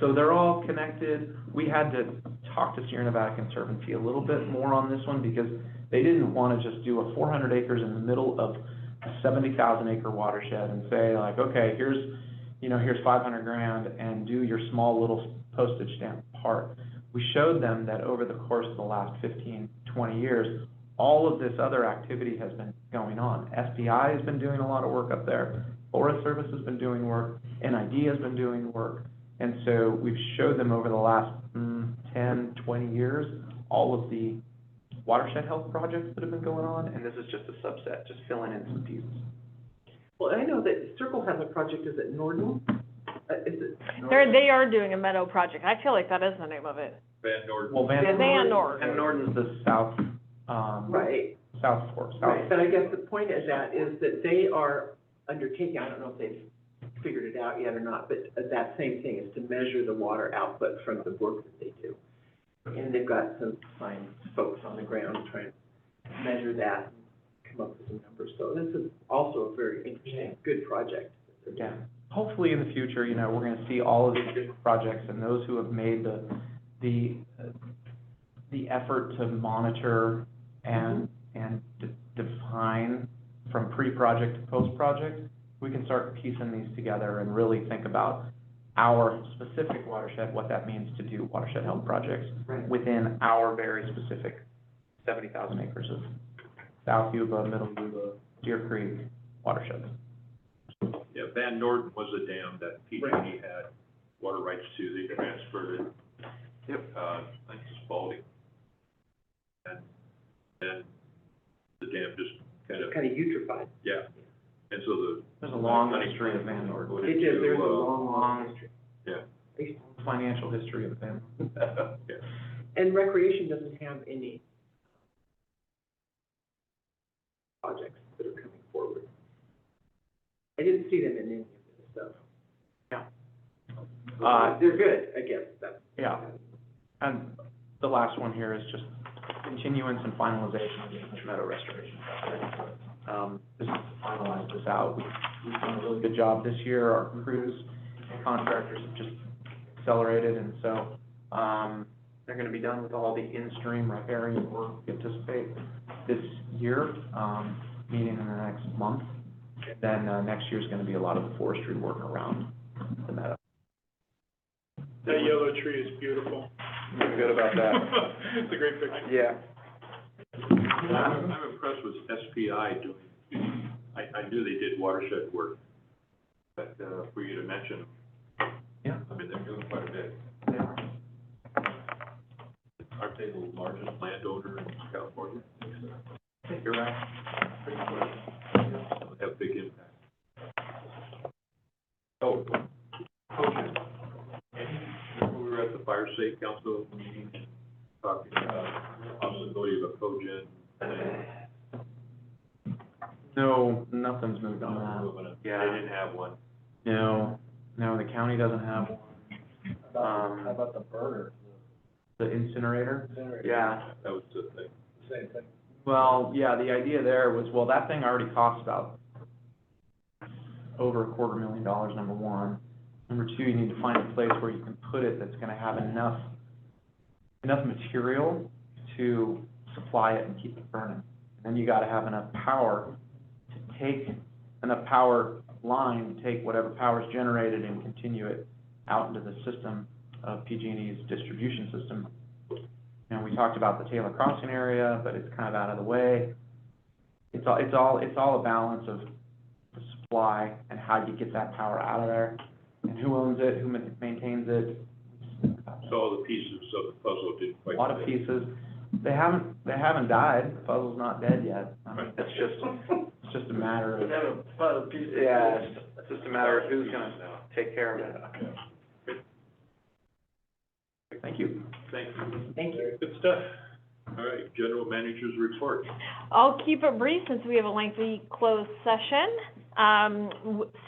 Speaker 13: So they're all connected. We had to talk to Sierra Nevada Conservancy a little bit more on this one, because they didn't want to just do a 400 acres in the middle of a 70,000 acre watershed and say, like, okay, here's 500 grand and do your small little postage stamp part. We showed them that over the course of the last 15, 20 years, all of this other activity has been going on. SPI has been doing a lot of work up there. Forest Service has been doing work. NID has been doing work. And so we've showed them over the last 10, 20 years, all of the watershed health projects that have been going on, and this is just a subset, just filling in some pieces.
Speaker 4: Well, I know that Circle has a project, is it Norden? Is it?
Speaker 5: They are doing a meadow project. I feel like that is the name of it.
Speaker 1: Van Norden.
Speaker 13: Well, Van
Speaker 5: Norden.
Speaker 13: Van Norden's the south,
Speaker 4: Right,
Speaker 13: south fork, south.
Speaker 4: right, but I guess the point of that is that they are undertaking, I don't know if they've figured it out yet or not, but that same thing is to measure the water output from the work that they do. And they've got some fine folks on the ground trying to measure that, and come up with some numbers. So this is also a very interesting, good project.
Speaker 13: Yeah, hopefully in the future, you know, we're gonna see all of these different projects, and those who have made the effort to monitor and define from pre-project to post-project, we can start piecing these together and really think about our specific watershed, what that means to do watershed health projects within our very specific 70,000 acres of South Yuba, Middle Yuba, Deer Creek watersheds.
Speaker 1: Yeah, Van Norden was a dam that PG&E had water rights to, they transferred it. Yep. I think it's Spalding. And the dam just kind of,
Speaker 4: Eutrophied.
Speaker 1: yeah. And so
Speaker 13: There's a long history of Van Norden.
Speaker 4: It is, there's a long history.
Speaker 1: Yeah.
Speaker 13: Financial history of Van Norden.
Speaker 1: Yeah.
Speaker 4: And recreation doesn't have any projects that are coming forward. I didn't see them in any of this stuff.
Speaker 13: Yeah.
Speaker 4: They're good, I guess, that's.
Speaker 13: Yeah. And the last one here is just continuance and finalization of the English Meadow restoration project. This is to finalize this out. We've done a really good job this year. Our crews and contractors have just accelerated, and so, they're gonna be done with all the in-stream riparian work we anticipate this year, meaning in the next month. Then, next year's gonna be a lot of the forestry work around the meadow.
Speaker 6: That yellow tree is beautiful.
Speaker 13: I'm good about that.
Speaker 6: It's a great picture.
Speaker 13: Yeah.
Speaker 1: I'm impressed with SPI doing, I knew they did watershed work, but, for you to mention,
Speaker 13: Yeah.
Speaker 1: I mean, they're doing quite a bit.
Speaker 13: They are.
Speaker 1: Aren't they the largest landowner in California?
Speaker 13: I think you're right.
Speaker 1: Pretty much. So they have big impact. Oh, cogen. We were at the Fire Safe Council meeting, talking about possibility of a cogen.
Speaker 13: No, nothing's moved on that.
Speaker 1: Yeah. They didn't have one.
Speaker 13: No, the county doesn't have one.
Speaker 8: How about the burner?
Speaker 13: The incinerator? Yeah.
Speaker 1: That was the thing.
Speaker 8: Same thing.
Speaker 13: Well, yeah, the idea there was, well, that thing already costs about over $250,000, number one. Number two, you need to find a place where you can put it that's gonna have enough material to supply it and keep it burning. And then you gotta have enough power to take, enough power line to take whatever power is generated and continue it out into the system of PG&E's distribution system. And we talked about the Taylor Crossing area, but it's kind of out of the way. It's all a balance of the supply and how you get that power out of there, and who owns it, who maintains it.
Speaker 1: So all the pieces of the puzzle didn't quite.
Speaker 13: A lot of pieces. They haven't died. The puzzle's not dead yet. I mean, it's just a matter of. Yeah, it's just a matter of who's gonna take care of it. Thank you.
Speaker 1: Thank you.
Speaker 4: Thank you.
Speaker 1: Good stuff. All right, general manager's report.
Speaker 5: I'll keep it brief since we have a lengthy closed session.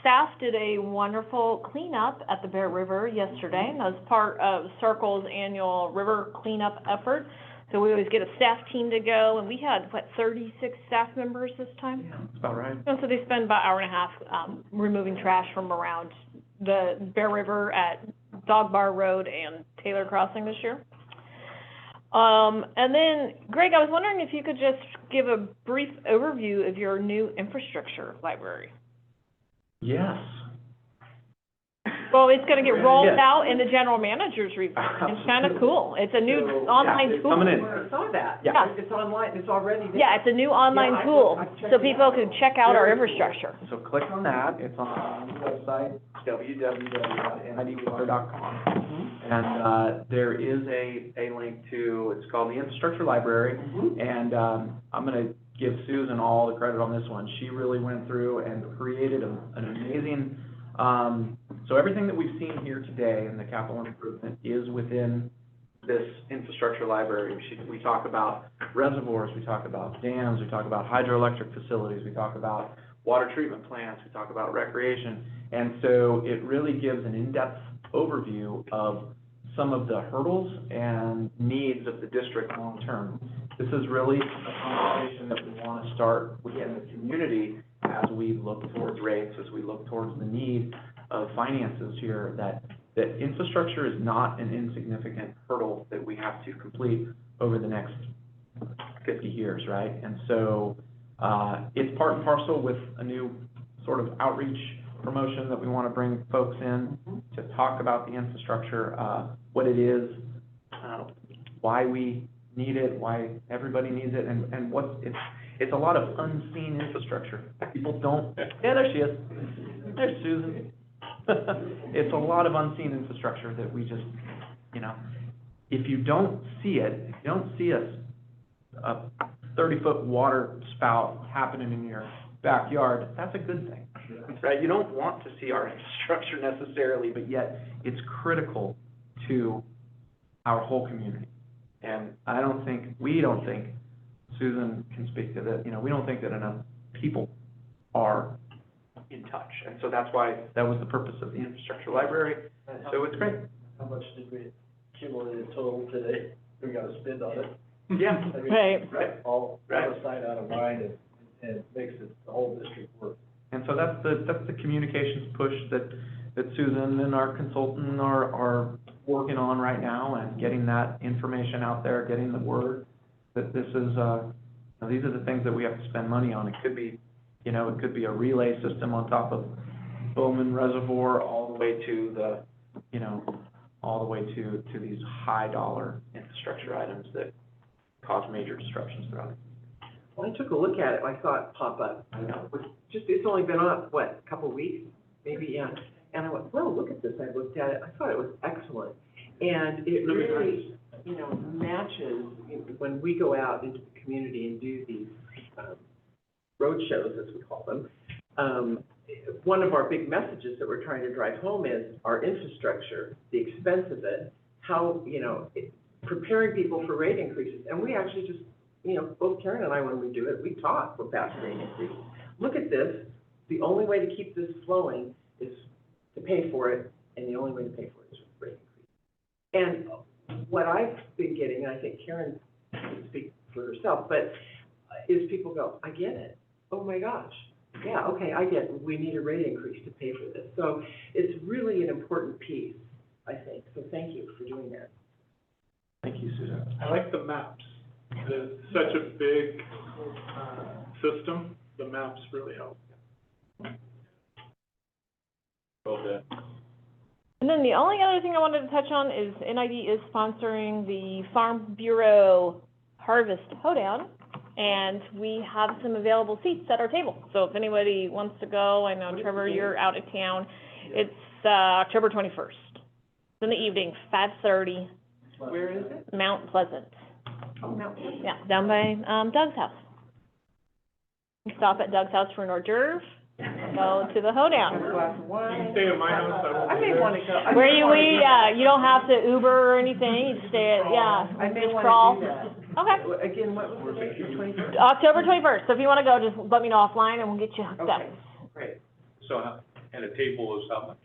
Speaker 5: Staff did a wonderful cleanup at the Bear River yesterday. That was part of Circle's annual river cleanup effort. So we always get a staff team to go, and we had, 36 staff members this time?
Speaker 13: Yeah, that's about right.
Speaker 5: And so they spend about an hour and a half removing trash from around the Bear River at Dog Bar Road and Taylor Crossing this year. And then, Greg, I was wondering if you could just give a brief overview of your new infrastructure library.
Speaker 13: Yes.
Speaker 5: Well, it's gonna get rolled
Speaker 13: Yeah.
Speaker 5: out in the general manager's report. It's kinda cool. It's a new
Speaker 13: So,
Speaker 5: online
Speaker 13: yeah, it's
Speaker 5: tool.
Speaker 13: coming in.
Speaker 4: I saw that.
Speaker 13: Yeah.
Speaker 4: It's online, it's already there.
Speaker 5: Yeah, it's a new online
Speaker 4: Yeah,
Speaker 5: tool,
Speaker 4: I've checked
Speaker 5: so
Speaker 4: it
Speaker 5: people
Speaker 4: out.
Speaker 5: can check out our
Speaker 4: Very cool.
Speaker 5: infrastructure.
Speaker 13: So click on that, it's on the website, www.nidwater.com. And, there is a link to, it's called the Infrastructure Library. And, I'm gonna give Susan all the credit on this one. She really went through and created an amazing, so everything that we've seen here today in the capital improvement is within this infrastructure library. We talk about reservoirs, we talk about dams, we talk about hydroelectric facilities, we talk about water treatment plants, we talk about recreation. And so it really gives an in-depth overview of some of the hurdles and needs of the district long-term. This is really a conversation that we want to start within the community as we look towards rates, as we look towards the need of finances here, that infrastructure is not an insignificant hurdle that we have to complete over the next 50 years, right? And so, it's part and parcel with a new sort of outreach promotion that we want to bring folks in to talk about the infrastructure, what it is, why we need it, why everybody needs it, and what, it's a lot of unseen infrastructure. People don't, yeah, there she is. There's Susan. It's a lot of unseen infrastructure that we just, if you don't see it, if you don't see a 30-foot water spout happening in your backyard, that's a good thing, right? You don't want to see our infrastructure necessarily, but yet it's critical to our whole community. And we don't think, Susan can speak to that, we don't think that enough people are in touch. And so that's why that was the purpose of the infrastructure library. So it's great.
Speaker 8: How much did we accumulate total today? We got to spend on it.
Speaker 13: Yeah.
Speaker 8: I mean,
Speaker 5: Right.
Speaker 8: All out of sight, out of mind, and makes it, the whole district work.
Speaker 13: And so that's the communications push that Susan and our consultant are working on right now, and getting that information out there, getting the word that this is, these are the things that we have to spend money on. It could be, it could be a relay system on top of Bowman Reservoir, all the way to all the way to these high dollar infrastructure items that cause major disruptions throughout it.
Speaker 4: Well, I took a look at it, I saw it pop up. It's only been on, a couple of weeks, maybe, yeah. And I went, well, look at this, I looked at it, I thought it was excellent. And it really, matches, when we go out into the community and do these, road shows, as we call them. One of our big messages that we're trying to drive home is our infrastructure, the expense of it, how, preparing people for rate increases. And we actually just, both Karen and I, when we do it, we talk about rate increases. Look at this, the only way to keep this flowing is to pay for it, and the only way to pay for it is with rate increase. And what I've been getting, and I think Karen can speak for herself, but is people go, I get it. Oh my gosh. Yeah, okay, I get it. We need a rate increase to pay for this. So it's really an important piece, I think. So thank you for doing that.
Speaker 13: Thank you, Susan.
Speaker 6: I like the maps. It's such a big, system, the maps really help.
Speaker 1: Okay.
Speaker 5: And then the only other thing I wanted to touch on is NID is sponsoring the Farm Bureau Harvest Hoedown, and we have some available seats at our table. So if anybody wants to go, I know Trevor, you're out of town. It's October 21st. It's in the evening, 5:30.
Speaker 4: Where is it?
Speaker 5: Mount Pleasant.
Speaker 4: Oh, Mount Pleasant.
Speaker 5: Yeah, down by Doug's house. You stop at Doug's house for an hors d'oeuvre, go to the
Speaker 4: Have a
Speaker 5: hoedown.
Speaker 4: glass of
Speaker 6: You can
Speaker 4: wine.
Speaker 6: stay at my house, I won't
Speaker 4: I
Speaker 6: be
Speaker 4: may
Speaker 6: there.
Speaker 4: want to go.
Speaker 5: Where you you don't have to Uber or anything, you just stay at,
Speaker 4: I may
Speaker 5: just
Speaker 4: want
Speaker 5: crawl.
Speaker 4: to do that.
Speaker 5: Okay.
Speaker 4: Again, what was the date, the 21st?
Speaker 5: October 21st, so if you want to go, just let me know offline and we'll get you hooked up.
Speaker 4: Okay, great.
Speaker 1: So, and a table is how much?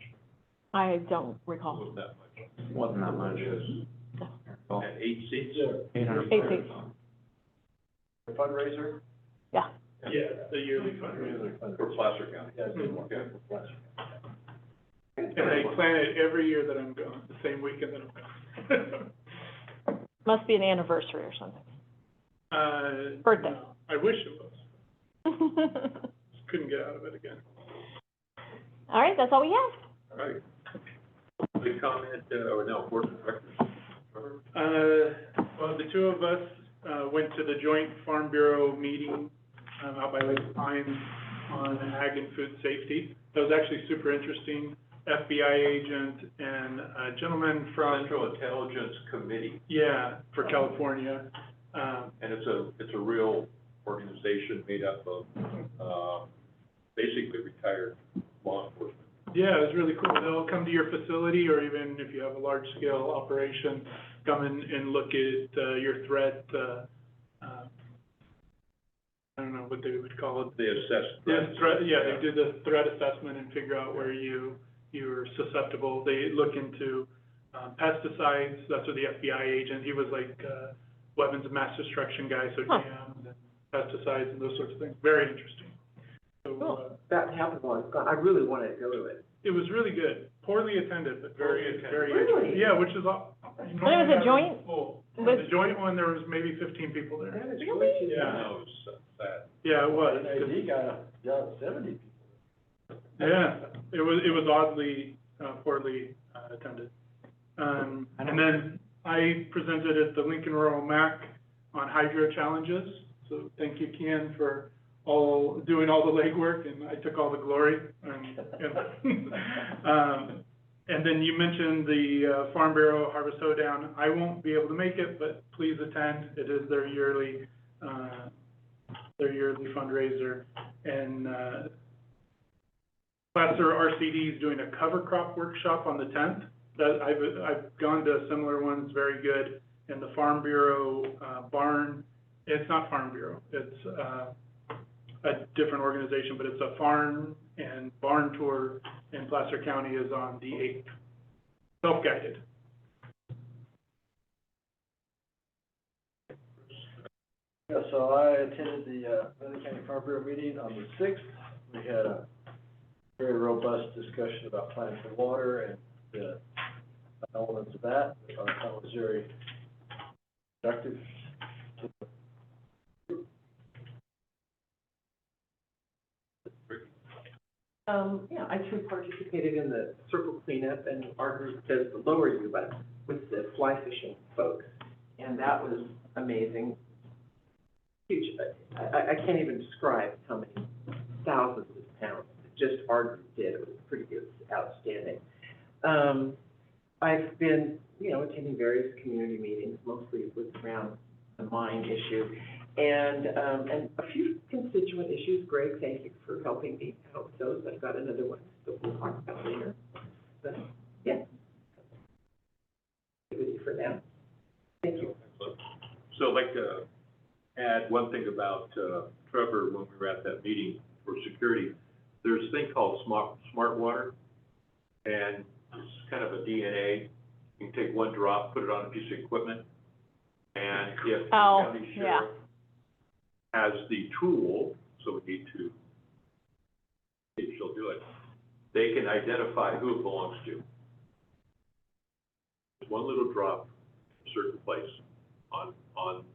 Speaker 5: I don't recall.
Speaker 1: Was that much?
Speaker 13: Wasn't that much.
Speaker 1: At 8 seats?
Speaker 13: 800.
Speaker 5: 8 seats.
Speaker 8: The fundraiser?
Speaker 5: Yeah.
Speaker 6: Yeah, the yearly fundraiser.
Speaker 1: For Placer County?
Speaker 8: Yeah, good one.
Speaker 1: Okay.
Speaker 6: And they plan it every year that I'm gone, the same weekend that I'm gone.
Speaker 5: Must be an anniversary or something. Birthday.
Speaker 6: No, I wish it was. Just couldn't get out of it again.
Speaker 5: All right, that's all we have.
Speaker 1: All right. any comment, or no, board of directors? Trevor?
Speaker 6: Well, the two of us, went to the joint Farm Bureau meeting, out by Lake Pines on ag and food safety. That was actually super interesting. FBI agent and a gentleman from,
Speaker 1: Central Intelligence Committee,
Speaker 6: yeah, for California.
Speaker 1: and it's a real organization made up of, basically retired law enforcement.
Speaker 6: Yeah, it was really cool. They'll come to your facility, or even if you have a large-scale operation, come in and look at, your threat, I don't know what they would call it.
Speaker 1: They assess
Speaker 6: Yeah, they do the threat assessment and figure out where you're susceptible. They look into, pesticides. That's what the FBI agent, he was like, weapons of mass destruction guy, so jams and pesticides and those sorts of things. Very interesting. So,
Speaker 4: That happened once, I really wanted to go to it.
Speaker 6: it was really good. Poorly attended, but very
Speaker 1: Poorly attended.
Speaker 4: Really?
Speaker 6: Yeah, which is all.
Speaker 2: But it was a joint?
Speaker 6: The joint one, there was maybe 15 people there.
Speaker 4: That is
Speaker 2: Really?
Speaker 4: too
Speaker 6: Yeah.
Speaker 4: bad.
Speaker 1: No, it's sad.
Speaker 6: Yeah, it was.
Speaker 8: NID got 70 people.
Speaker 6: Yeah, it was oddly, poorly, attended. And then I presented at the Lincoln Rural MAC on hydro challenges. So thank you, Kian, for doing all the legwork, and I took all the glory. And then you mentioned the Farm Bureau Harvest Hoedown. I won't be able to make it, but please attend. It is their yearly fundraiser. And, Placer RCD is doing a cover crop workshop on the 10th. That I've gone to similar ones, very good. And the Farm Bureau, barn, it's not Farm Bureau, it's, a different organization, but it's a farm and barn tour in Placer County is on the 8th. Self-guided.
Speaker 8: Yeah, so I attended the Northern County Farm Bureau meeting on the 6th. We had a very robust discussion about Plan for Water and the elements of that. I thought it was very productive.
Speaker 4: Yeah, I too participated in the circle cleanup, and our group does the lower Yuba with the fly fishing folks, and that was amazing. Huge, I can't even describe how many thousands of pounds just our group did. It was pretty good, outstanding. I've been, attending various community meetings, mostly with around the mine issue, and a few constituent issues. Greg, thank you for helping me out with those. I've got another one that we'll talk about later. But, yeah. With you for now. Thank you.
Speaker 1: So I'd like to add one thing about, Trevor, when we were at that meeting for security. There's a thing called smart water, and it's kind of a DNA. You can take one drop, put it on a piece of equipment, and if the county sheriff has the tool, so we need to, if she'll do it, they can identify who it belongs to. One little drop, in a certain place, on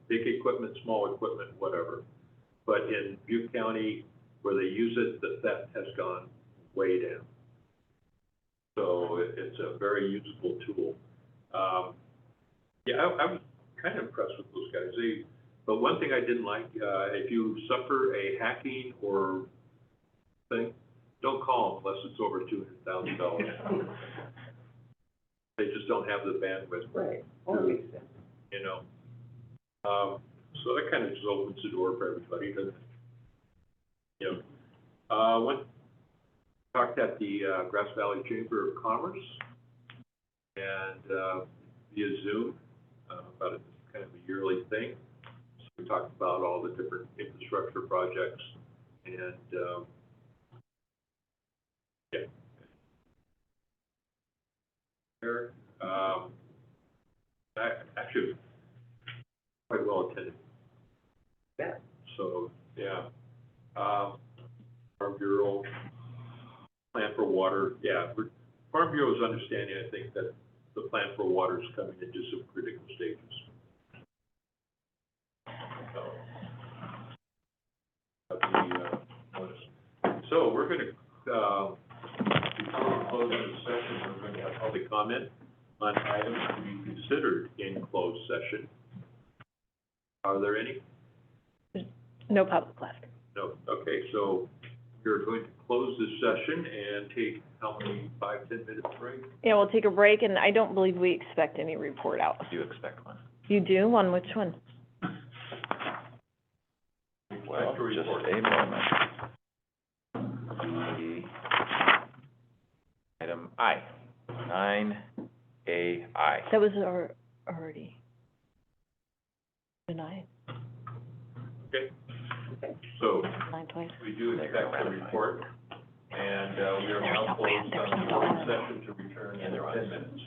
Speaker 1: big equipment, small equipment, whatever. But in Butte County, where they use it, the theft has gone way down. So it's a very usable tool. I was kind of impressed with those guys. But one thing I didn't like, if you suffer a hacking or thing, don't call them unless it's over $200,000. They just don't have the bandwidth.
Speaker 4: Right. All makes sense.
Speaker 1: So that kind of just opens the door for everybody, doesn't it? Talked at the Grass Valley Chamber of Commerce and via Zoom about kind of a yearly thing. So we talked about all the different infrastructure projects and there. I actually quite well attended.
Speaker 4: Yeah.
Speaker 1: So Farm Bureau, Plan for Water, Farm Bureau is understanding, I think, that the Plan for Water is coming into some critical stages. So we're going to, before we close the session, we're going to have public comment on items to be considered in closed session. Are there any?
Speaker 5: No public left.
Speaker 1: No. Okay, so we're going to close this session and take how many, 5-10 minutes break?
Speaker 5: Yeah, we'll take a break, and I don't believe we expect any report out.
Speaker 10: Do you expect one?
Speaker 5: You do? On which one?
Speaker 10: Well, just a moment. Item I, 9AI.
Speaker 5: That was already denied,
Speaker 1: Okay. So
Speaker 5: 9/20.
Speaker 1: we do expect a report, and we are now closed on the session to return in 10 minutes.